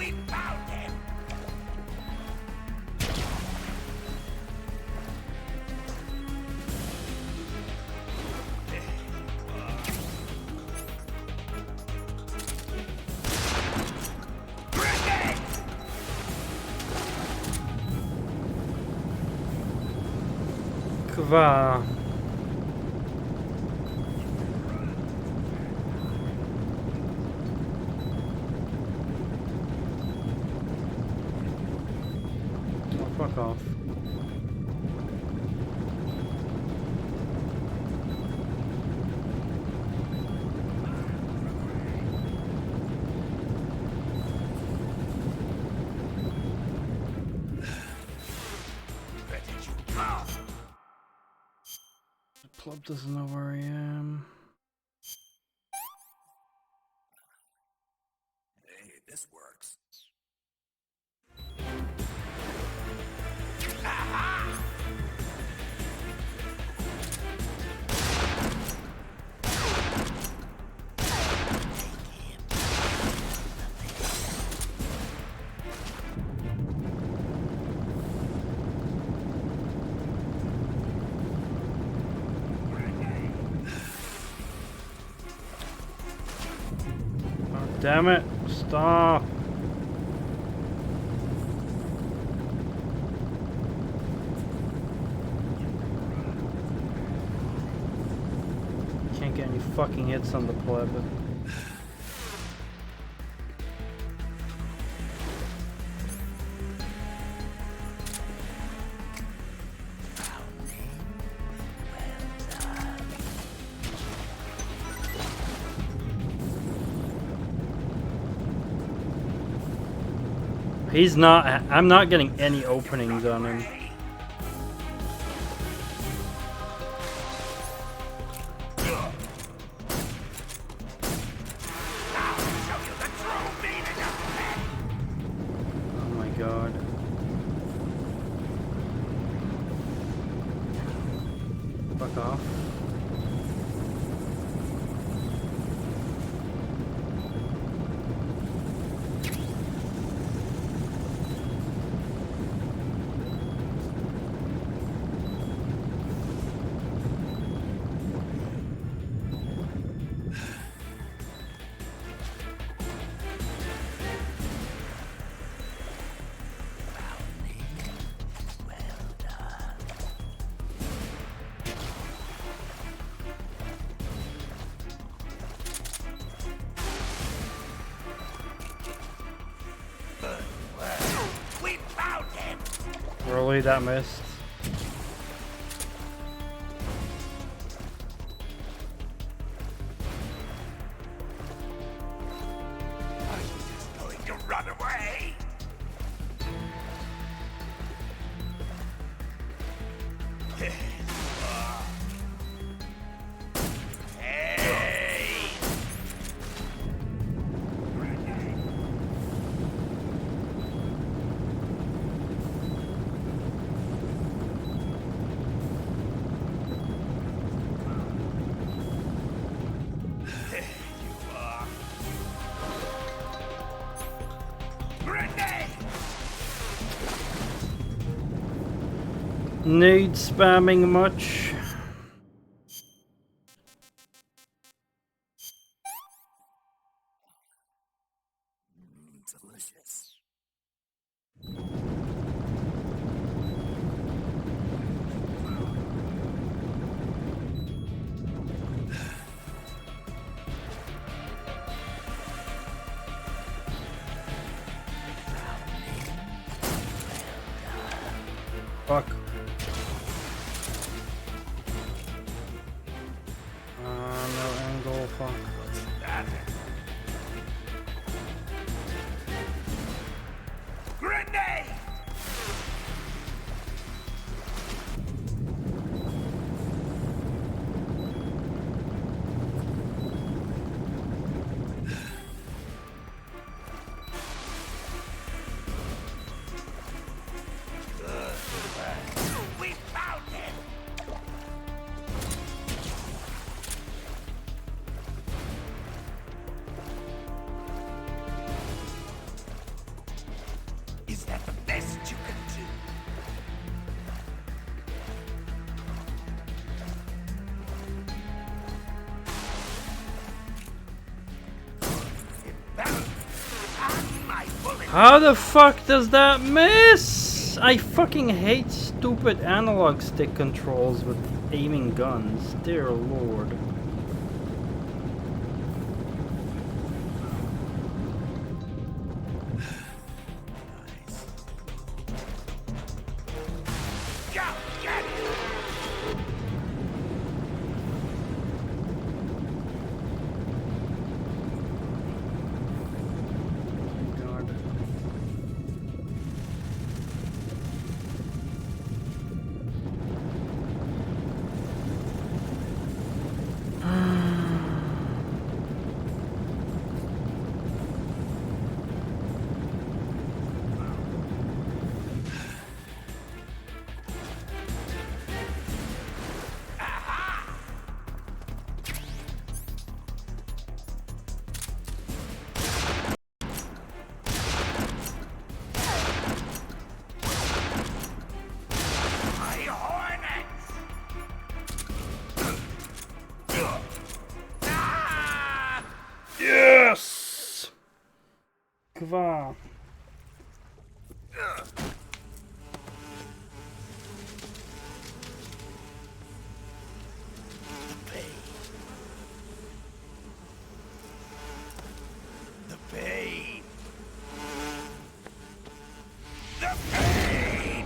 We found him! Kwa. Oh, fuck off. Where did you go? The club doesn't know where I am. Hey, this works. Oh, damn it! Stop! Can't get any fucking hits on the pleb. He's not. I'm not getting any openings on him. Oh my god. Fuck off. We found him! Really, that missed. Are you just going to run away? Hey! There you are. Grenade! Need spamming much? Delicious. Fuck. No angle, fuck. What's that? Grenade! We found him! How the fuck does that miss? I fucking hate stupid analog stick controls with aiming guns. Dear lord. Yes! Kva. The pain. The pain. The pain.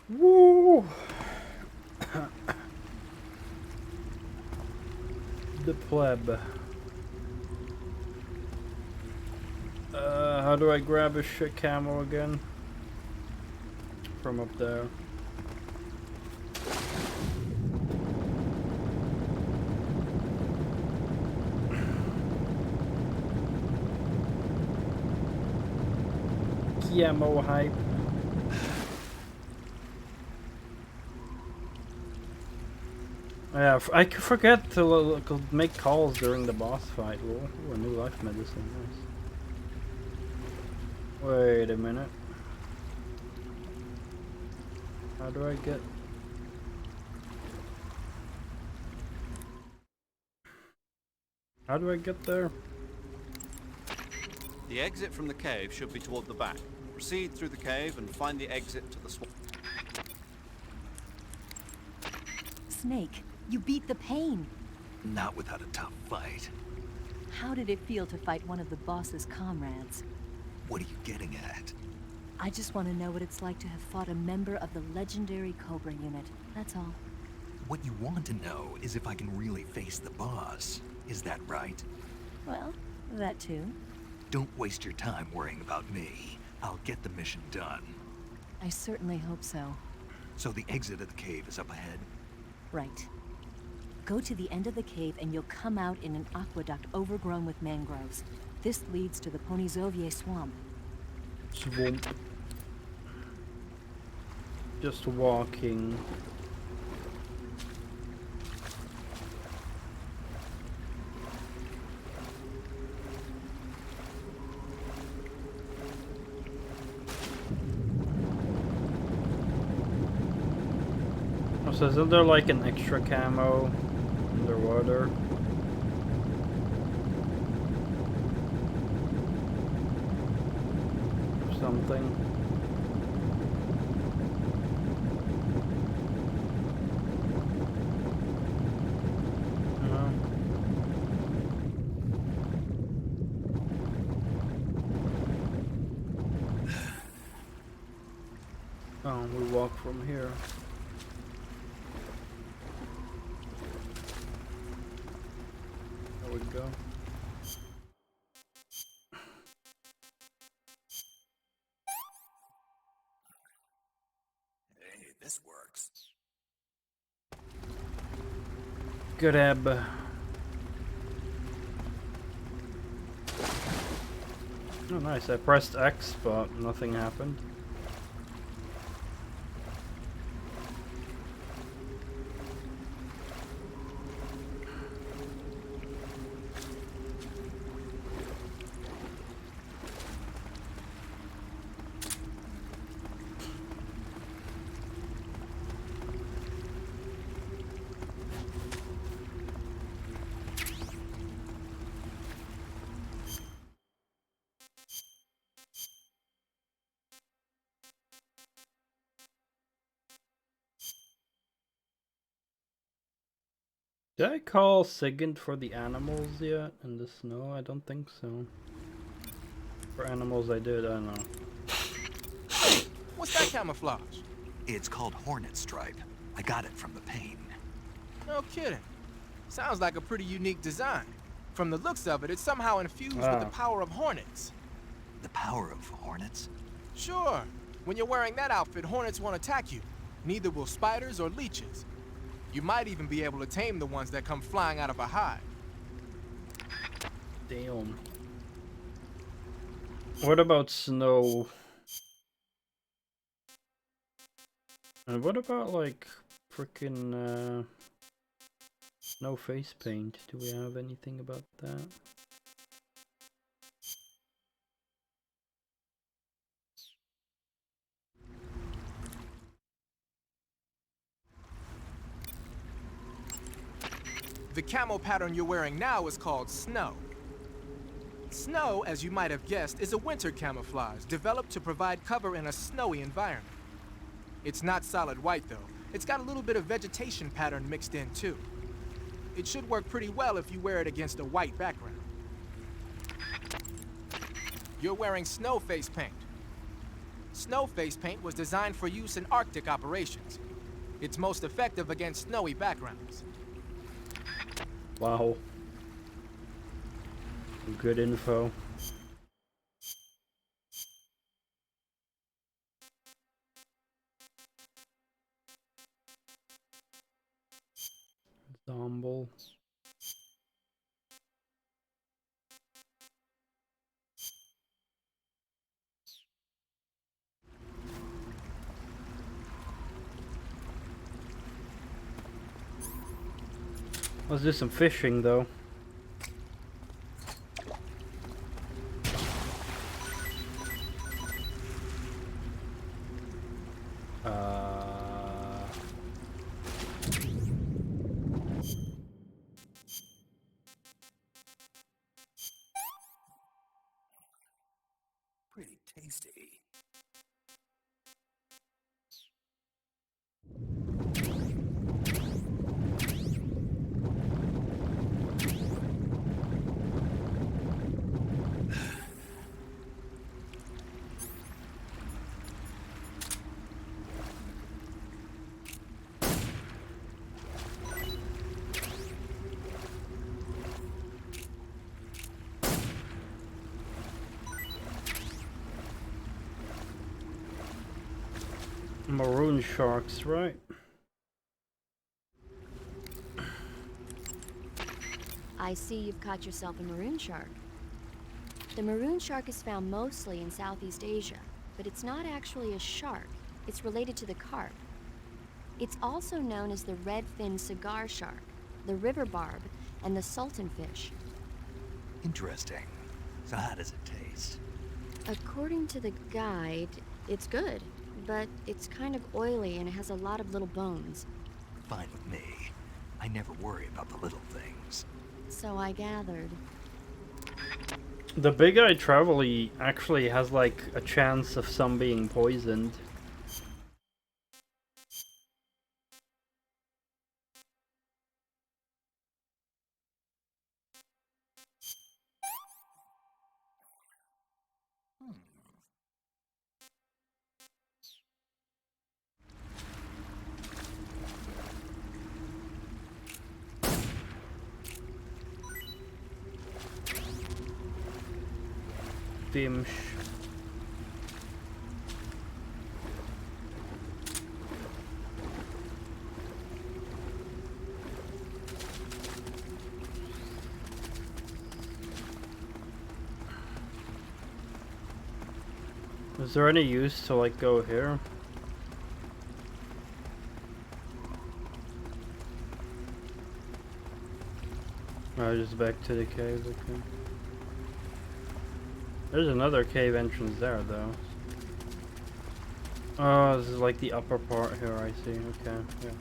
Woo! The pleb. How do I grab a shit camo again? From up there. Camo hype. Yeah, I forget to make calls during the boss fight. Ooh, a new life medicine. Nice. Wait a minute. How do I get... How do I get there? The exit from the cave should be toward the back. Proceed through the cave and find the exit to the swamp. Snake, you beat the pain. Not without a tough fight. How did it feel to fight one of the boss's comrades? What are you getting at? I just want to know what it's like to have fought a member of the legendary Cobra unit. That's all. What you want to know is if I can really face the boss. Is that right? Well, that too. Don't waste your time worrying about me. I'll get the mission done. I certainly hope so. So the exit of the cave is up ahead? Right. Go to the end of the cave and you'll come out in an aqueduct overgrown with mangroves. This leads to the Ponizovye swamp. Swamp. Just walking. So isn't there like an extra camo underwater? Or something? No. Oh, we walk from here. There we go. Hey, this works. Good ebb. Oh nice, I pressed X but nothing happened. Did I call SIGINT for the animals yet in the snow? I don't think so. For animals I did, I don't know. What's that camouflage? It's called Hornet Stripe. I got it from the paint. No kidding. Sounds like a pretty unique design. From the looks of it, it's somehow infused with the power of hornets. The power of hornets? Sure. When you're wearing that outfit, hornets won't attack you. Neither will spiders or leeches. You might even be able to tame the ones that come flying out of a hive. Damn. What about snow? And what about like freaking snow face paint? Do we have anything about that? The camo pattern you're wearing now is called snow. Snow, as you might have guessed, is a winter camouflage developed to provide cover in a snowy environment. It's not solid white though. It's got a little bit of vegetation pattern mixed in too. It should work pretty well if you wear it against a white background. You're wearing snow face paint. Snow face paint was designed for use in Arctic operations. It's most effective against snowy backgrounds. Wow. Good info. Ensemble. Let's do some fishing though. Pretty tasty. Maroon sharks, right? I see you've caught yourself a maroon shark. The maroon shark is found mostly in Southeast Asia, but it's not actually a shark. It's related to the carp. It's also known as the red-finned cigar shark, the river barb, and the sultanfish. Interesting. So how does it taste? According to the guide, it's good, but it's kind of oily and it has a lot of little bones. Fine with me. I never worry about the little things. So I gathered. The big eye trevally actually has like a chance of some being poisoned. Dimsh. Is there any use to like go here? Oh, just back to the cave, okay. There's another cave entrance there, though. Oh, this is like the upper part here, I see. Okay, yeah.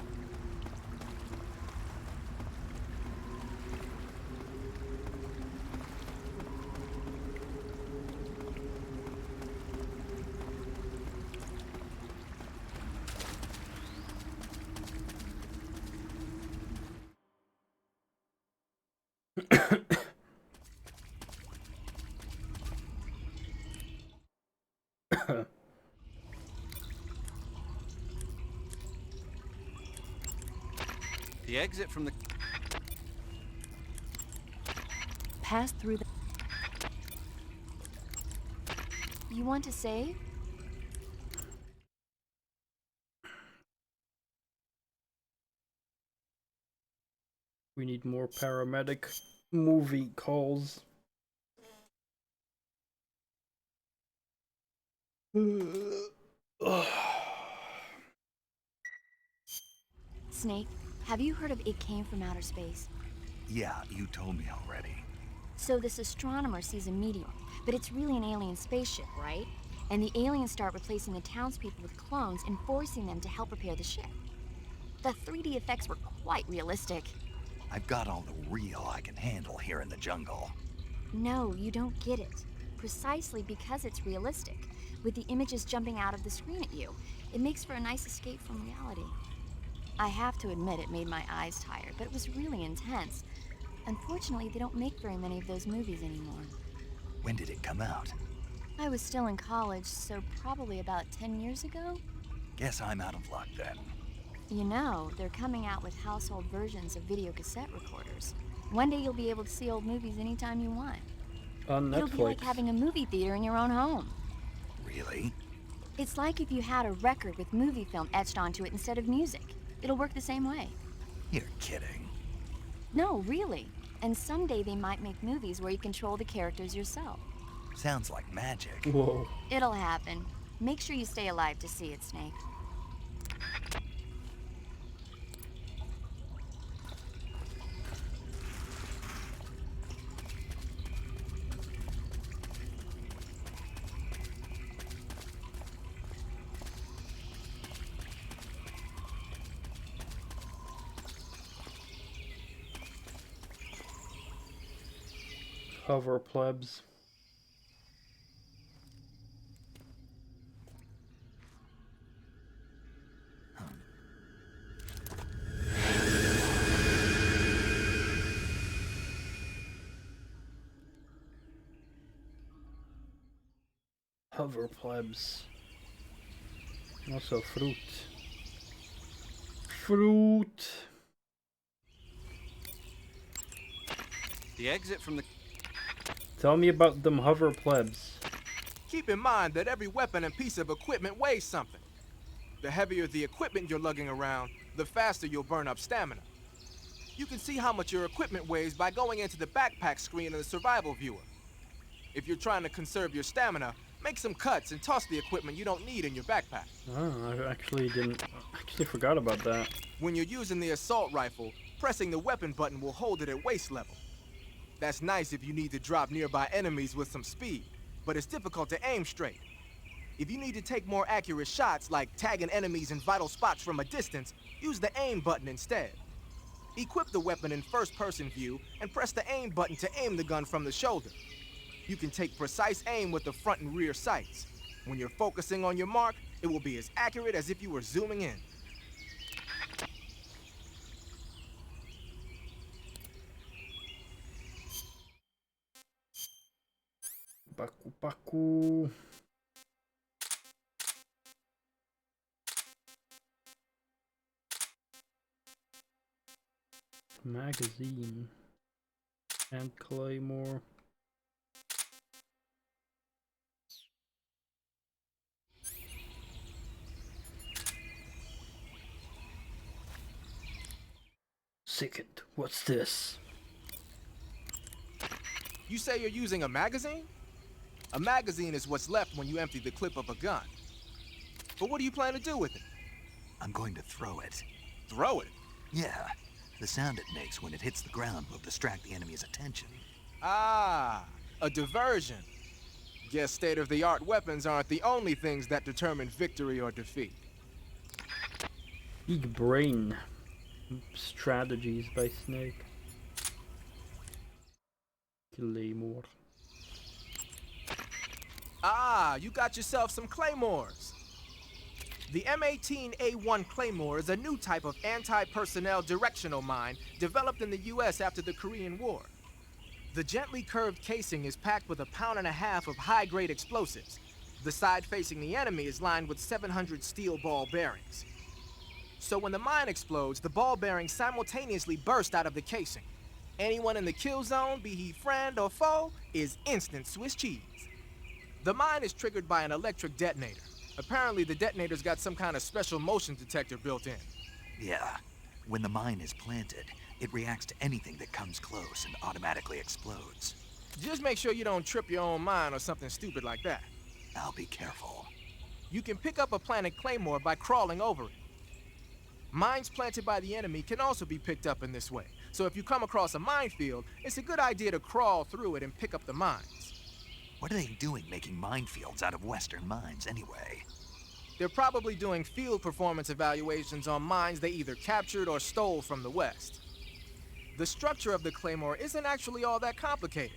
The exit from the... Pass through the... You want to save? We need more paramedic movie calls. Snake, have you heard of It Came from Outer Space? Yeah, you told me already. So this astronomer sees a meteor, but it's really an alien spaceship, right? And the aliens start replacing the townspeople with clones and forcing them to help repair the ship. The 3D effects were quite realistic. I've got all the real I can handle here in the jungle. No, you don't get it. Precisely because it's realistic, with the images jumping out of the screen at you, it makes for a nice escape from reality. I have to admit it made my eyes tired, but it was really intense. Unfortunately, they don't make very many of those movies anymore. When did it come out? I was still in college, so probably about 10 years ago? Guess I'm out of luck then. You know, they're coming out with household versions of video cassette recorders. One day you'll be able to see old movies anytime you want. On Netflix. It'll be like having a movie theater in your own home. Really? It's like if you had a record with movie film etched onto it instead of music. It'll work the same way. You're kidding. No, really. And someday they might make movies where you control the characters yourself. Sounds like magic. Whoa. It'll happen. Make sure you stay alive to see it, Snake. Hover plebs. Hover plebs. Also fruit. Fruit. The exit from the... Tell me about them hover plebs. Keep in mind that every weapon and piece of equipment weighs something. The heavier the equipment you're lugging around, the faster you'll burn up stamina. You can see how much your equipment weighs by going into the backpack screen in the survival viewer. If you're trying to conserve your stamina, make some cuts and toss the equipment you don't need in your backpack. Oh, I actually forgot about that. When you're using the assault rifle, pressing the weapon button will hold it at waist level. That's nice if you need to drop nearby enemies with some speed, but it's difficult to aim straight. If you need to take more accurate shots, like tagging enemies in vital spots from a distance, use the aim button instead. Equip the weapon in first-person view and press the aim button to aim the gun from the shoulder. You can take precise aim with the front and rear sights. When you're focusing on your mark, it will be as accurate as if you were zooming in. Baku Baku. Magazine. And Claymore. Second, what's this? You say you're using a magazine? A magazine is what's left when you empty the clip of a gun. But what do you plan to do with it? I'm going to throw it. Throw it? Yeah. The sound it makes when it hits the ground will distract the enemy's attention. Ah, a diversion. Guess state-of-the-art weapons aren't the only things that determine victory or defeat. Big brain strategies by Snake. Claymore. Ah, you got yourself some claymores. The M18A1 Claymore is a new type of anti-personnel directional mine developed in the US after the Korean War. The gently curved casing is packed with 1.5 pounds of high-grade explosives. The side facing the enemy is lined with 700 steel ball bearings. So when the mine explodes, the ball bearings simultaneously burst out of the casing. Anyone in the kill zone, be he friend or foe, is instant Swiss cheese. The mine is triggered by an electric detonator. Apparently the detonator's got some kind of special motion detector built in. Yeah. When the mine is planted, it reacts to anything that comes close and automatically explodes. Just make sure you don't trip your own mine or something stupid like that. I'll be careful. You can pick up a planted claymore by crawling over it. Mines planted by the enemy can also be picked up in this way. So if you come across a minefield, it's a good idea to crawl through it and pick up the mines. What are they doing making minefields out of Western mines anyway? They're probably doing field performance evaluations on mines they either captured or stole from the West. The structure of the claymore isn't actually all that complicated.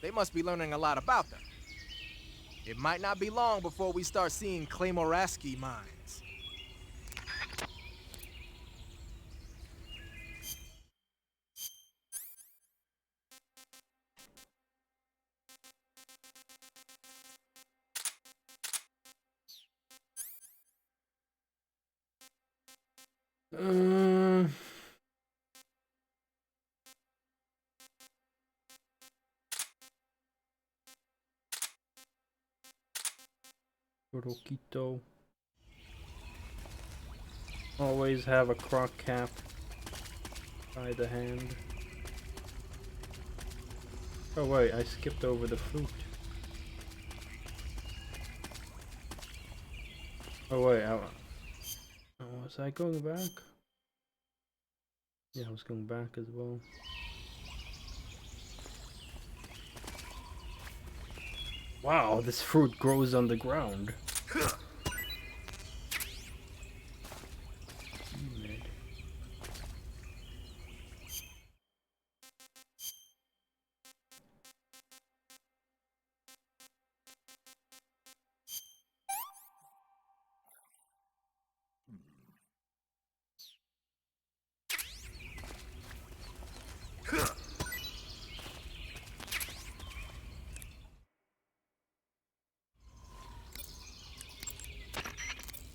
They must be learning a lot about them. It might not be long before we start seeing Claymoraski mines. Roquito. Always have a crock cap by the hand. Oh wait, I skipped over the fruit. Oh wait, was I going back? Yeah, I was going back as well. Wow, this fruit grows on the ground.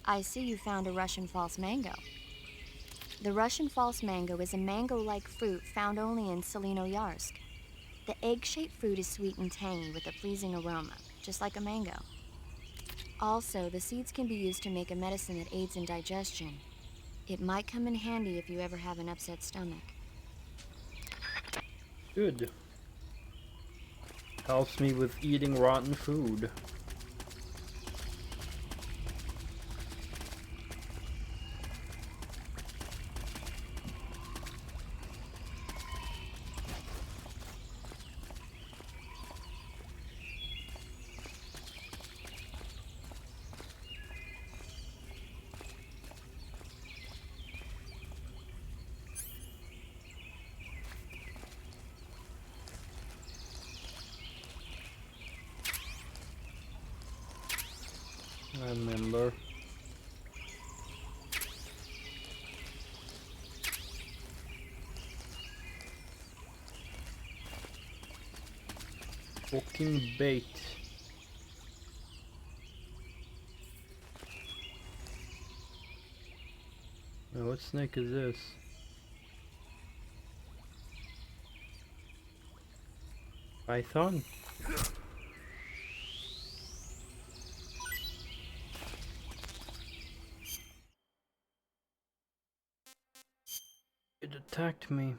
I see you found a Russian false mango. The Russian false mango is a mango-like fruit found only in Selino-Yarsk. The egg-shaped fruit is sweet and tangy with a pleasing aroma, just like a mango. Also, the seeds can be used to make a medicine that aids in digestion. It might come in handy if you ever have an upset stomach. Good. Helps me with eating rotten food. I remember. Fucking bait. Now, what snake is this? Python? It attacked me.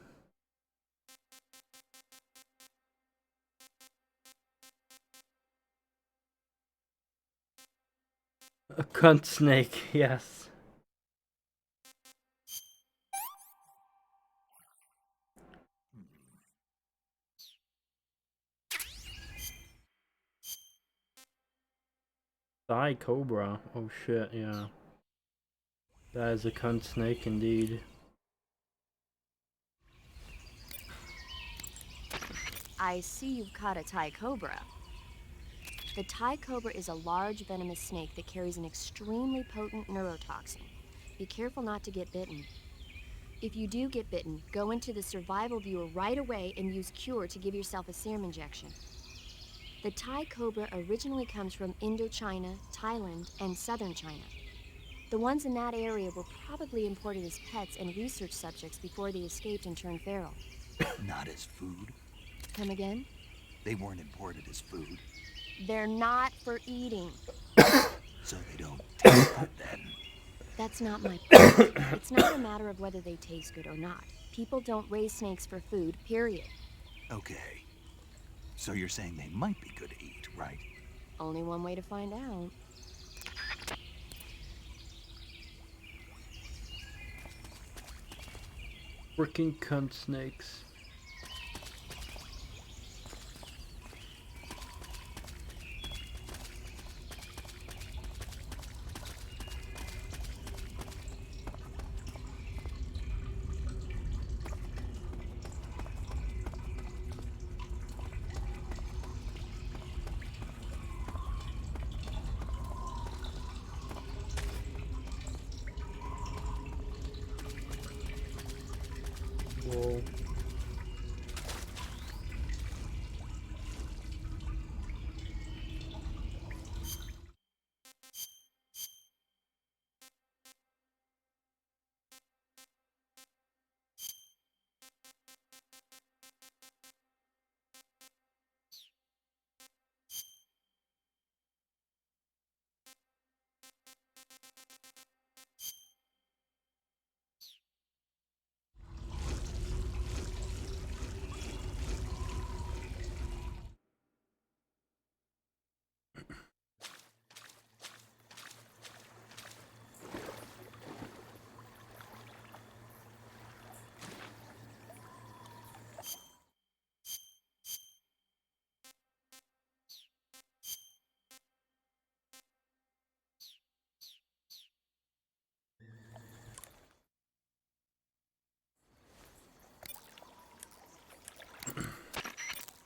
A cunt snake, yes. Thigh cobra. Oh shit, yeah. That is a cunt snake indeed. I see you've caught a Thai cobra. The Thai cobra is a large venomous snake that carries an extremely potent neurotoxin. Be careful not to get bitten. If you do get bitten, go into the survival viewer right away and use Cure to give yourself a serum injection. The Thai cobra originally comes from Indochina, Thailand, and southern China. The ones in that area were probably imported as pets and research subjects before they escaped and turned feral. Not as food? Come again? They weren't imported as food, They're not for eating. so they don't taste good then. That's not my point. It's not a matter of whether they taste good or not. People don't raise snakes for food, period. Okay. So you're saying they might be good to eat, right? Only one way to find out. Freaking cunt snakes. Whoa.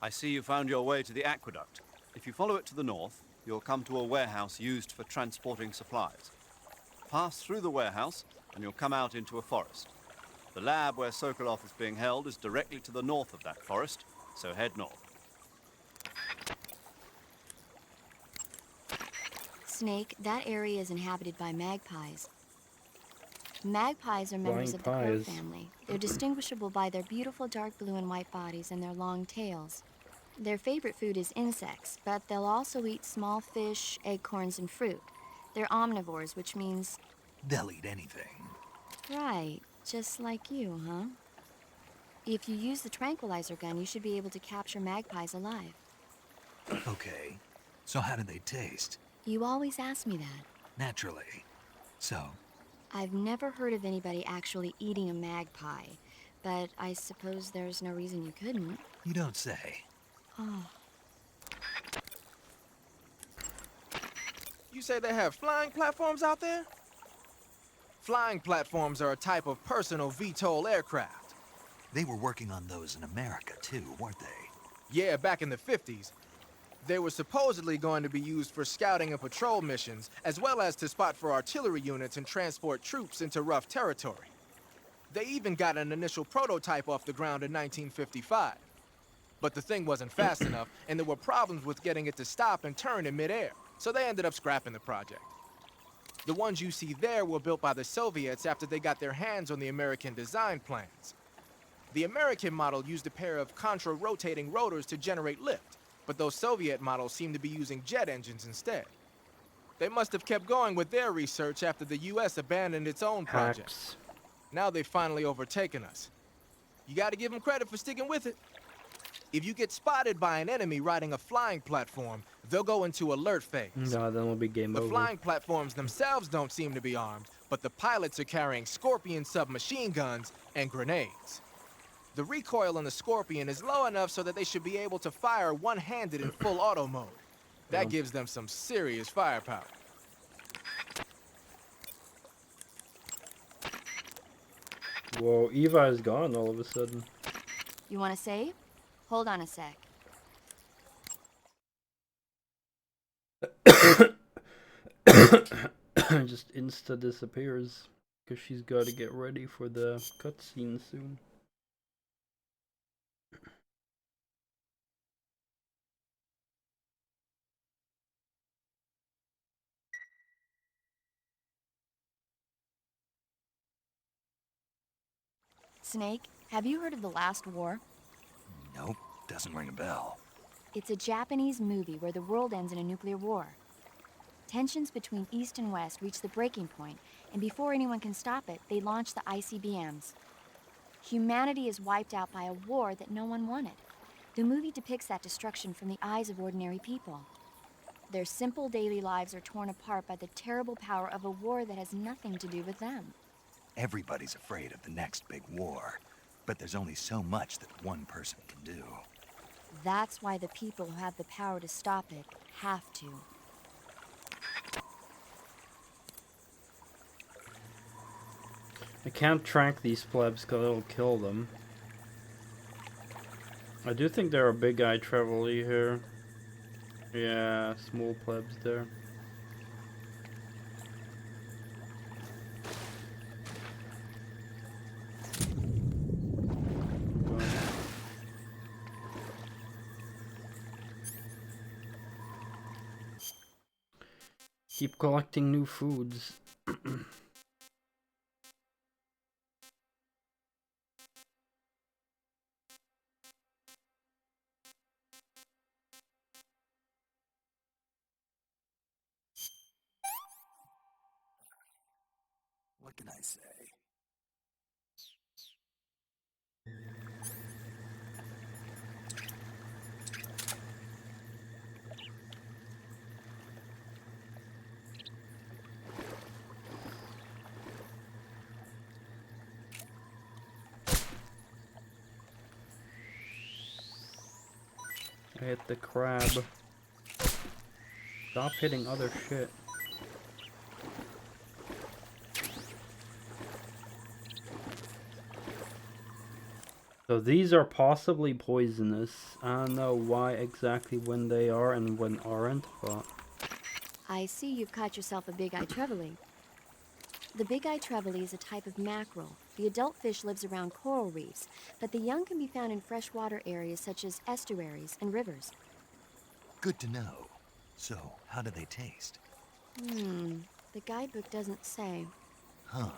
I see you found your way to the aqueduct. If you follow it to the north, you'll come to a warehouse used for transporting supplies. Pass through the warehouse, and you'll come out into a forest. The lab where Sokolov is being held is directly to the north of that forest, so head north. Snake, that area is inhabited by magpies. Magpies are members of the crow Flying pies. family. They're distinguishable by their beautiful dark blue and white bodies and their long tails. Their favorite food is insects, but they'll also eat small fish, acorns, and fruit. They're omnivores, which means... They'll eat anything. Right, just like you, huh? If you use the tranquilizer gun, you should be able to capture magpies alive. Okay. So how do they taste? You always ask me that. Naturally. So, I've never heard of anybody actually eating a magpie, but I suppose there's no reason you couldn't. you don't say. Oh, You say they have flying platforms out there? Flying platforms are a type of personal VTOL aircraft. They were working on those in America too, weren't they? Yeah, back in the 50s. They were supposedly going to be used for scouting and patrol missions, as well as to spot for artillery units and transport troops into rough territory. They even got an initial prototype off the ground in 1955. But the thing wasn't fast enough, and there were problems with getting it to stop and turn in midair, so they ended up scrapping the project. The ones you see there were built by the Soviets after they got their hands on the American design plans. The American model used a pair of contra-rotating rotors to generate lift, but those Soviet models seem to be using jet engines instead. They must have kept going with their research after the US abandoned its own project. Hacks. Now they've finally overtaken us. You gotta give them credit for sticking with it. If you get spotted by an enemy riding a flying platform, they'll go into alert phase. No, then we'll be game The over. flying platforms themselves don't seem to be armed, but the pilots are carrying Scorpion submachine guns and grenades. The recoil on the Scorpion is low enough so that they should be able to fire one-handed in full auto mode. That gives them some serious firepower. Whoa, Eva is gone all of a sudden. you want to save? Hold on a sec. Just insta disappears because she's got to get ready for the cutscene soon. Snake, have you heard of The Last War? Nope, doesn't ring a bell. It's a Japanese movie where the world ends in a nuclear war. Tensions between East and West reach the breaking point, and before anyone can stop it, they launch the ICBMs. Humanity is wiped out by a war that no one wanted. The movie depicts that destruction from the eyes of ordinary people. Their simple daily lives are torn apart by the terrible power of a war that has nothing to do with them. Everybody's afraid of the next big war, but there's only so much that one person can do. That's why the people who have the power to stop it have to. I can't track these plebs because it'll kill them. I do think there are big eye travel-y here. Yeah, small plebs there. Keep collecting new foods. What can I say? I hit the crab. Stop hitting other shit. So these are possibly poisonous. I don't know why exactly when they are and when aren't, but... I see you've caught yourself a big eye trevally. The big eye trevally is a type of mackerel. The adult fish lives around coral reefs, but the young can be found in freshwater areas such as estuaries and rivers. Good to know. So, how do they taste? The guidebook doesn't say. Huh.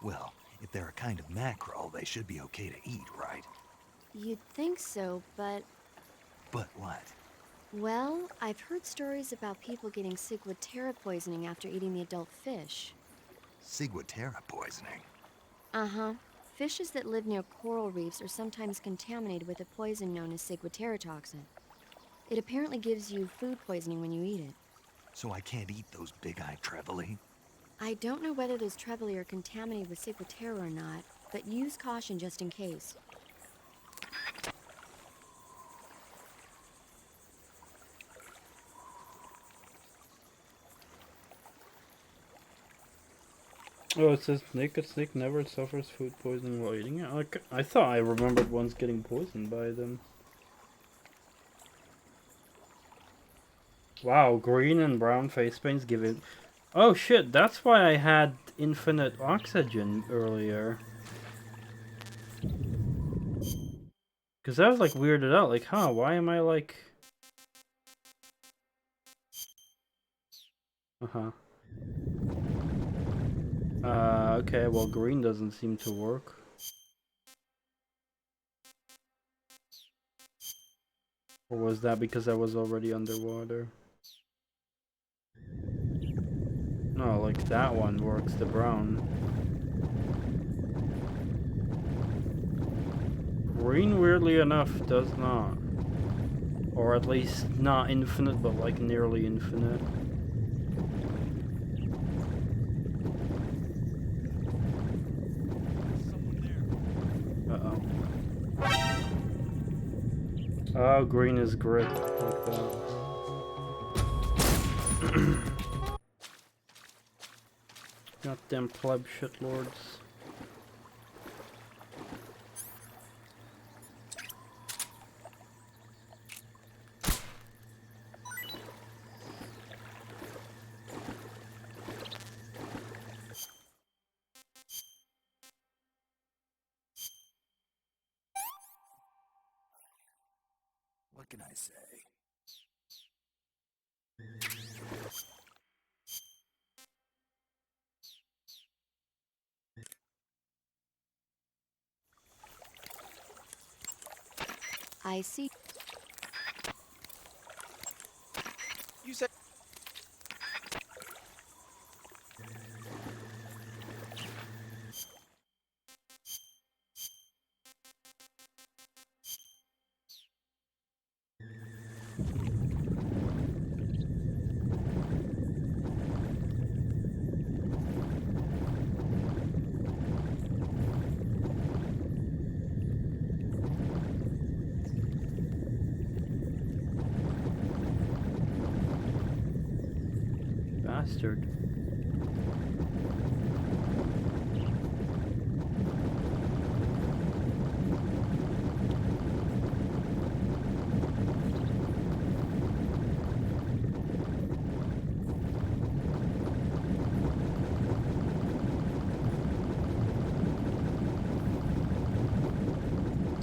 Well, if they're a kind of mackerel, they should be okay to eat, right? You'd think so, but... But what? Well, I've heard stories about people getting ciguatera poisoning after eating the adult fish. Ciguatera poisoning? Uh-huh. Fishes that live near coral reefs are sometimes contaminated with a poison known as ciguatera toxin. It apparently gives you food poisoning when you eat it. So I can't eat those big-eyed trevally? I don't know whether those trevally are contaminated with ciguatera or not, but use caution just in case. Oh, it says a snake never suffers food poisoning while eating it. Like, I thought I remembered once getting poisoned by them. Wow, green and brown face paints give it... Oh shit, that's why I had infinite oxygen earlier. Because I was like weirded out, like, huh, why am I like... Okay, well green doesn't seem to work. Or was that because I was already underwater? No, like that one works, the brown. Green, weirdly enough, does not. Or at least not infinite, but like nearly infinite. Uh-oh. Oh, green is grit, like that. Goddamn pleb shitlords. What can I say? I see. You said Bastard.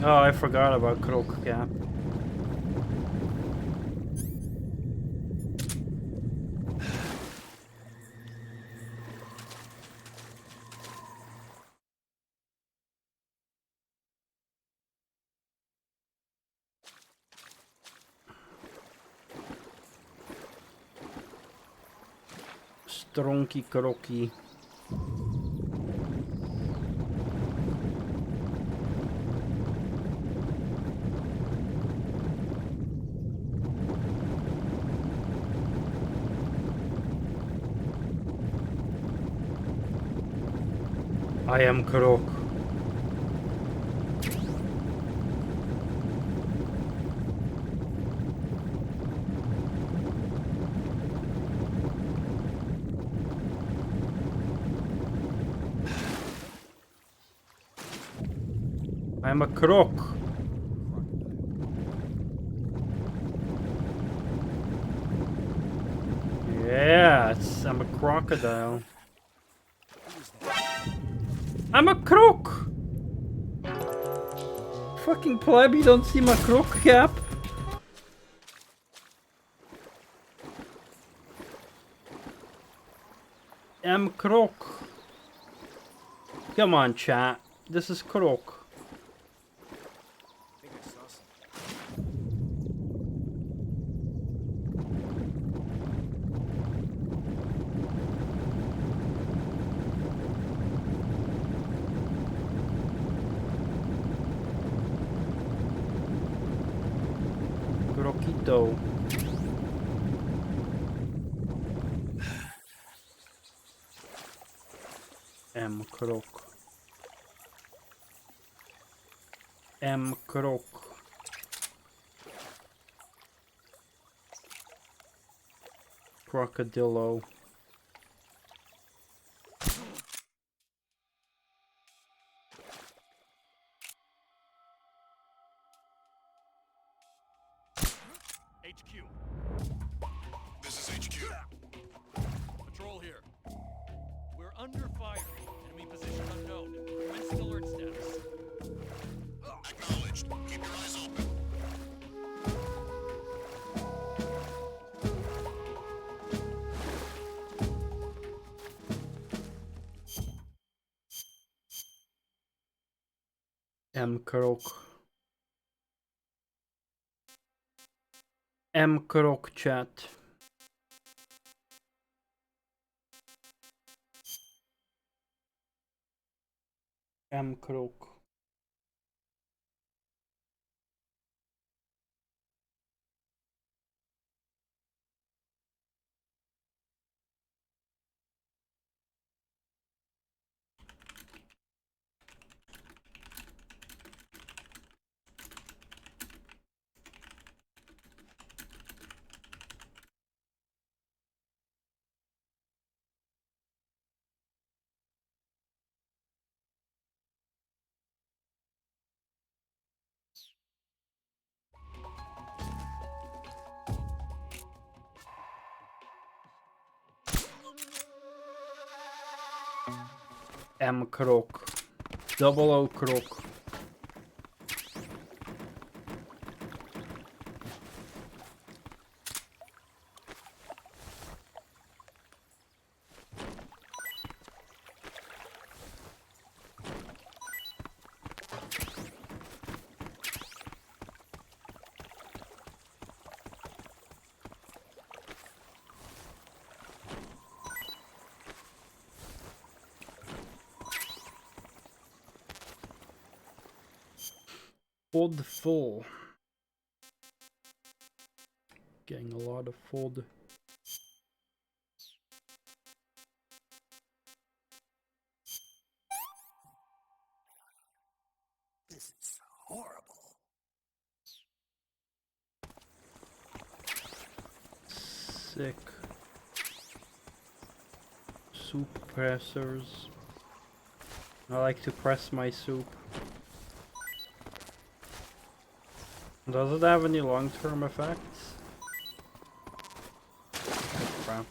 Oh, I forgot about Croak Cap. Stronki Kroki. I am Krok. I'm a croc. Yes, I'm a crocodile. I'm a croc! Fucking pleb, you don't see my croc cap? I'm croc. Come on, chat. This is croc. I think I saw something. Croquito. M croc. M croc. Crocodilo. HQ. This is HQ. Patrol here. We're under fire. Enemy position unknown. Commencing alert status. Acknowledged. Keep your eyes open. M croc. M croc chat. M croc. M croc. Double O croc. Food full. Getting a lot of food. This is horrible. Sick. Soup pressers. I like to press my soup. Does it have any long-term effects? Oh, crap.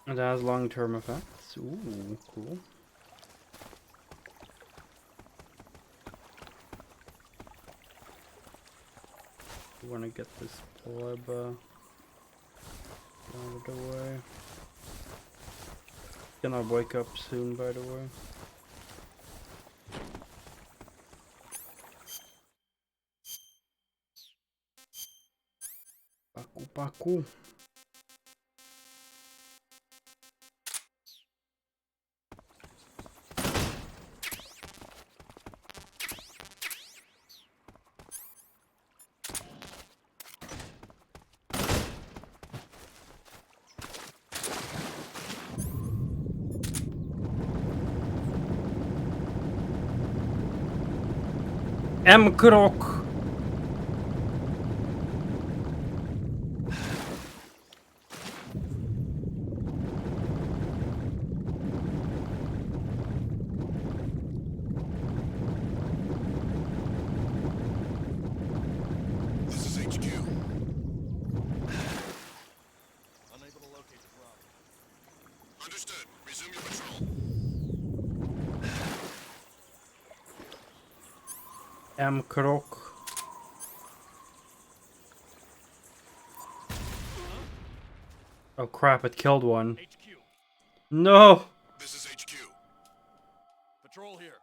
It has long-term effects. Ooh, cool. I want to get this pleb out of the way. Gonna wake up soon, by the way. Paku paku. M-Krok. This is HQ. Unable to locate the problem. Understood. Resume your patrol. M-Krok. Oh crap, it killed one. HQ. No! This is HQ. Patrol here.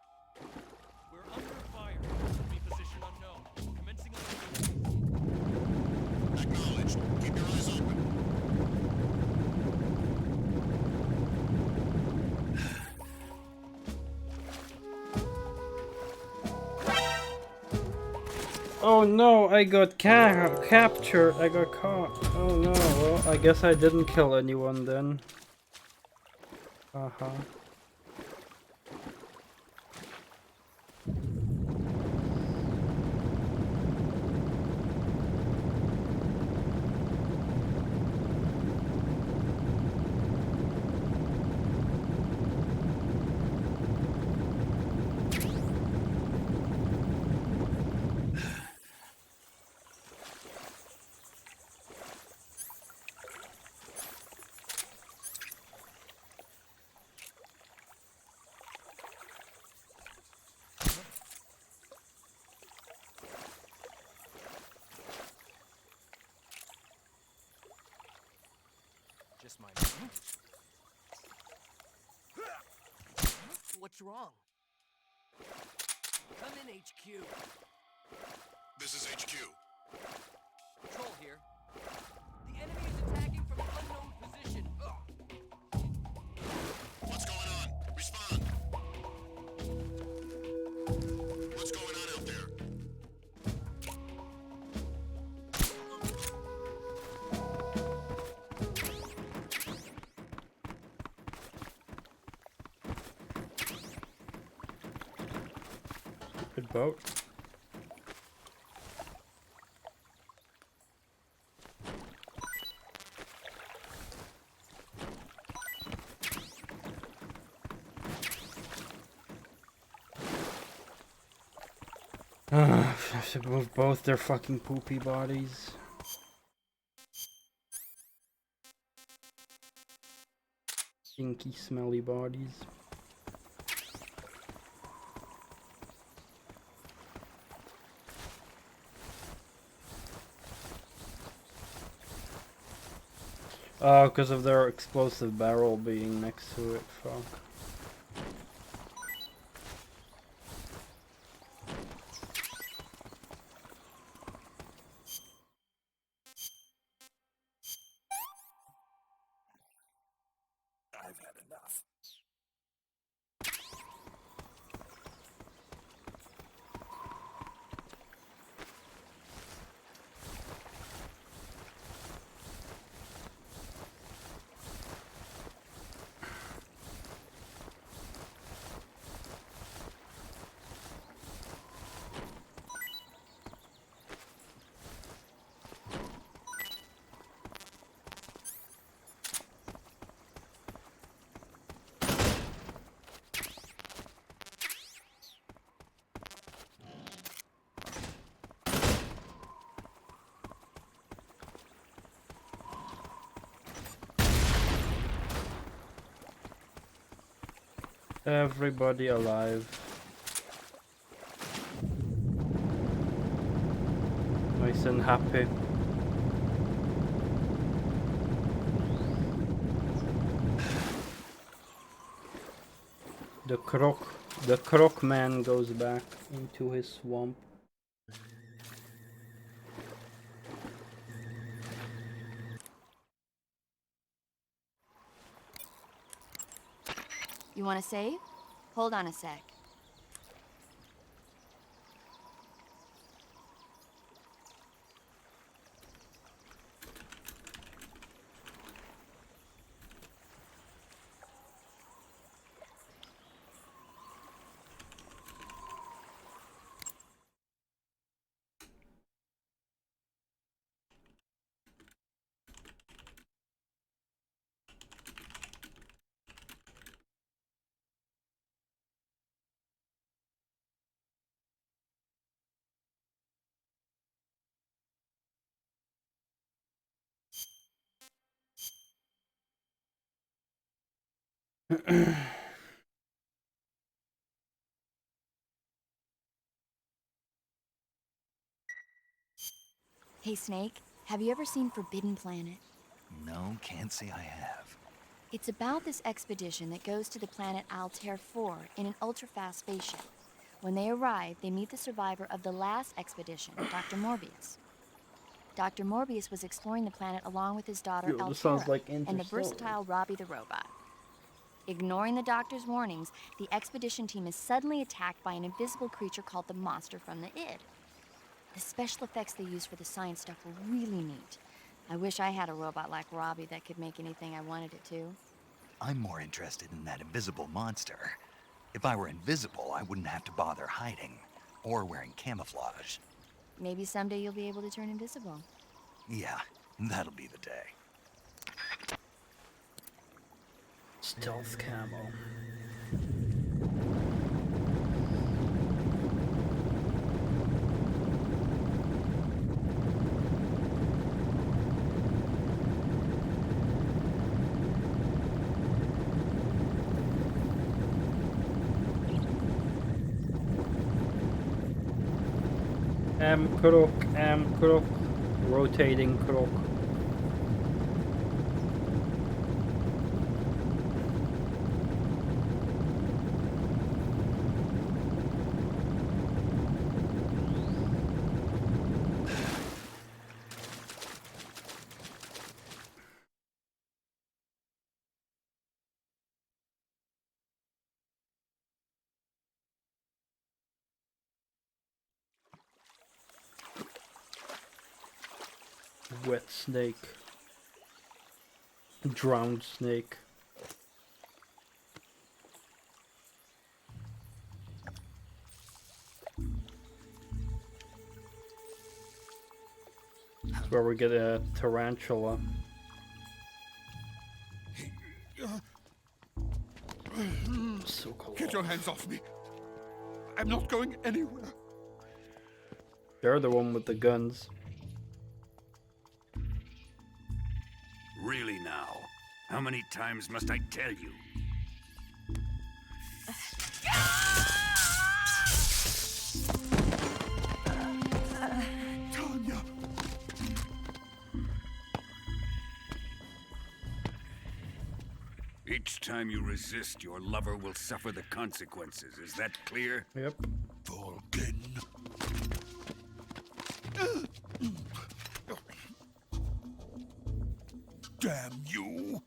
We're under fire. Enemy position unknown. Commencing on. Acknowledged. Keep your eyes open. Oh no, I got captured. I got caught. Oh no, well, I guess I didn't kill anyone then. Haha. Just my imagination. What's wrong? Come in, HQ. This is HQ. Patrol here. The enemy is attacking from an unknown position. Ugh. What's going on? Respond. What's going on out there? Good boat. I have to move both their fucking poopy bodies. Stinky, smelly bodies. Oh, because of their explosive barrel being next to it. Fuck. I've had enough. Everybody alive. Nice and happy. The croc man goes back into his swamp. You want to save? Hold on a sec. Hey, Snake, have you ever seen Forbidden Planet? No, can't say I have. It's about this expedition that goes to the planet Altair 4 in an ultra-fast spaceship. When they arrive, they meet the survivor of the last expedition, Dr. Morbius. Dr. Morbius was exploring the planet along with his daughter Yo, this sounds Altera like and the Interstellar. versatile Robbie the robot. Ignoring the doctor's warnings, the expedition team is suddenly attacked by an invisible creature called the Monster from the Id. The special effects they used for the science stuff were really neat. I wish I had a robot like Robbie that could make anything I wanted it to. I'm more interested in that invisible monster. If I were invisible, I wouldn't have to bother hiding or wearing camouflage. Maybe someday you'll be able to turn invisible. Yeah, that'll be the day. Stealth camo. Croc, rotating croc. Wet snake. Drowned snake. That's where we get a tarantula. So cool. Get your hands off me. I'm not going anywhere. They're the one with the guns. Really now? How many times must I tell you? Tanya! Each time you resist, your lover will suffer the consequences. Is that clear? Yep. Vulcan. Damn you!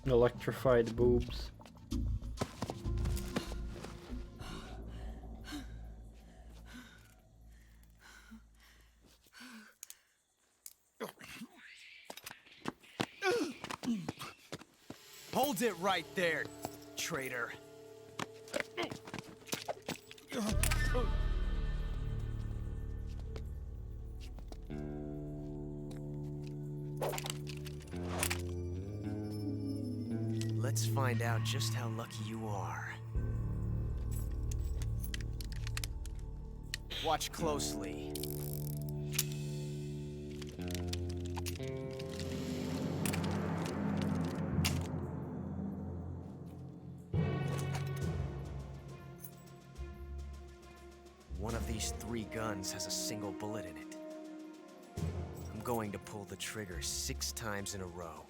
Electrified boobs. Hold it right there, traitor. Let's find out just how lucky you are. Watch closely. One of these 3 guns has a single bullet in it. I'm going to pull the trigger 6 times in a row.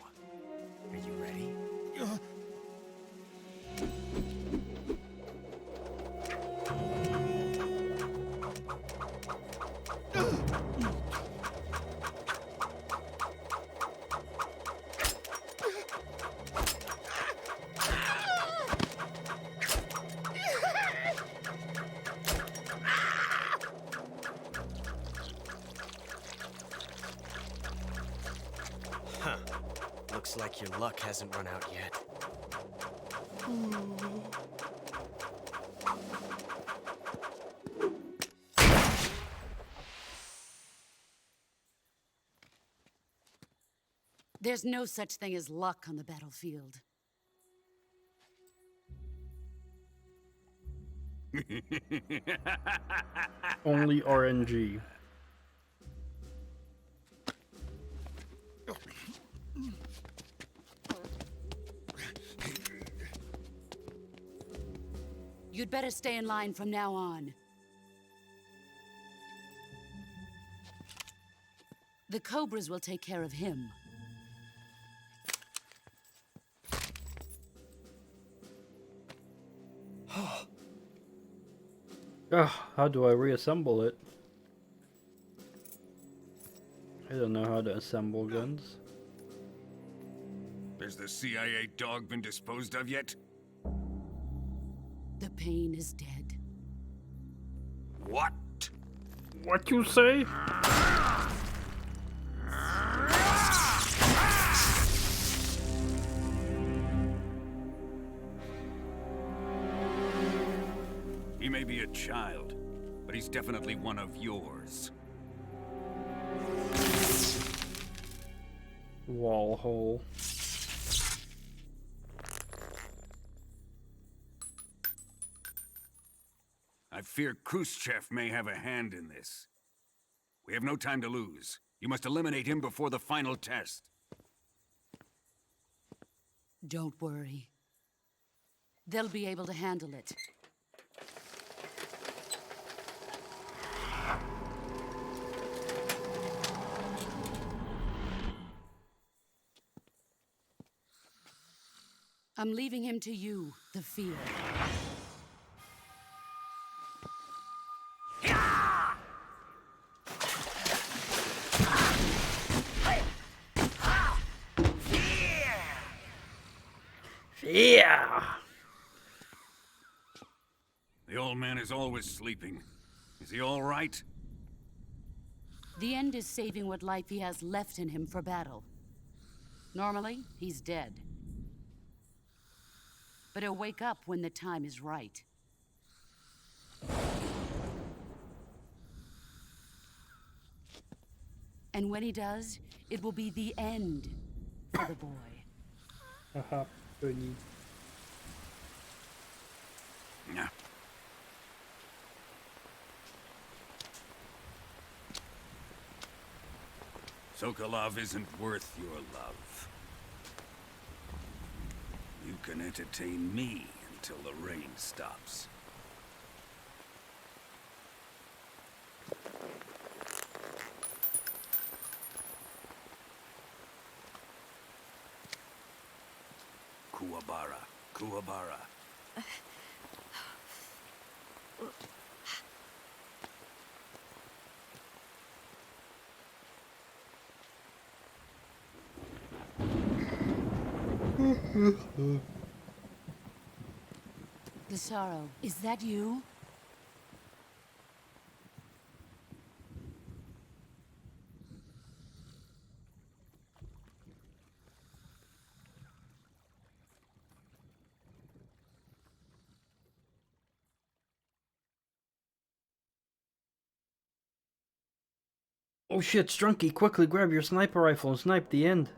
Are you ready? Huh. Looks like your luck hasn't run out yet. There's no such thing as luck on the battlefield. Only RNG. You'd better stay in line from now on. The Cobras will take care of him. Ugh, how do I reassemble it? I don't know how to assemble guns. Has the CIA dog been disposed of yet? The pain is dead. What? What you say? He may be a child, but he's definitely one of yours. Wall hole. I fear Khrushchev may have a hand in this. We have no time to lose. You must eliminate him before the final test. Don't worry. They'll be able to handle it. I'm leaving him to you, the field. Yeah. The old man is always sleeping. Is he all right? The end is saving what life he has left in him for battle. Normally, he's dead. But he'll wake up when the time is right. And when he does, it will be the end for the boy. Haha, funny. Yeah. Sokolov isn't worth your love. You can entertain me until the rain stops. Kuwabara, Kuwabara. Pissarro, is that you? Oh shit, Strunky, quickly grab your sniper rifle and snipe the end.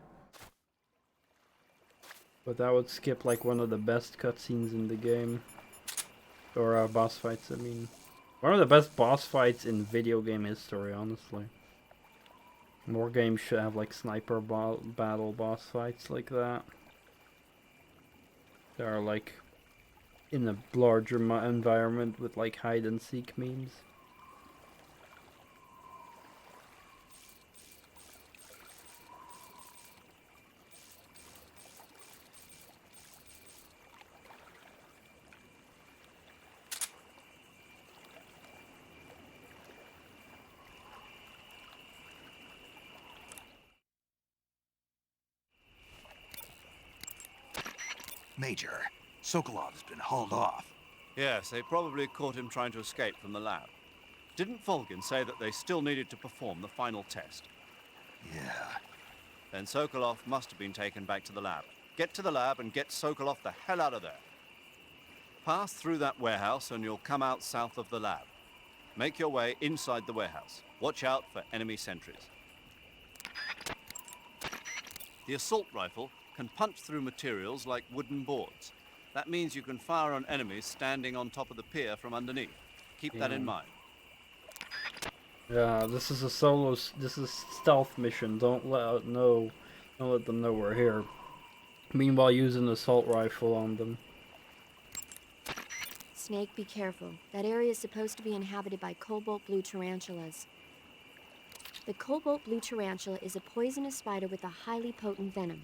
But that would skip like one of the best cutscenes in the game. Or boss fights, I mean. One of the best boss fights in video game history, honestly. More games should have like sniper battle boss fights like that. They are like in a larger environment with like hide and seek means. Major, Sokolov's been hauled off. Yes, they probably caught him trying to escape from the lab. Didn't Volgin say that they still needed to perform the final test? Yeah. Then Sokolov must have been taken back to the lab. Get to the lab and get Sokolov the hell out of there. Pass through that warehouse and you'll come out south of the lab. Make your way inside the warehouse. Watch out for enemy sentries. The assault rifle can punch through materials like wooden boards. That means you can fire on enemies standing on top of the pier from underneath. Keep that in mind. Yeah, this is a solo. This is stealth mission. Don't let them know we're here. Meanwhile, use an assault rifle on them. Snake, be careful. That area is supposed to be inhabited by cobalt blue tarantulas. The cobalt blue tarantula is a poisonous spider with a highly potent venom.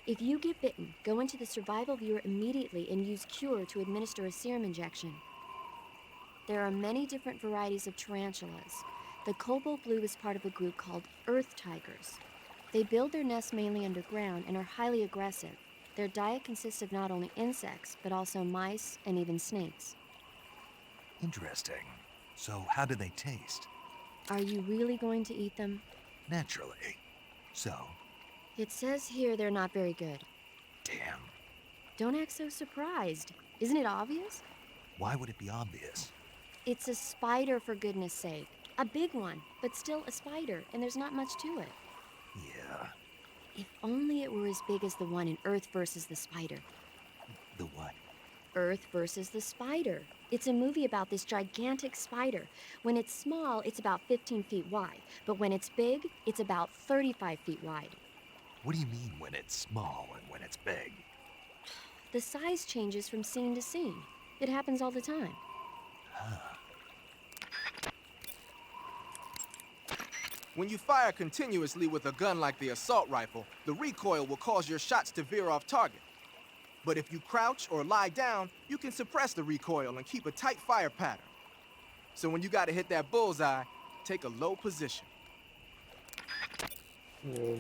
If you get bitten, go into the survival viewer immediately and use Cure to administer a serum injection. There are many different varieties of tarantulas. The cobalt blue is part of a group called earth tigers. They build their nests mainly underground and are highly aggressive. Their diet consists of not only insects, but also mice and even snakes. Interesting. So how do they taste? Are you really going to eat them? Naturally. So? It says here they're not very good. Damn. Don't act so surprised. Isn't it obvious? Why would it be obvious? It's a spider, for goodness sake. A big one, but still a spider, and there's not much to it. Yeah. If only it were as big as the one in Earth versus the Spider. The what? Earth versus the Spider. It's a movie about this gigantic spider. When it's small, it's about 15 feet wide, but when it's big, it's about 35 feet wide. What do you mean when it's small and when it's big? The size changes from scene to scene. It happens all the time. Huh. When you fire continuously with a gun like the assault rifle, the recoil will cause your shots to veer off target. But if you crouch or lie down, you can suppress the recoil and keep a tight fire pattern. So when you gotta hit that bullseye, take a low position. Whoa.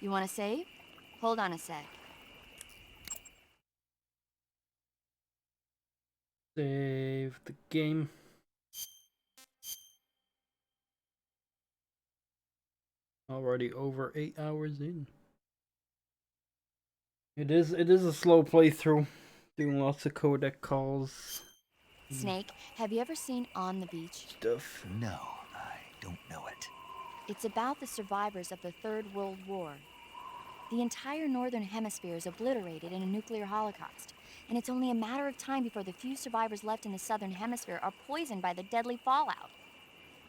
You want to save? Hold on a sec. Save the game. Already over 8 hours in. It is a slow playthrough. Doing lots of codec calls. Snake, have you ever seen On the Beach? Stuff. No, I don't know it. It's about the survivors of the Third World War. The entire northern hemisphere is obliterated in a nuclear holocaust, and it's only a matter of time before the few survivors left in the southern hemisphere are poisoned by the deadly fallout.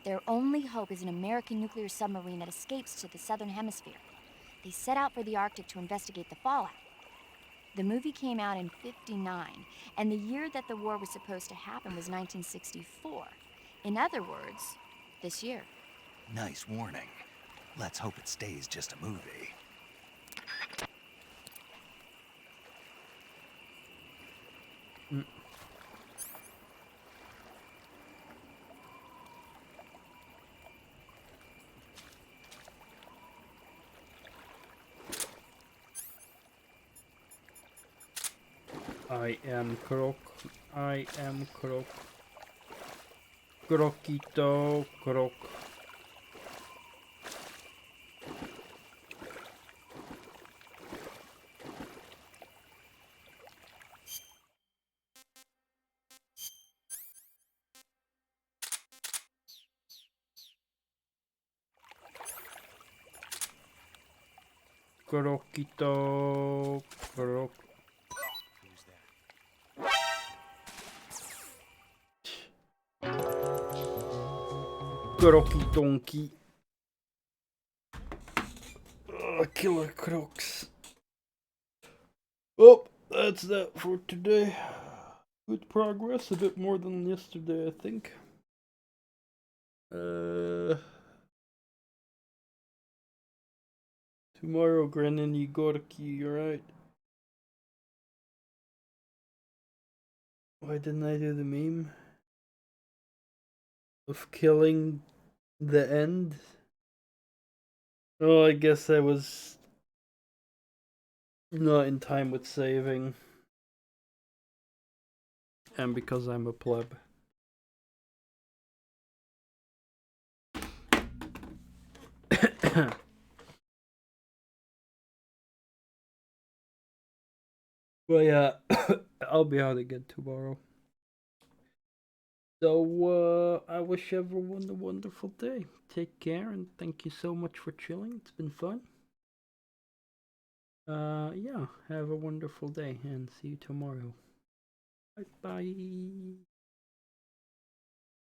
Their only hope is an American nuclear submarine that escapes to the southern hemisphere. They set out for the Arctic to investigate the fallout. The movie came out in '59, and the year that the war was supposed to happen was 1964. In other words, this year. Nice warning. Let's hope it stays just a movie. I am Croc. I am Croc. Croquito, Croc. Croquito, Croc. Who's that? Crocky donkey. Killer Crocs. Oh, that's that for today. Good progress, a bit more than yesterday, I think. Tomorrow, Grenin Igorki, right? Why didn't I do the meme? Of killing the end? Oh, I guess I was not in time with saving. And because I'm a pleb. Well, yeah, I'll be out again tomorrow. So, I wish everyone a wonderful day. Take care, and thank you so much for chilling. It's been fun. Yeah, have a wonderful day, and see you tomorrow. Bye-bye.